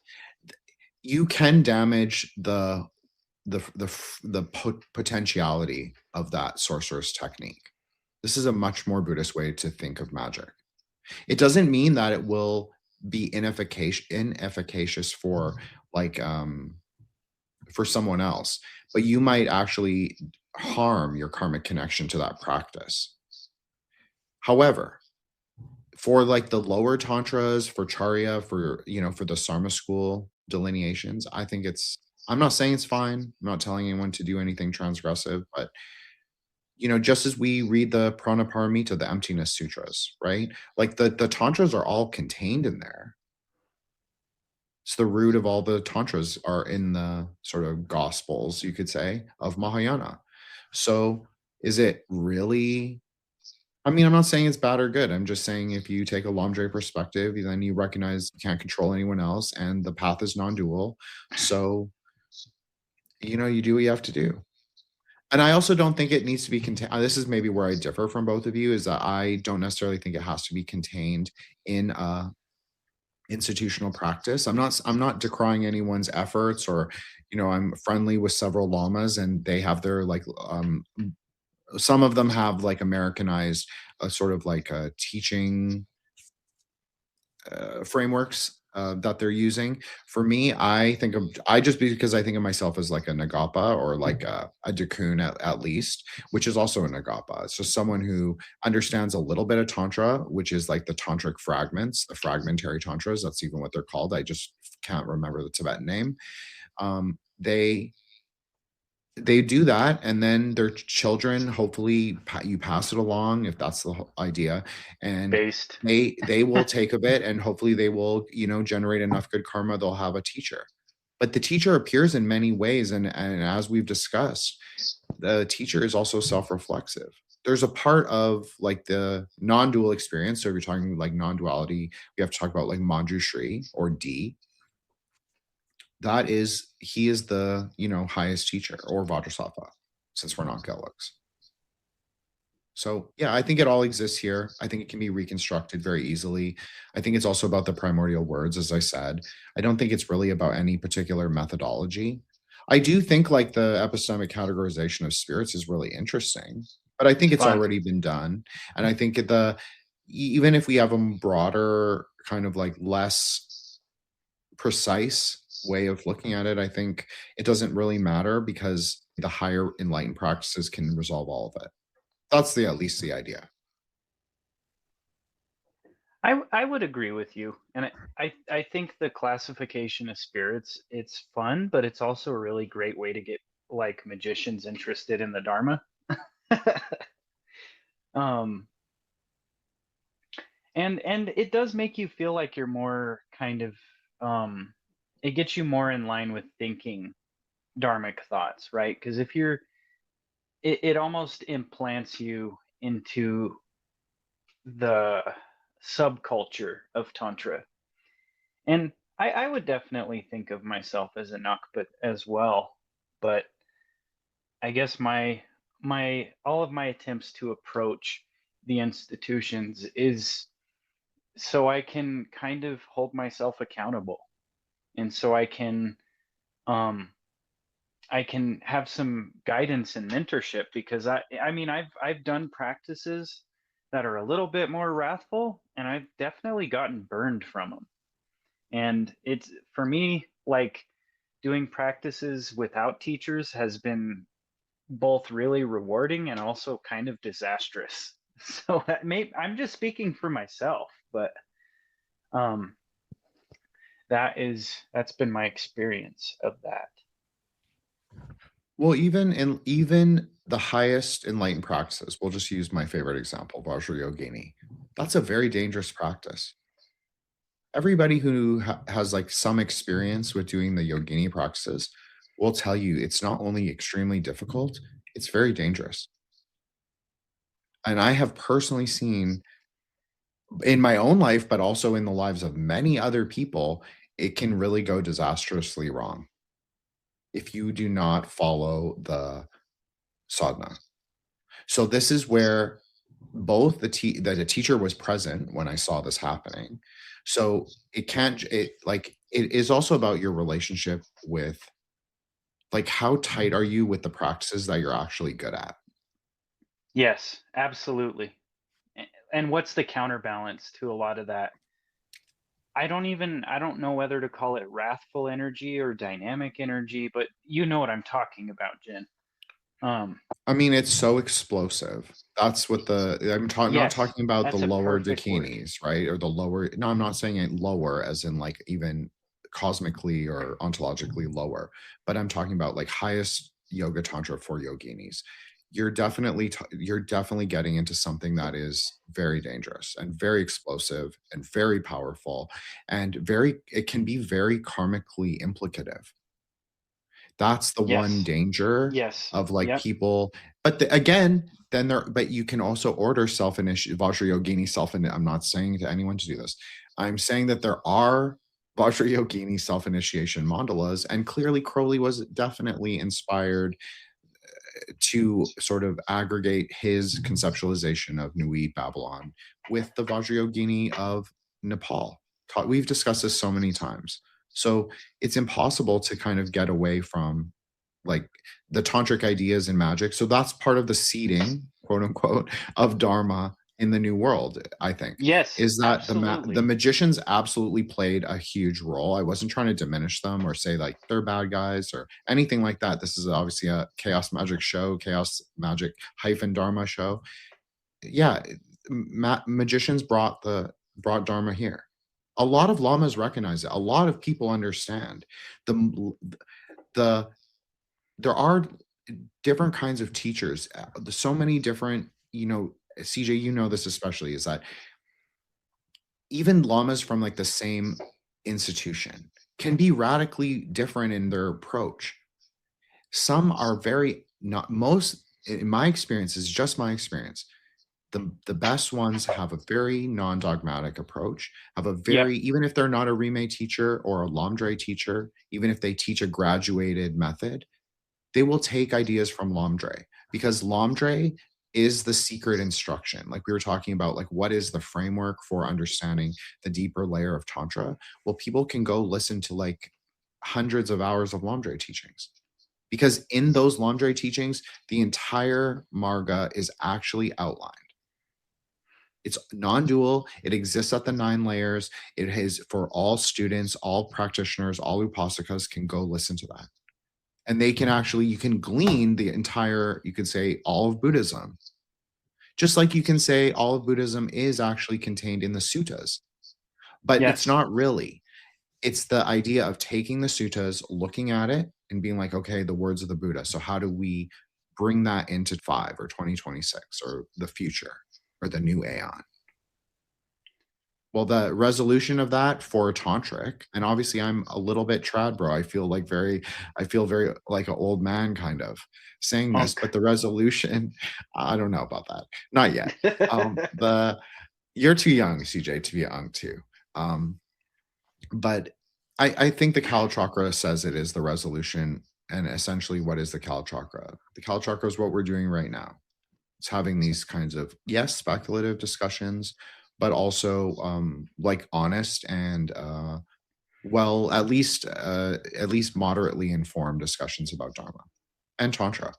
You can damage the potentiality of that sorcerer's technique. This is a much more Buddhist way to think of magic. It doesn't mean that it will be inefficacious for for someone else, but you might actually harm your karmic connection to that practice. However, for like the lower tantras, for charya, for the Sarma school delineations, I'm not saying it's fine. I'm not telling anyone to do anything transgressive, but just as we read the Pranaparamita, the emptiness sutras, right? Like the tantras are all contained in there. It's the root of all the tantras are in the sort of gospels, you could say, of Mahayana. So is it really, I mean, I'm not saying it's bad or good. I'm just saying if you take a Lamdre perspective, then you recognize you can't control anyone else and the path is non-dual. So, you do what you have to do. And I also don't think it needs to be contained. This is maybe where I differ from both of you, is that I don't necessarily think it has to be contained in institutional practice. I'm not decrying anyone's efforts, or I'm friendly with several lamas and they have their some of them have like Americanized sort of like teaching frameworks that they're using. For me, because I think of myself as like a Nagapa, or like a Dakun at least, which is also a Nagapa. It's just someone who understands a little bit of Tantra, which is like the tantric fragments, the fragmentary tantras. That's even what they're called. I just can't remember the Tibetan name. They do that, and then their children, hopefully you pass it along, if that's the idea, and Based. they will take a bit, and hopefully they will generate enough good karma, they'll have a teacher. But the teacher appears in many ways, and as we've discussed, the teacher is also self-reflexive. There's a part of like the non-dual experience. So if you're talking like non-duality, we have to talk about like Manjushri or D. He is the highest teacher, or Vajrasattva, since we're not Geluks. So yeah, I think it all exists here. I think it can be reconstructed very easily. I think it's also about the primordial words, as I said. I don't think it's really about any particular methodology. I do think like the epistemic categorization of spirits is really interesting, but I think it's Fun. already been done. And I think even if we have a broader kind of like less precise way of looking at it, I think it doesn't really matter because the higher enlightened practices can resolve all of it. That's at least the idea. I would agree with you, and I think the classification of spirits, it's fun, but it's also a really great way to get like magicians interested in the Dharma. um, and it does make you feel like you're more kind of it gets you more in line with thinking dharmic thoughts, right? Because if you're it almost implants you into the subculture of Tantra. And I would definitely think of myself as a Nakpat as well. But I guess my all of my attempts to approach the institutions is so I can kind of hold myself accountable. And so I can have some guidance and mentorship, because I mean I've done practices that are a little bit more wrathful, and I've definitely gotten burned from them. And it's, for me, like doing practices without teachers has been both really rewarding and also kind of disastrous. So I'm just speaking for myself, but that's been my experience of that. Well, even the highest enlightened practices, we'll just use my favorite example, Vajrayogini. That's a very dangerous practice. Everybody who has like some experience with doing the yogini practices will tell you it's not only extremely difficult, it's very dangerous. And I have personally seen in my own life, but also in the lives of many other people, it can really go disastrously wrong if you do not follow the sadhana. So this is where both the teacher was present when I saw this happening. So it is also about your relationship with, like, how tight are you with the practices that you're actually good at? Yes, absolutely. And what's the counterbalance to a lot of that? I don't know whether to call it wrathful energy or dynamic energy, but you know what I'm talking about, Jin. I mean, it's so explosive. That's what I'm talking, not Yes, talking about the that's a lower perfect word. dakinis, right? Or the lower, no, I'm not saying it lower as in like even cosmically or ontologically lower, but I'm talking about like highest yoga tantra for yoginis. You're definitely getting into something that is very dangerous and very explosive and very powerful, and it can be very karmically implicative. That's the one Yes. danger Yes. of like Yep. people. But again, but you can also order Vajrayogini I'm not saying to anyone to do this. I'm saying that there are Vajrayogini self-initiation mandalas, and clearly Crowley was definitely inspired to sort of aggregate his conceptualization of Nui Babylon with the Vajrayogini of Nepal. We've discussed this so many times. So it's impossible to kind of get away from like the tantric ideas in magic. So that's part of the seeding, quote unquote, of Dharma in the New World, I think. Yes. Is that absolutely. the magicians absolutely played a huge role. I wasn't trying to diminish them or say like they're bad guys or anything like that. This is obviously a chaos magic show, chaos magic - Dharma show. Yeah, magicians brought Dharma here. A lot of lamas recognize it. A lot of people understand there are different kinds of teachers. There's so many different, CJ, you know this especially, is that even lamas from like the same institution can be radically different in their approach. Some are in my experience, is just my experience, the best ones have a very non-dogmatic approach, even if they're not a Rime teacher or a Lamdre teacher, even if they teach a graduated method, they will take ideas from Lamdre, because Lamdre is the secret instruction. Like we were talking about, like what is the framework for understanding the deeper layer of Tantra? Well, people can go listen to like hundreds of hours of Lamdre teachings, because in those Lamdre teachings, the entire Marga is actually outlined. It's non-dual. It exists at the 9 layers. It is for all students, all practitioners, all upasakas can go listen to that. And they can actually, you can glean the entire, you could say all of Buddhism. Just like you can say all of Buddhism is actually contained in the suttas, but it's Yes. not really. It's the idea of taking the suttas, looking at it and being like, okay, the words of the Buddha. So how do we bring that into 5 or 2026 or the future or the new Aeon? Well, the resolution of that for tantric, and obviously I'm a little bit trad bro. I feel very like an old man kind of saying this, Unk. but the resolution, I don't know about that. Not yet. You're too young, CJ, to be a unk too. But I think the Kala chakra says it is the resolution. And essentially, what is the Kala chakra? The Kala chakra is what we're doing right now. It's having these kinds of, yes, speculative discussions, but also like honest and well, at least moderately informed discussions about Dharma and Tantra,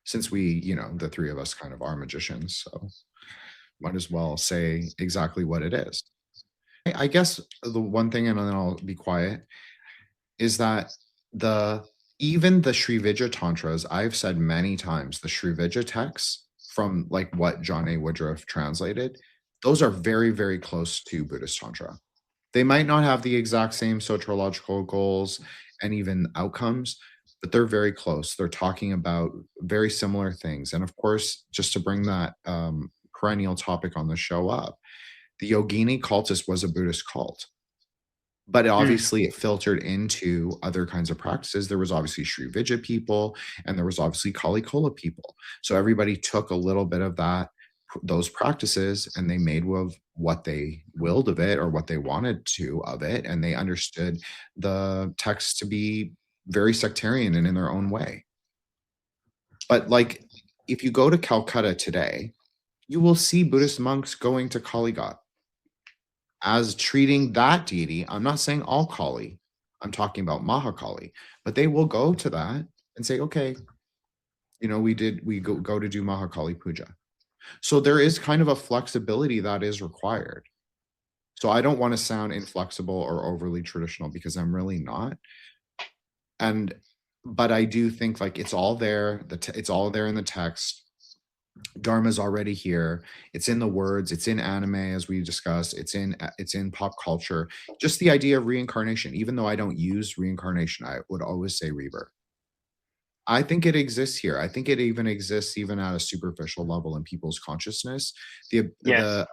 since we, the 3 of us kind of are magicians, so might as well say exactly what it is. I guess the one thing, and then I'll be quiet, is that even the Sri Vidya Tantras, I've said many times, the Sri Vidya texts from like what John A. Woodroffe translated, those are very, very close to Buddhist Tantra. They might not have the exact same soteriological goals and even outcomes, but they're very close. They're talking about very similar things. And of course, just to bring that perennial topic on the show up, the Yogini cultist was a Buddhist cult. But obviously it filtered into other kinds of practices. There was obviously Sri Vidya people, and there was obviously Kali Kola people. So everybody took a little bit of those practices, and they made with what they willed of it or what they wanted to of it. And they understood the texts to be very sectarian and in their own way. But like, if you go to Calcutta today, you will see Buddhist monks going to Kali God as treating that deity. I'm not saying all Kali, I'm talking about Mahakali, but they will go to that and say, okay, we go to do Mahakali puja. So there is kind of a flexibility that is required. So I don't want to sound inflexible or overly traditional, because I'm really not. But I do think like it's all there. It's all there in the text. Dharma's already here. It's in the words. It's in anime, as we discussed. It's in pop culture. Just the idea of reincarnation. Even though I don't use reincarnation, I would always say rebirth. I think it exists here. I think it even exists even at a superficial level in people's consciousness. A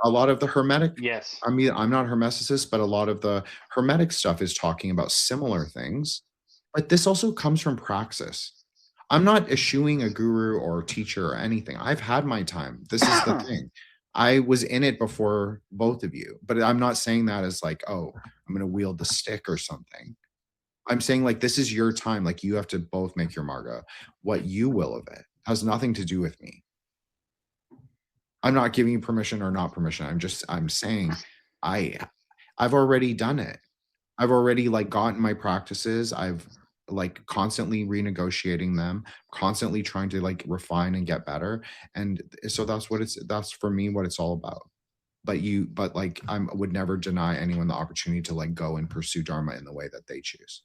lot of the Hermetic. Yes. I mean, I'm not a Hermeticist, but a lot of the Hermetic stuff is talking about similar things. But this also comes from praxis. I'm not eschewing a guru or teacher or anything. I've had my time. This is the thing. I was in it before both of you, but I'm not saying that as like, oh, I'm going to wield the stick or something. I'm saying like, this is your time. Like, you have to both make your marga. What you will of it has nothing to do with me. I'm not giving you permission or not permission. I'm saying I've already done it. I've already like gotten my practices. I've like constantly renegotiating them, constantly trying to like refine and get better. And so that's for me what it's all about. But like I would never deny anyone the opportunity to like go and pursue Dharma in the way that they choose.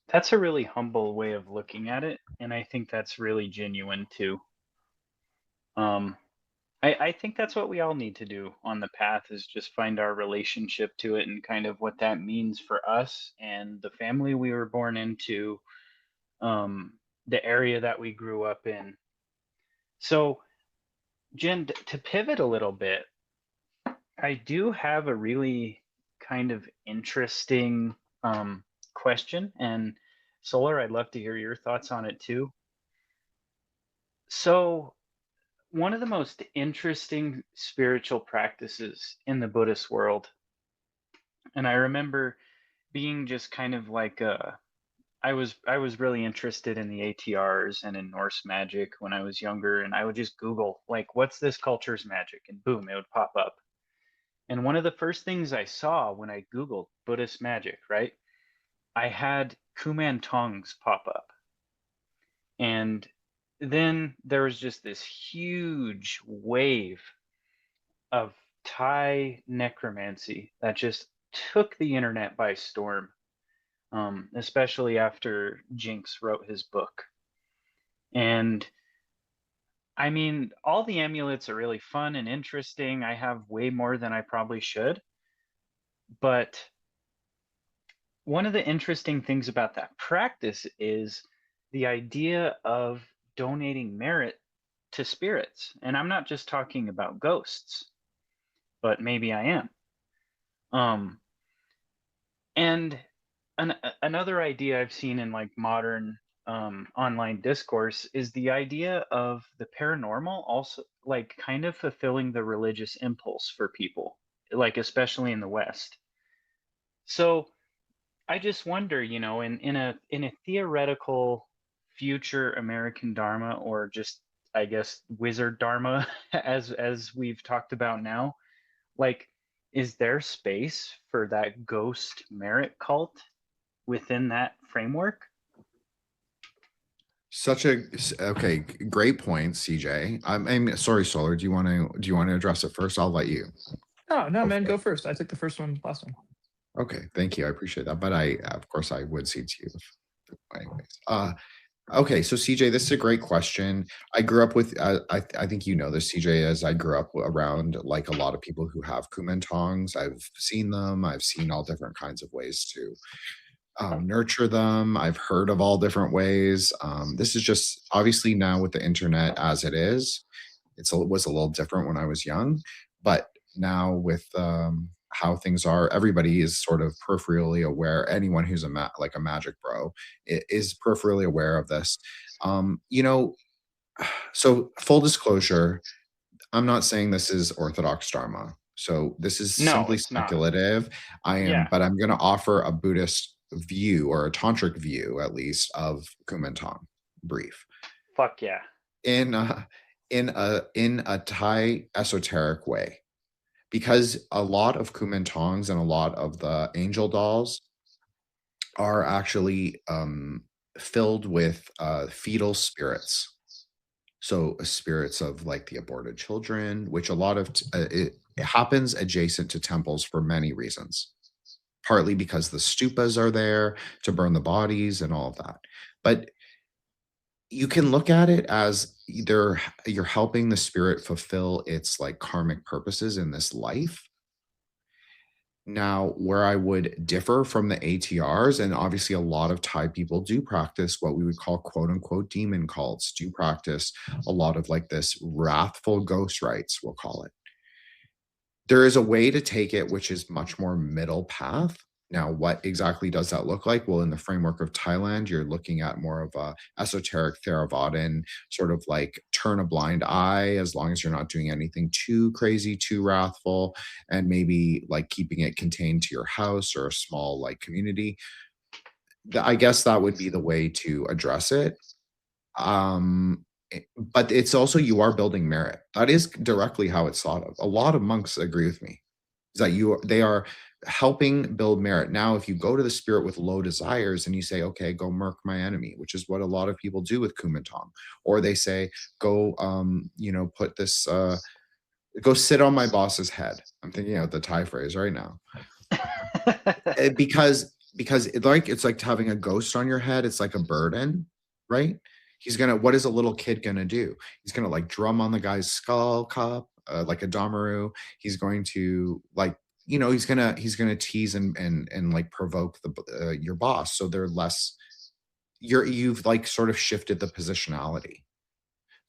That's a really humble way of looking at it, and I think that's really genuine too. I think that's what we all need to do on the path, is just find our relationship to it and kind of what that means for us and the family we were born into, the area that we grew up in. So, Jen, to pivot a little bit, I do have a really kind of interesting question, and Solar, I'd love to hear your thoughts on it too. So, one of the most interesting spiritual practices in the Buddhist world, and I remember being just kind of like I was really interested in the ATRs and in Norse magic when I was younger, and I would just Google like, what's this culture's magic, and boom, it would pop up. And one of the first things I saw when I Googled Buddhist magic, right, I had Kumanthongs pop up. And then there was just this huge wave of Thai necromancy that just took the internet by storm, especially after Jinx wrote his book. And I mean, all the amulets are really fun and interesting. I have way more than I probably should. But one of the interesting things about that practice is the idea of donating merit to spirits. And I'm not just talking about ghosts, but maybe I am. And another idea I've seen in like modern online discourse is the idea of the paranormal also like kind of fulfilling the religious impulse for people, like especially in the West. So I just wonder, you know, in a theoretical future American Dharma, or just I guess wizard Dharma as we've talked about now, like, is there space for that ghost merit cult within that framework? Such a okay, great point, CJ. I'm sorry, Solar. Do you want to address it first? I'll let you. Oh no, Go man, for go it. first. I took the first one last time. Okay, thank you. I appreciate that. But of course, I would cede to you. Anyways, okay, so CJ, this is a great question. I grew up with, I think you know this, CJ, as I grew up around like a lot of people who have Kumanthongs. I've seen them. I've seen all different kinds of ways to nurture them. I've heard of all different ways. This is just obviously now with the internet as it is. It was a little different when I was young, but now with how things are, everybody is sort of peripherally aware. Anyone who's like a magic bro is peripherally aware of this. You know, so full disclosure, I'm not saying this is orthodox dharma. So this is No, simply it's not. speculative. Yeah. But I'm going to offer a Buddhist view, or a tantric view at least, of Kumanthong. Brief. Fuck yeah. In a Thai esoteric way, because a lot of Kumanthongs and a lot of the angel dolls are actually filled with fetal spirits. So spirits of like the aborted children, which a lot of it happens adjacent to temples for many reasons. Partly because the stupas are there to burn the bodies and all of that. But you can look at it as either you're helping the spirit fulfill its like karmic purposes in this life. Now, where I would differ from the ATRs, and obviously a lot of Thai people do practice what we would call quote unquote demon cults, do practice a lot of like this wrathful ghost rites, we'll call it. There is a way to take it which is much more middle path. Now, what exactly does that look like? Well, in the framework of Thailand, you're looking at more of a esoteric Theravadan sort of like turn a blind eye as long as you're not doing anything too crazy, too wrathful, and maybe like keeping it contained to your house or a small like community. I guess that would be the way to address it. But it's also, you are building merit. That is directly how it's thought of. A lot of monks agree with me. Is that they are helping build merit. Now, if you go to the spirit with low desires and you say, okay, go murk my enemy, which is what a lot of people do with Kumanthong, or they say, go, put this, go sit on my boss's head. I'm thinking of the Thai phrase right now. because it's like having a ghost on your head. It's like a burden, right? What is a little kid gonna do? He's gonna like drum on the guy's skull cup, like a damaru. He's going to like, he's gonna tease and like provoke your boss. So they're less, you've like sort of shifted the positionality.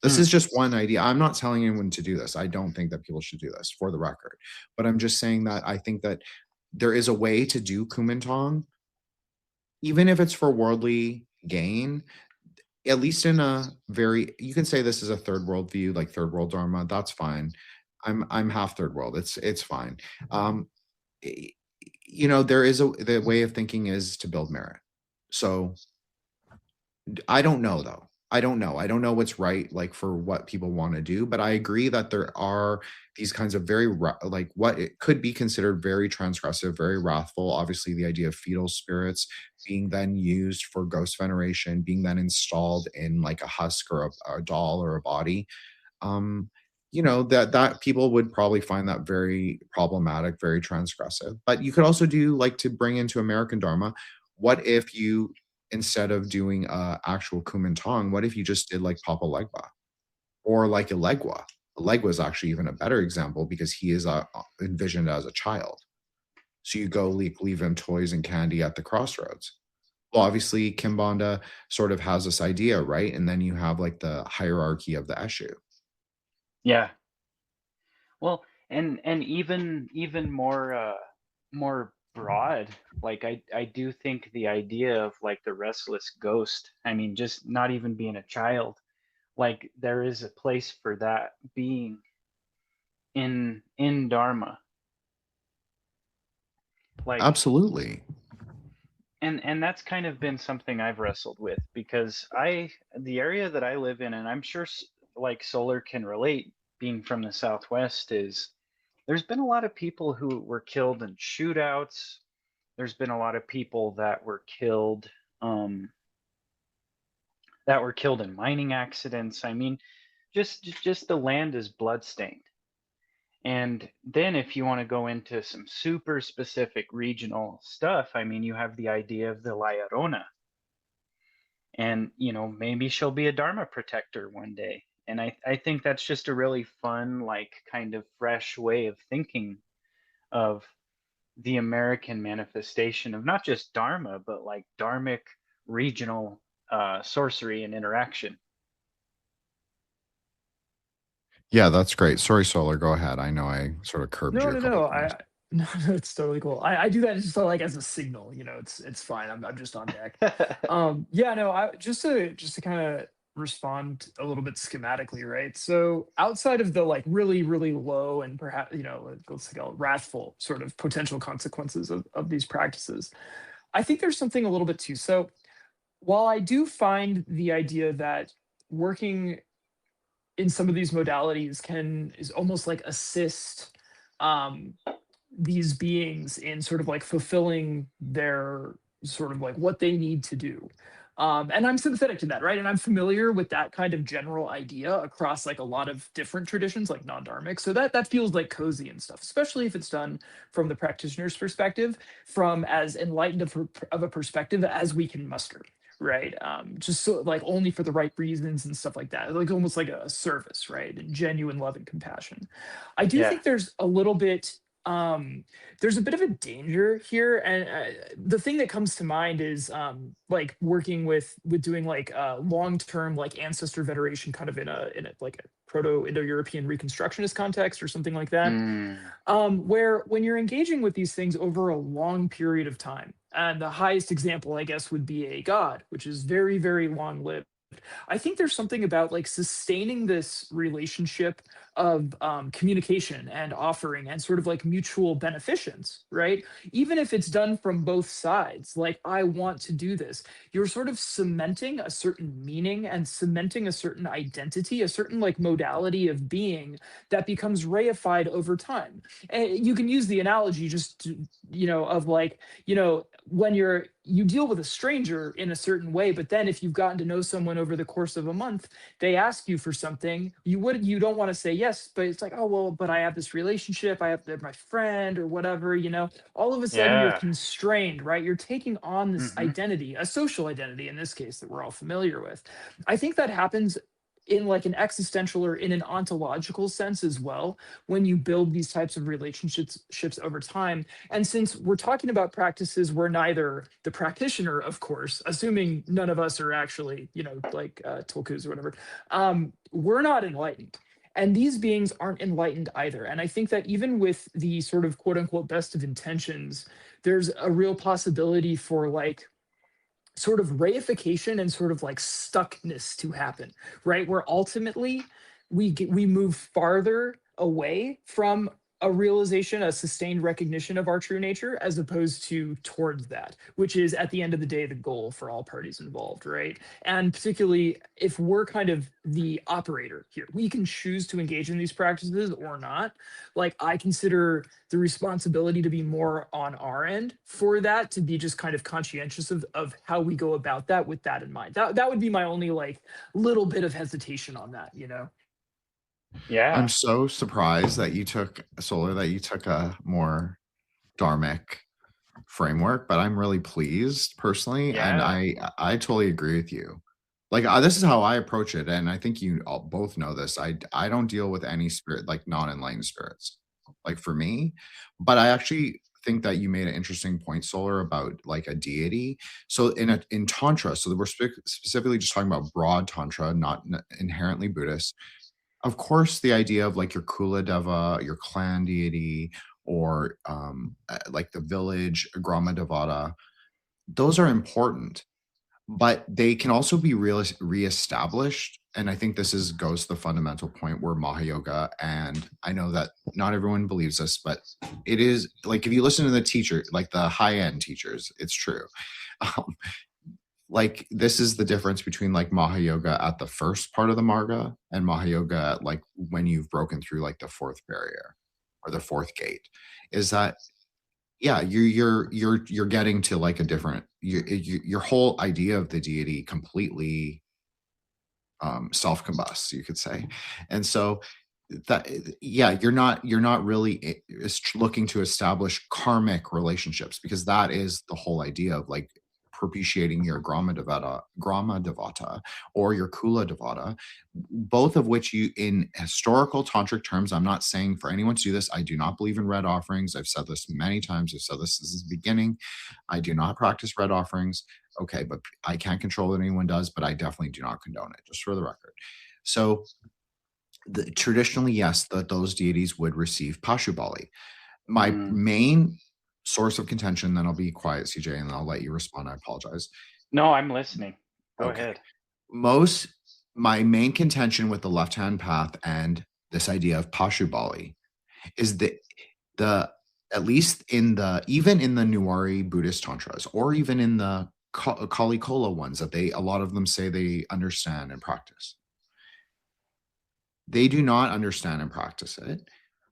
This is just one idea. I'm not telling anyone to do this. I don't think that people should do this, for the record. But I'm just saying that I think that there is a way to do Kumanthong, even if it's for worldly gain, at least in a very, you can say this is a third world view, like third world dharma. That's fine. I'm half third world. It's fine. There is the way of thinking is to build merit. So I don't know though. I don't know. I don't know what's right, like for what people want to do, but I agree that there are these kinds of very like what it could be considered very transgressive, very wrathful. Obviously, the idea of fetal spirits being then used for ghost veneration, being then installed in like a husk or a doll or a body. Um, that people would probably find that very problematic, very transgressive. But you could also do like to bring into American Dharma. What if you instead of doing actual Kumanthong, what if you just did like Papa Legba or like a Legua? A Legua is actually even a better example because he is envisioned as a child. So you go leave him toys and candy at the crossroads. Well, obviously, Kimbanda sort of has this idea, right? And then you have like the hierarchy of the Eshu. Yeah. Well, and even more broad, like I do think the idea of like the restless ghost, I mean, just not even being a child, like there is a place for that being in Dharma. Like, Absolutely. and that's kind of been something I've wrestled with because the area that I live in, and I'm sure like Solar can relate, being from the Southwest, is there's been a lot of people who were killed in shootouts. There's been a lot of people that were killed in mining accidents. I mean, just the land is bloodstained. And then if you want to go into some super specific regional stuff, I mean, you have the idea of the La Llorona. And, maybe she'll be a Dharma protector one day. And I think that's just a really fun, like kind of fresh way of thinking of the American manifestation of not just Dharma, but like Dharmic regional sorcery and interaction. Yeah, that's great. Sorry, Solar, go ahead. I know I sort of curbed No, you a no, couple no. times. No, no, it's totally cool. I do that just like as a signal, it's fine. I'm just on deck. Yeah, no, I just to kind of respond a little bit schematically, right? So outside of the like really, really low and perhaps, let's call it wrathful sort of potential consequences of these practices, I think there's something a little bit too. So while I do find the idea that working in some of these modalities is almost like assist um these beings in sort of like fulfilling their sort of like what they need to do. And I'm sympathetic to that, right? And I'm familiar with that kind of general idea across like a lot of different traditions, like non-dharmic. So that feels like cozy and stuff, especially if it's done from the practitioner's perspective, from as enlightened of a perspective as we can muster, right? Just so like only for the right reasons and stuff like that, like almost like a service, right? And genuine love and compassion. I do Yeah. think there's a little bit there's a bit of a danger here, and the thing that comes to mind is like working with doing like long-term like ancestor veneration kind of in a like a proto-indo-european reconstructionist context or something like that, Mm. where when you're engaging with these things over a long period of time, and the highest example I guess would be a god, which is very, very long lived. I think there's something about like sustaining this relationship of communication and offering and sort of like mutual beneficence, right? Even if it's done from both sides, like I want to do this, you're sort of cementing a certain meaning and cementing a certain identity, a certain like modality of being that becomes reified over time. And you can use the analogy just to, of like, when you deal with a stranger in a certain way, but then if you've gotten to know someone over the course of a month, they ask you for something, you don't want to say yes, but it's like, oh well, but I have this relationship, they're my friend or whatever, all of a sudden you're Yeah. constrained, right? You're taking on this Hmm. identity, a social identity in this case that we're all familiar with. I think that happens in like an existential or in an ontological sense as well when you build these types of relationships over time. And since we're talking about practices where neither the practitioner, of course, assuming none of us are actually, like tulkus or whatever, we're not enlightened. And these beings aren't enlightened either. And I think that even with the sort of quote unquote best of intentions, there's a real possibility for like sort of reification and sort of like stuckness to happen, right? Where ultimately we move farther away from a realization, a sustained recognition of our true nature, as opposed to towards that, which is at the end of the day the goal for all parties involved, right? And particularly if we're kind of the operator here, we can choose to engage in these practices or not. Like, I consider the responsibility to be more on our end for that, to be just kind of conscientious of how we go about that with that in mind. That would be my only like little bit of hesitation on that, you know? Yeah. I'm so surprised that you took Solar, that you took a more dharmic framework, but I'm really pleased personally, and Yeah. I totally agree with you. Like, this is how I approach it, and I think you all both know this. I don't deal with any spirit, like non-enlightened spirits, like for me. But I actually think that you made an interesting point, Solar, about like a deity. So in Tantra, so we're specifically just talking about broad Tantra, not inherently Buddhist. Of course, the idea of like your Kula Deva, your clan deity, or like the village Grama Devata, those are important, but they can also be reestablished. And I think this is goes to the fundamental point where Mahayoga, and I know that not everyone believes this, but it is like if you listen to the teacher, like the high end teachers, it's true. Um, like this is the difference between like Mahayoga at the first part of the Marga and Mahayoga at like when you've broken through like the fourth barrier or the fourth gate, is that yeah, you're getting to like a different your whole idea of the deity completely self-combusts, you could say. And so that yeah, you're not really looking to establish karmic relationships, because that is the whole idea of like propitiating your grama devata or your kula devata, both of which you in historical tantric terms. I'm not saying for anyone to do this. I do not believe in red offerings. I've said this many times. I've said this since the beginning. I do not practice red offerings. Okay, but I can't control what anyone does, but I definitely do not condone it, just for the record. So traditionally, yes, those deities would receive Pashubali. My Mm. main source of contention, then I'll be quiet, CJ, and I'll let you respond. I apologize. No, I'm listening. Go Okay. ahead. My main contention with the left-hand path and this idea of Pashubali is that the at least even in the Nuwari Buddhist tantras, or even in the Kali Kola ones that a lot of them say they understand and practice, they do not understand and practice it.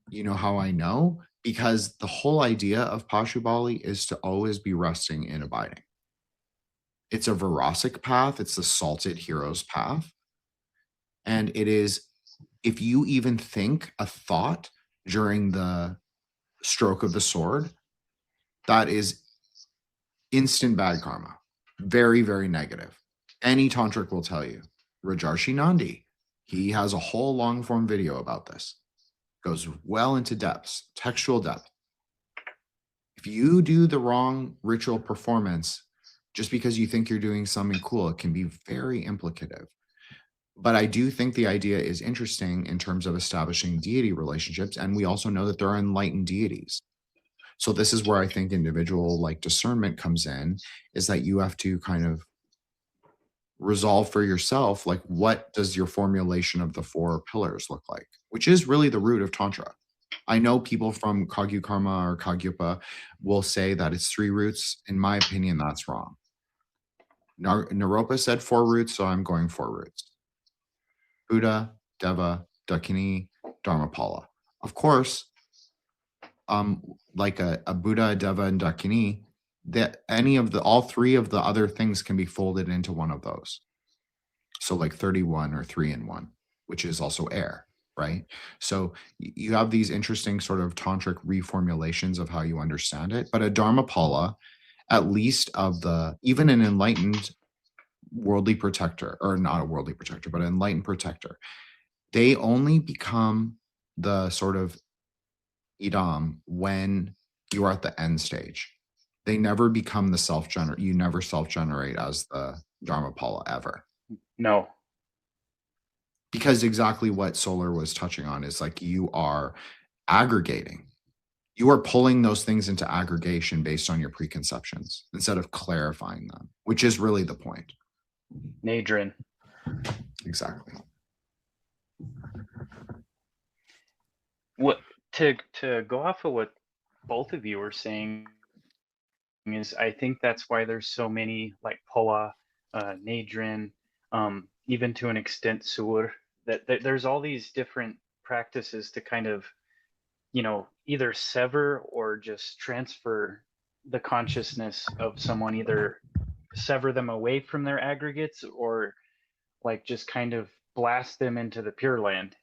You know how I know? Because the whole idea of Pashubali is to always be resting and abiding. It's a Virasic path. It's the salted hero's path. And it is, if you even think a thought during the stroke of the sword, that is instant bad karma. Very, very negative. Any tantric will tell you. Rajarshi Nandi, he has a whole long form video about this. Goes well into depths, textual depth. If you do the wrong ritual performance, just because you think you're doing something cool, it can be very implicative. But I do think the idea is interesting in terms of establishing deity relationships. And we also know that there are enlightened deities. So this is where I think individual like discernment comes in, is that you have to kind of resolve for yourself, like, what does your formulation of the four pillars look like, which is really the root of Tantra. I know people from Kagyu Karma or Kagyupa will say that it's three roots. In my opinion, that's wrong. Naropa said four roots, so I'm going four roots. Buddha, Deva, Dakini, Dharmapala. Of course, like a Buddha, Deva, and Dakini, that all three of the other things can be folded into one of those. So like 31 or 3 in 1, which is also air, right? So you have these interesting sort of tantric reformulations of how you understand it. But a Dharmapala, at least even an enlightened worldly protector, or not a worldly protector, but an enlightened protector, they only become the sort of idam when you are at the end stage. They never become the self-generate. You never self-generate as the Dharmapala ever. No. Because exactly what Solar was touching on is like you are aggregating. You are pulling those things into aggregation based on your preconceptions instead of clarifying them, which is really the point. Nadrin. Exactly. What to go off of what both of you were saying is I think that's why there's so many like Poa, Nadrin, even to an extent Sur, that there's all these different practices to kind of, you know, either sever or just transfer the consciousness of someone, either sever them away from their aggregates or like just kind of blast them into the Pure Land.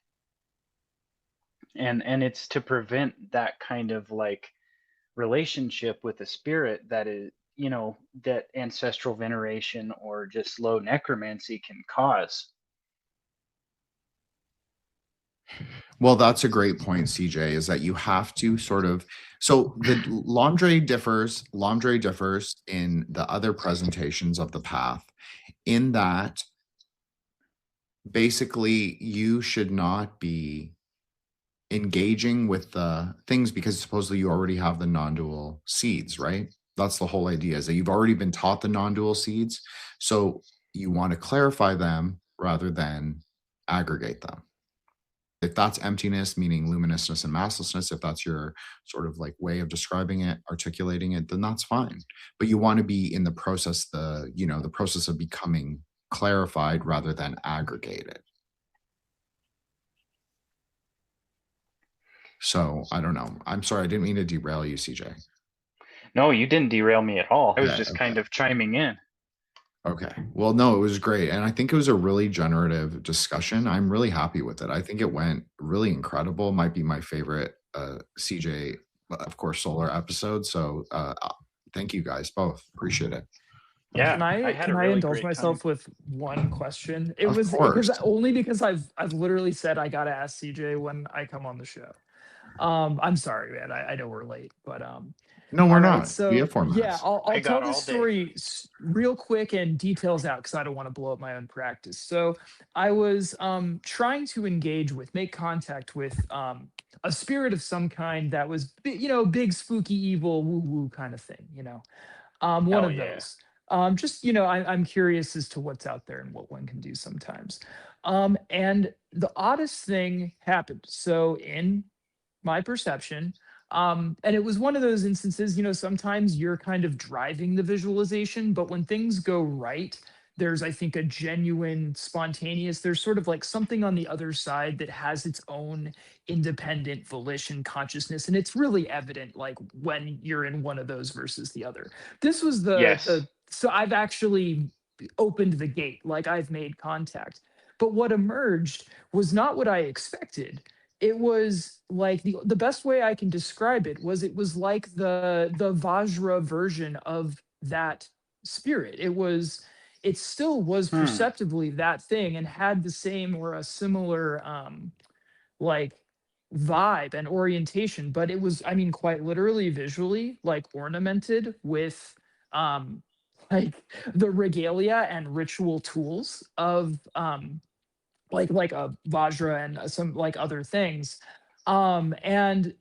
And it's to prevent that kind of like relationship with the spirit that is, you know, that ancestral veneration or just low necromancy can cause. Well, that's a great point, CJ, is that you have to sort of, so the Lamdre differs in the other presentations of the path, in that basically you should not be engaging with the things because supposedly you already have the non-dual seeds, right? That's the whole idea, is that you've already been taught the non-dual seeds. So you want to clarify them rather than aggregate them. If that's emptiness, meaning luminousness and masslessness, if that's your sort of like way of describing it, articulating it, then that's fine. But you want to be in the process, the process of becoming clarified rather than aggregated. So I don't know. I'm sorry, I didn't mean to derail you, CJ. No, you didn't derail me at all. I was Okay, just kind of chiming in. Okay. Well, no, it was great. And I think it was a really generative discussion. I'm really happy with it. I think it went really incredible. Might be my favorite CJ, of course, Solar episode. So thank you guys both. Appreciate it. Yeah, Can I had can a I really indulge great myself time. with one question? It Of was course. only because I've literally said I gotta ask CJ when I come on the show. I'm sorry, man. I know we're late, but No, we're all right. not. So We have 4 yeah, minutes. I'll I tell got this all day. story real quick and details out because I don't want to blow up my own practice. So I was trying to make contact with a spirit of some kind that was big spooky evil woo woo kind of thing. One Hell of yeah. those. Just I'm curious as to what's out there and what one can do sometimes. And the oddest thing happened. So in my perception, and it was one of those instances, sometimes you're kind of driving the visualization, but when things go right, there's, I think, a genuine spontaneous, there's sort of like something on the other side that has its own independent volition consciousness. And it's really evident like when you're in one of those versus the other. This was Yes. so I've actually opened the gate, like I've made contact. But what emerged was not what I expected. It was like the best way I can describe it was like the Vajra version of that spirit. It still was perceptibly that thing and had the same or a similar like vibe and orientation, but it was, I mean, quite literally visually like ornamented with like the regalia and ritual tools of like a Vajra and some like other things. And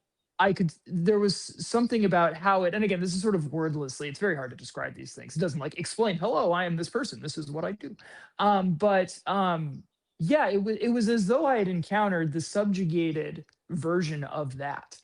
there was something about how it, and again, this is sort of wordlessly, it's very hard to describe these things. It doesn't like explain, hello, I am this person, this is what I do. But yeah, it was as though I had encountered the subjugated version of that.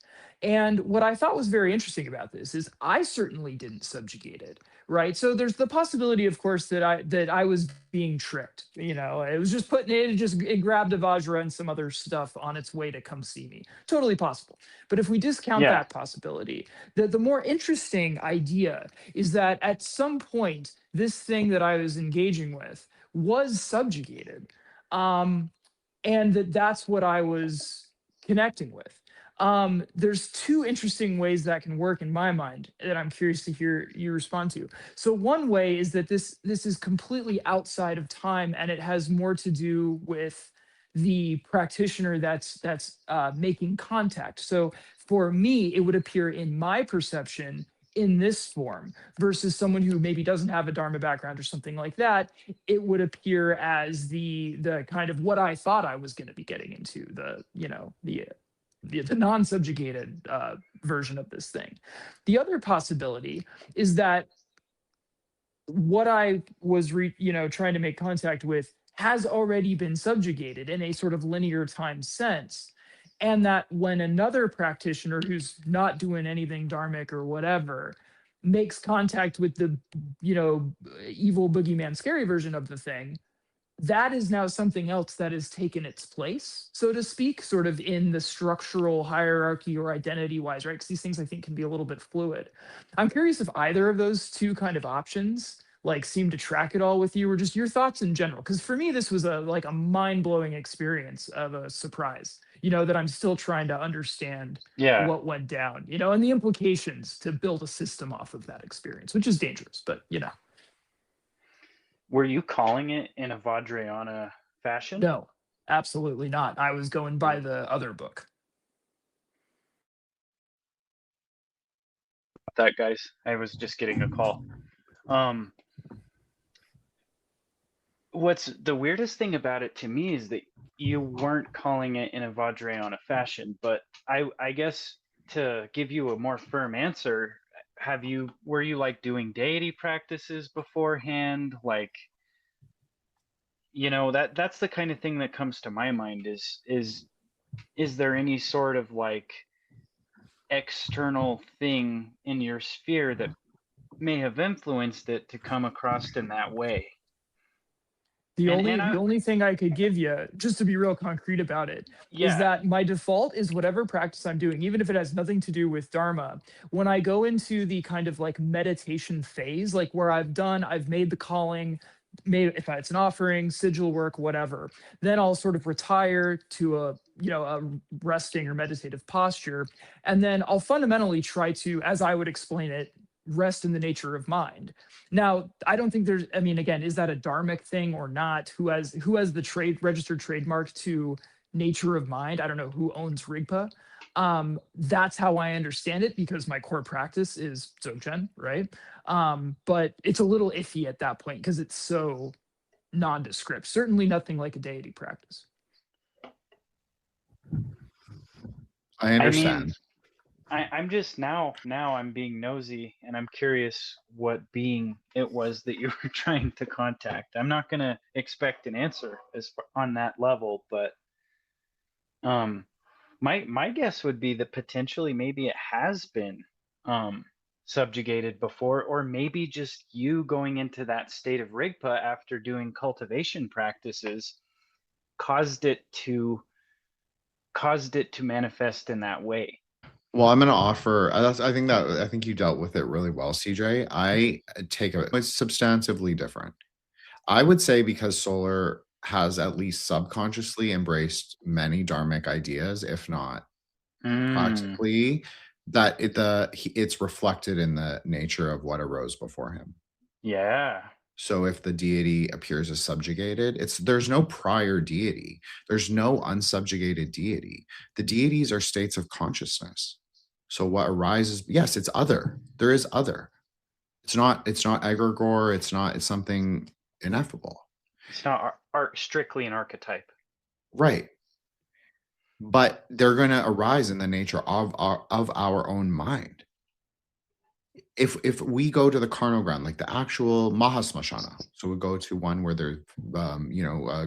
And what I thought was very interesting about this is I certainly didn't subjugate it, right? So there's the possibility, of course, that I was being tricked. It was just it grabbed a Vajra and some other stuff on its way to come see me. Totally possible. But if we discount Yeah. that possibility, the more interesting idea is that at some point, this thing that I was engaging with was subjugated. And that's what I was connecting with. There's 2 interesting ways that can work in my mind that I'm curious to hear you respond to. So one way is that this is completely outside of time, and it has more to do with the practitioner that's making contact. So for me, it would appear in my perception in this form versus someone who maybe doesn't have a Dharma background or something like that. It would appear as the kind of what I thought I was going to be getting into, the non-subjugated version of this thing. The other possibility is that what I was trying to make contact with has already been subjugated in a sort of linear time sense. And that when another practitioner who's not doing anything dharmic or whatever makes contact with the, evil boogeyman scary version of the thing, that is now something else that has taken its place, so to speak, sort of in the structural hierarchy or identity wise, right? Because these things I think can be a little bit fluid. I'm curious if either of those two kind of options like seem to track it all with you, or just your thoughts in general. Because for me, this was a mind-blowing experience of a surprise, that I'm still trying to understand Yeah. what went down, and the implications to build a system off of that experience, which is dangerous, but Were you calling it in a Vajrayana fashion? No, absolutely not. I was going by the other book. That, guys, I was just getting a call. What's the weirdest thing about it to me is that you weren't calling it in a Vajrayana fashion, but I guess to give you a more firm answer, were you like doing deity practices beforehand? Like, that's the kind of thing that comes to my mind is there any sort of like external thing in your sphere that may have influenced it to come across in that way? The only thing I could give you, just to be real concrete about it, is that my default is whatever practice I'm doing, even if it has nothing to do with Dharma. When I go into the kind of like meditation phase, like where I've made the calling, if it's an offering, sigil work, whatever, then I'll sort of retire to a resting or meditative posture, and then I'll fundamentally try to, as I would explain it, rest in the nature of mind. Now, I don't think again, is that a dharmic thing or not? Who has the registered trademark to nature of mind? I don't know who owns Rigpa. That's how I understand it, because my core practice is Dzogchen, right? But it's a little iffy at that point because it's so nondescript. Certainly nothing like a deity practice. I understand. I'm just now I'm being nosy, and I'm curious what being it was that you were trying to contact. I'm not going to expect an answer on that level, but my guess would be that potentially maybe it has been subjugated before, or maybe just you going into that state of Rigpa after doing cultivation practices caused it to manifest in that way. Well, I'm going to offer. I think you dealt with it really well, CJ. I take it. It's substantively different. I would say because Solar has at least subconsciously embraced many dharmic ideas, if not practically, that it's reflected in the nature of what arose before him. Yeah. So if the deity appears as subjugated, there's no prior deity. There's no unsubjugated deity. The deities are states of consciousness. So what arises, yes, it's other. There is other. It's not egregore. It's something ineffable. It's not strictly an archetype. Right. But they're going to arise in the nature of our own mind. If we go to the carnal ground, like the actual Mahasmashana, so we go to one where they're,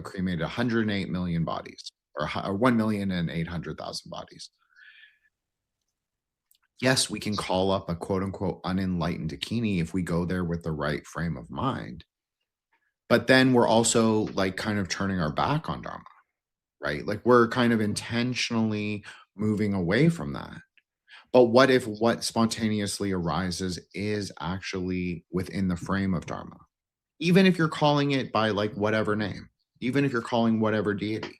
cremated 108 million bodies, or 1,800,000 bodies. Yes, we can call up a quote unquote unenlightened Dakini if we go there with the right frame of mind. But then we're also like kind of turning our back on Dharma, right? Like we're kind of intentionally moving away from that. But what if what spontaneously arises is actually within the frame of Dharma? Even if you're calling it by like whatever name, even if you're calling whatever deity.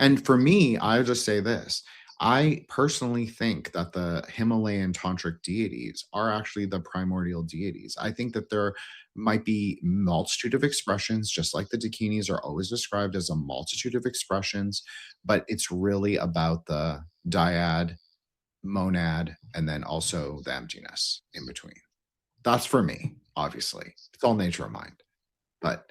And for me, I'll just say this. I personally think that the Himalayan tantric deities are actually the primordial deities. I think that there might be multitude of expressions, just like the Dakinis are always described as a multitude of expressions, but it's really about the dyad, monad, and then also the emptiness in between. That's for me, obviously. It's all nature of mind. But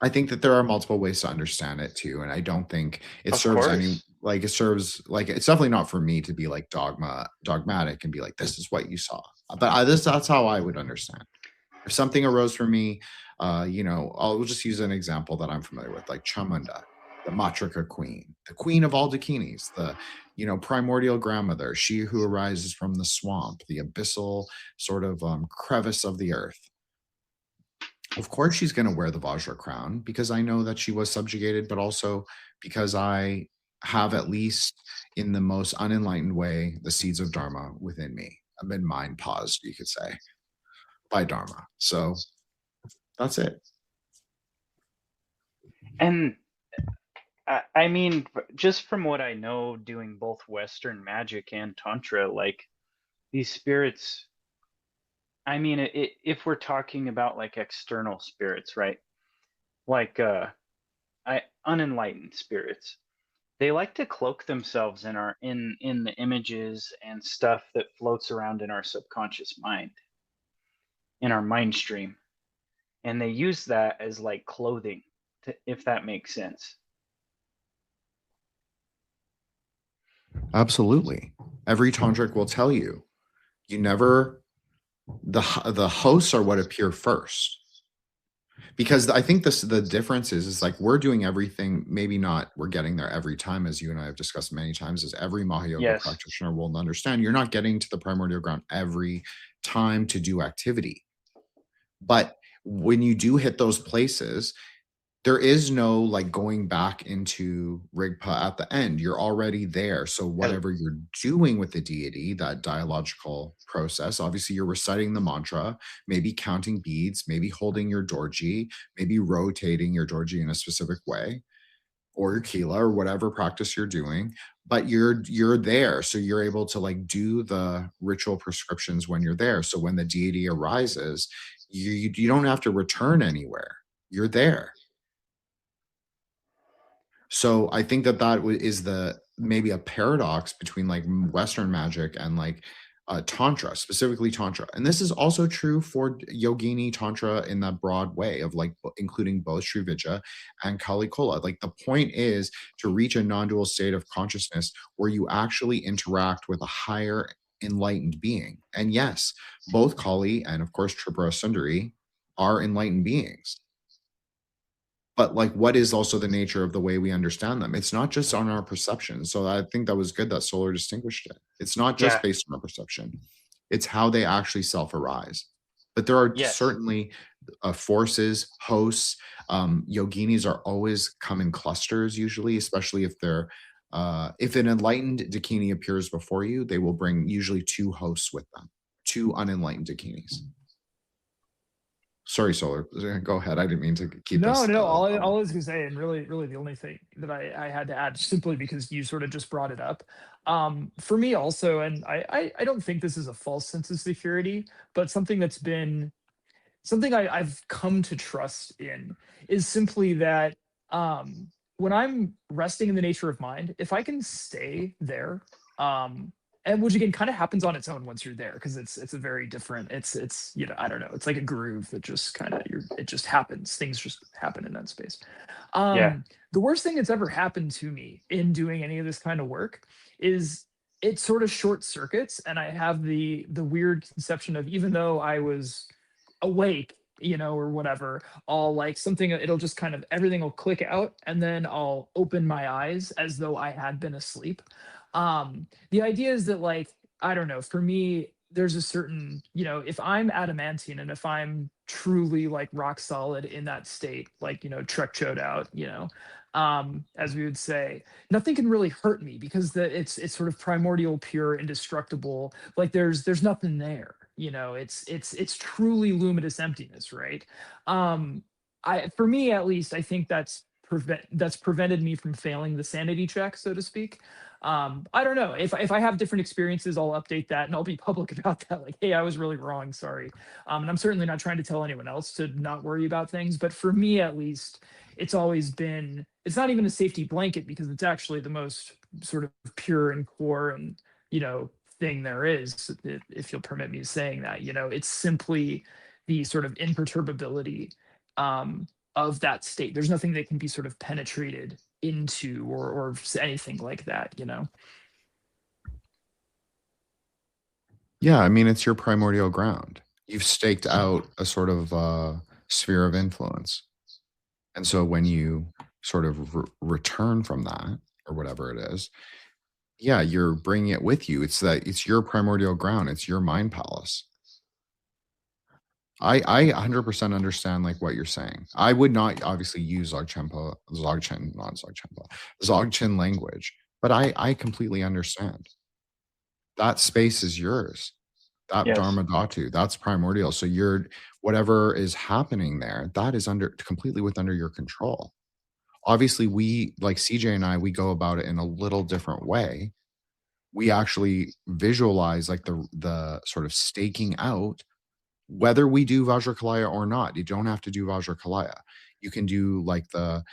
I think that there are multiple ways to understand it too. And I don't think it serves it's definitely not for me to be like dogmatic and be like, this is what you saw. But that's how I would understand. If something arose for me, I'll just use an example that I'm familiar with, like Chamunda. the Matrika queen, the queen of all dakinis, the primordial grandmother, she who arises from the swamp, the abyssal sort of crevice of the earth. Of course, she's going to wear the Vajra crown because I know that she was subjugated, but also because I have, at least in the most unenlightened way, the seeds of Dharma within me. I've been mind paused, you could say, by Dharma. So that's it. And I mean, just from what I know, doing both Western magic and Tantra, like these spirits, I mean, if we're talking about like external spirits, right? Like unenlightened spirits, they like to cloak themselves in the images and stuff that floats around in our subconscious mind, in our mind stream, and they use that as like clothing, if that makes sense. Absolutely. Every tantric will tell you, you never, the hosts are what appear first. Because I think the difference is like we're doing everything, maybe not we're getting there every time, as you and I have discussed many times, as every Mahayoga Yes. practitioner will understand. You're not getting to the primordial ground every time to do activity. But when you do hit those places, there is no like going back into Rigpa at the end. You're already there. So whatever you're doing with the deity, that dialogical process, obviously you're reciting the mantra, maybe counting beads, maybe holding your dorji, maybe rotating your dorji in a specific way, or your kila, or whatever practice you're doing. But you're there. So you're able to like do the ritual prescriptions when you're there. So when the deity arises, you don't have to return anywhere. You're there. So I think that is maybe a paradox between like Western magic and like Tantra, specifically Tantra. And this is also true for Yogini Tantra in that broad way of like including both Sri Vidya and Kali Kola. Like the point is to reach a non-dual state of consciousness where you actually interact with a higher enlightened being. And yes, both Kali and of course Tripura Sundari are enlightened beings. But like, what is also the nature of the way we understand them? It's not just on our perception. So I think that was good that Solar distinguished it. It's not just based on our perception. It's how they actually self-arise. But there are certainly forces, hosts. Yoginis are always come in clusters usually, especially if they're if an enlightened dakini appears before you, they will bring usually two hosts with them, two unenlightened dakinis. Sorry, Solar. Go ahead. I didn't mean to keep this. No. All I was going to say, and really the only thing that I had to add, simply because you sort of just brought it up, for me also, and I don't think this is a false sense of security, but something that's been something I've come to trust in is simply that when I'm resting in the nature of mind, if I can stay there, and which again kind of happens on its own once you're there, because it's a very different, it's I don't know, it's like a groove that just kind of it just happens, things just happen in that space. The worst thing that's ever happened to me in doing any of this kind of work is it sort of short circuits, and I have the weird conception of, even though I was awake, or whatever, I'll like something, it'll just kind of, everything will click out, and then I'll open my eyes as though I had been asleep. The idea is that, like, I don't know, for me, there's a certain, if I'm adamantine and if I'm truly like rock solid in that state, like, Trek chode out, as we would say, nothing can really hurt me, because it's sort of primordial, pure, indestructible. Like there's nothing there, it's truly luminous emptiness, right? For me at least, I think that's prevented me from failing the sanity check, so to speak. I don't know, if I have different experiences, I'll update that and I'll be public about that, like, hey, I was really wrong, sorry. And I'm certainly not trying to tell anyone else to not worry about things, but for me at least, it's always been, it's not even a safety blanket, because it's actually the most sort of pure and core and thing there is, if you'll permit me saying that. It's simply the sort of imperturbability of that state. There's nothing that can be sort of penetrated into or anything like that. Yeah, I mean, it's your primordial ground. You've staked out a sort of sphere of influence. And so when you sort of return from that, or whatever it is, yeah, you're bringing it with you. It's your primordial ground. It's your mind palace. I 100% understand like what you're saying. I would not obviously use Dzogchen language, but I completely understand. That space is yours. That Yes. Dharma Dhatu, that's primordial. So you're whatever is happening there, that is completely under your control. Obviously, we like CJ and I, we go about it in a little different way. We actually visualize like the sort of staking out whether we do Vajrakalaya or not. You don't have to do Vajrakalaya. You can do like the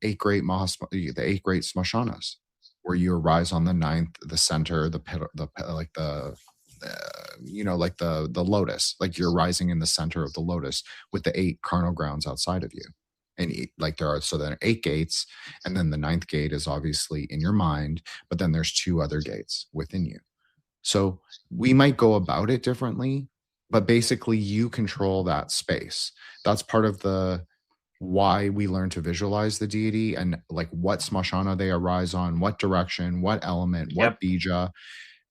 eight great smashanas, where you arise on the ninth, the center, like the lotus, like you're rising in the center of the lotus with the 8 carnal grounds outside of you. And like there are 8 gates, and then the 9th gate is obviously in your mind, but then there's 2 other gates within you. So we might go about it differently, but basically you control that space. That's part of the why we learn to visualize the deity, and like what smashana they arise on, what direction, what element, what bija.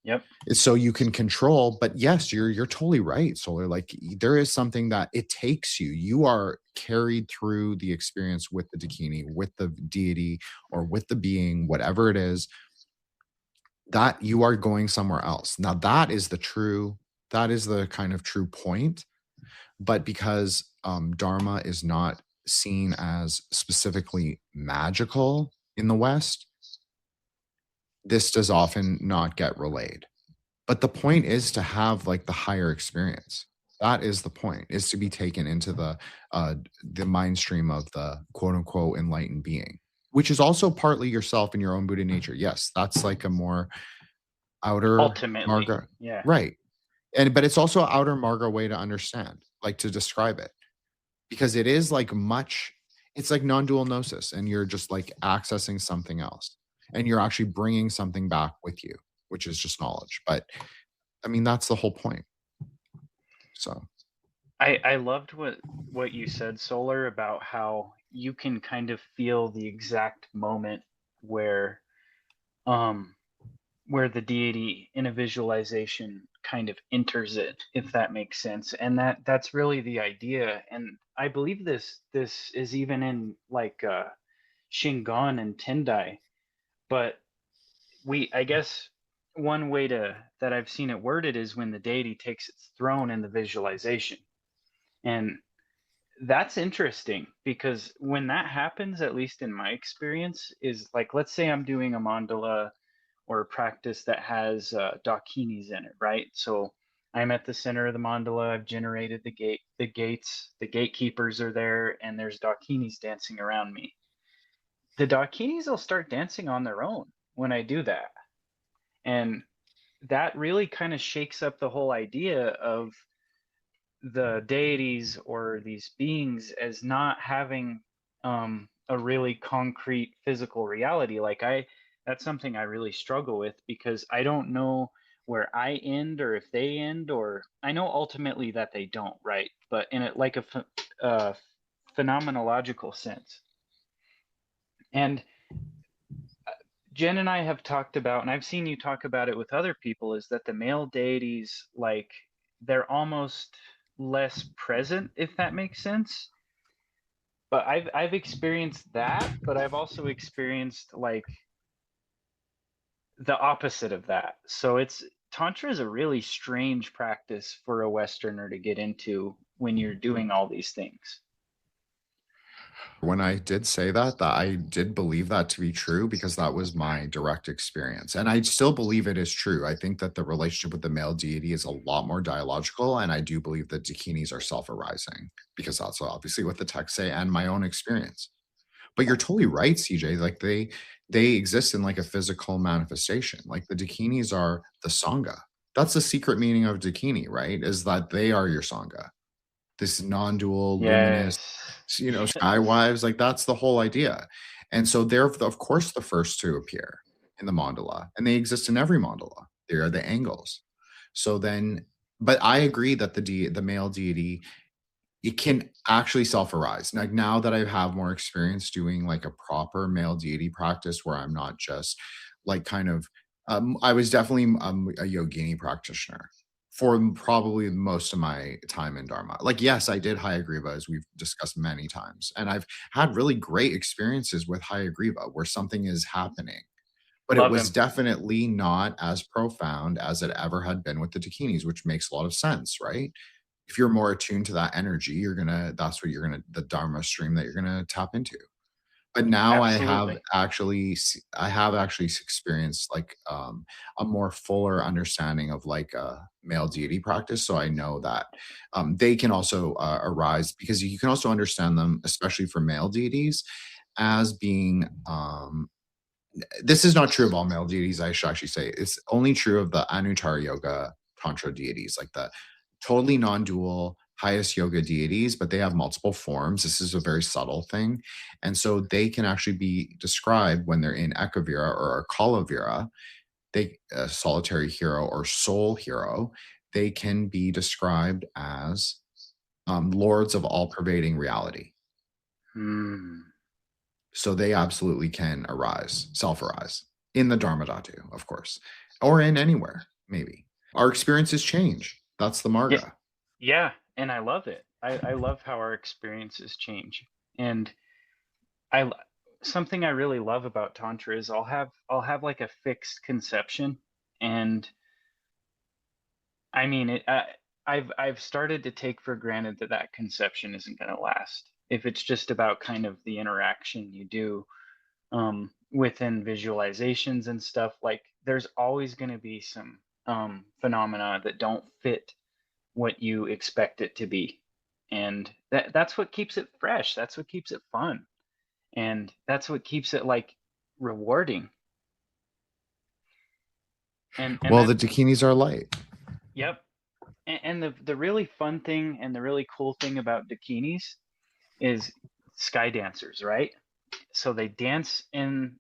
Yep. So you can control. But yes, you're totally right, Solar. Like there is something that it takes you. You are carried through the experience with the Dakini, with the deity, or with the being, whatever it is, that you are going somewhere else. Now that is the kind of true point. But because Dharma is not seen as specifically magical in the West, this does often not get relayed. But the point is to have like the higher experience. That is the point, is to be taken into the mind stream of the quote unquote enlightened being, which is also partly yourself and your own Buddha nature. Yes, that's like a more outer ultimately Marga, yeah, right. But it's also an outer Marga way to understand, like to describe it, because it is like it's like non-dual gnosis, and you're just like accessing something else, and you're actually bringing something back with you, which is just knowledge. But I mean, that's the whole point. So I loved what you said, Solar, about how you can kind of feel the exact moment where the deity in a visualization kind of enters it, if that makes sense. And that's really the idea. And I believe this is even in like Shingon and Tendai. But I guess one way that I've seen it worded is when the deity takes its throne in the visualization. And that's interesting, because when that happens, at least in my experience, is like, let's say I'm doing a mandala or a practice that has dakinis in it, right? So I'm at the center of the mandala. I've generated the gates, the gatekeepers are there, and there's dakinis dancing around me. The dakinis will start dancing on their own when I do that. And that really kind of shakes up the whole idea of the deities or these beings as not having a really concrete physical reality. Like that's something I really struggle with, because I don't know where I end or if they end, or I know ultimately that they don't, right? But in it like a phenomenological sense. And Jen and I have talked about, and I've seen you talk about it with other people, is that the male deities, like, they're almost less present, if that makes sense. But I've experienced that, but I've also experienced like the opposite of that. So Tantra is a really strange practice for a Westerner to get into when you're doing all these things. when I did say that I did believe that to be true, because that was my direct experience. And I still believe it is true. I think that the relationship with the male deity is a lot more dialogical. And I do believe that dakinis are self-arising, because that's obviously what the texts say and my own experience. But you're totally right, CJ. Like they exist in like a physical manifestation. Like the dakinis are the Sangha. That's the secret meaning of dakini, right? Is that they are your Sangha. This non-dual, luminous, sky wives, like that's the whole idea. And so they're of course the first to appear in the mandala, and they exist in every mandala. They are the angles. So then, but I agree that the male deity it can actually self-arise. Like now that I have more experience doing like a proper male deity practice where I'm not just like kind of I was definitely a yogini practitioner for probably most of my time in Dharma. Like, yes, I did Hayagriva, as we've discussed many times, and I've had really great experiences with Hayagriva where something is happening, but it Love was him. definitely not as profound as it ever had been with the Dakinis, which makes a lot of sense, right? If you're more attuned to that energy, that's what you're gonna, the Dharma stream that you're gonna tap into. But now Absolutely. I have actually experienced like a more fuller understanding of like a male deity practice. So I know that they can also arise, because you can also understand them, especially for male deities, as being this is not true of all male deities. I should actually say it's only true of the Anuttara Yoga Tantra deities, like the totally non-dual highest yoga deities, but they have multiple forms. This is a very subtle thing. And so they can actually be described when they're in Ekavira or Kalavira, they solitary hero or soul hero, they can be described as lords of all pervading reality. Hmm. So they absolutely can arise, self-arise in the Dharma Dhatu, of course, or in anywhere, maybe. Our experiences change. That's the Yeah, Marga. yeah, and I love it. I love how our experiences change. And I l- something I really love about Tantra is I'll have like a fixed conception, and I mean it. I've started to take for granted that that conception isn't going to last. If it's just about kind of the interaction you do within visualizations and stuff, like there's always going to be some phenomena that don't fit what you expect it to be, and that's what keeps it fresh. That's what keeps it fun, and that's what keeps it like rewarding. And Well, the that, Dakinis are light. yep. And the really fun thing and the really cool thing about dakinis is sky dancers, right? So they dance in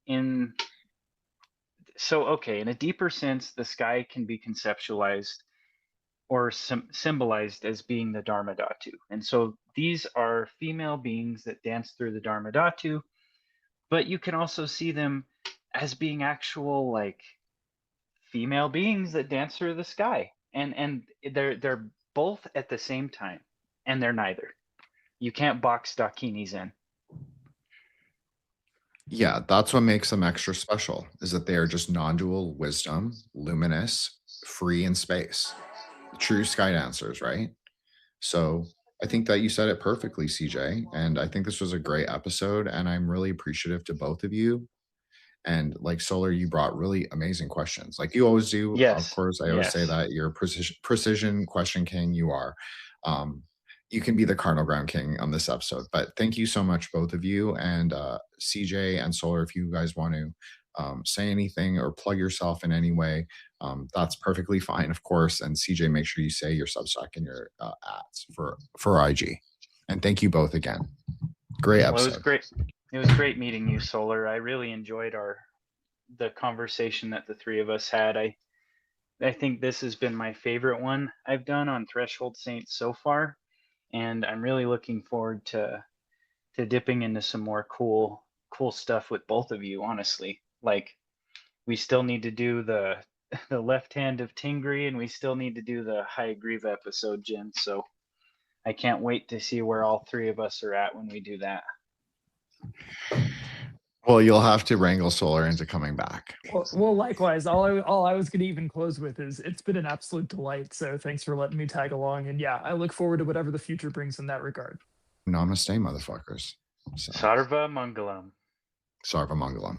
so okay, in a deeper sense, the sky can be conceptualized or symbolized as being the Dharma Dhatu. And so these are female beings that dance through the Dharma Dhatu, but you can also see them as being actual like female beings that dance through the sky. And they're both at the same time, and they're neither. You can't box dakinis in. Yeah, that's what makes them extra special, is that they are just non-dual wisdom, luminous, free in space. True sky dancers, right? So I think that you said it perfectly, CJ. And I think this was a great episode. And I'm really appreciative to both of you. And like Solar, you brought really amazing questions, like you always do. Of Yes, course, I always say yes. that you're a precision question king. You are. Um, you can be the Cardinal Ground King on this episode. But thank you so much, both of you. And CJ and Solar, if you guys want to say anything or plug yourself in any way, that's perfectly fine, of course. And CJ, make sure you say your Substack and your ads for IG. And thank you both again. Great Well, it was episode. great. It was great meeting you, Solar. I really enjoyed the conversation that the three of us had. I think this has been my favorite one I've done on Threshold Saints so far, and I'm really looking forward to dipping into some more cool stuff with both of you, honestly. Like we still need to do the the left hand of Tingri, and we still need to do the Hayagriva episode, Jin. So I can't wait to see where all three of us are at when we do that. Well, you'll have to wrangle Solar into coming back. Well, likewise. All I was going to even close with is it's been an absolute delight. So thanks for letting me tag along. And yeah, I look forward to whatever the future brings in that regard. Namaste, motherfuckers. So, Sarva Mangalam. Sarva Mangalam.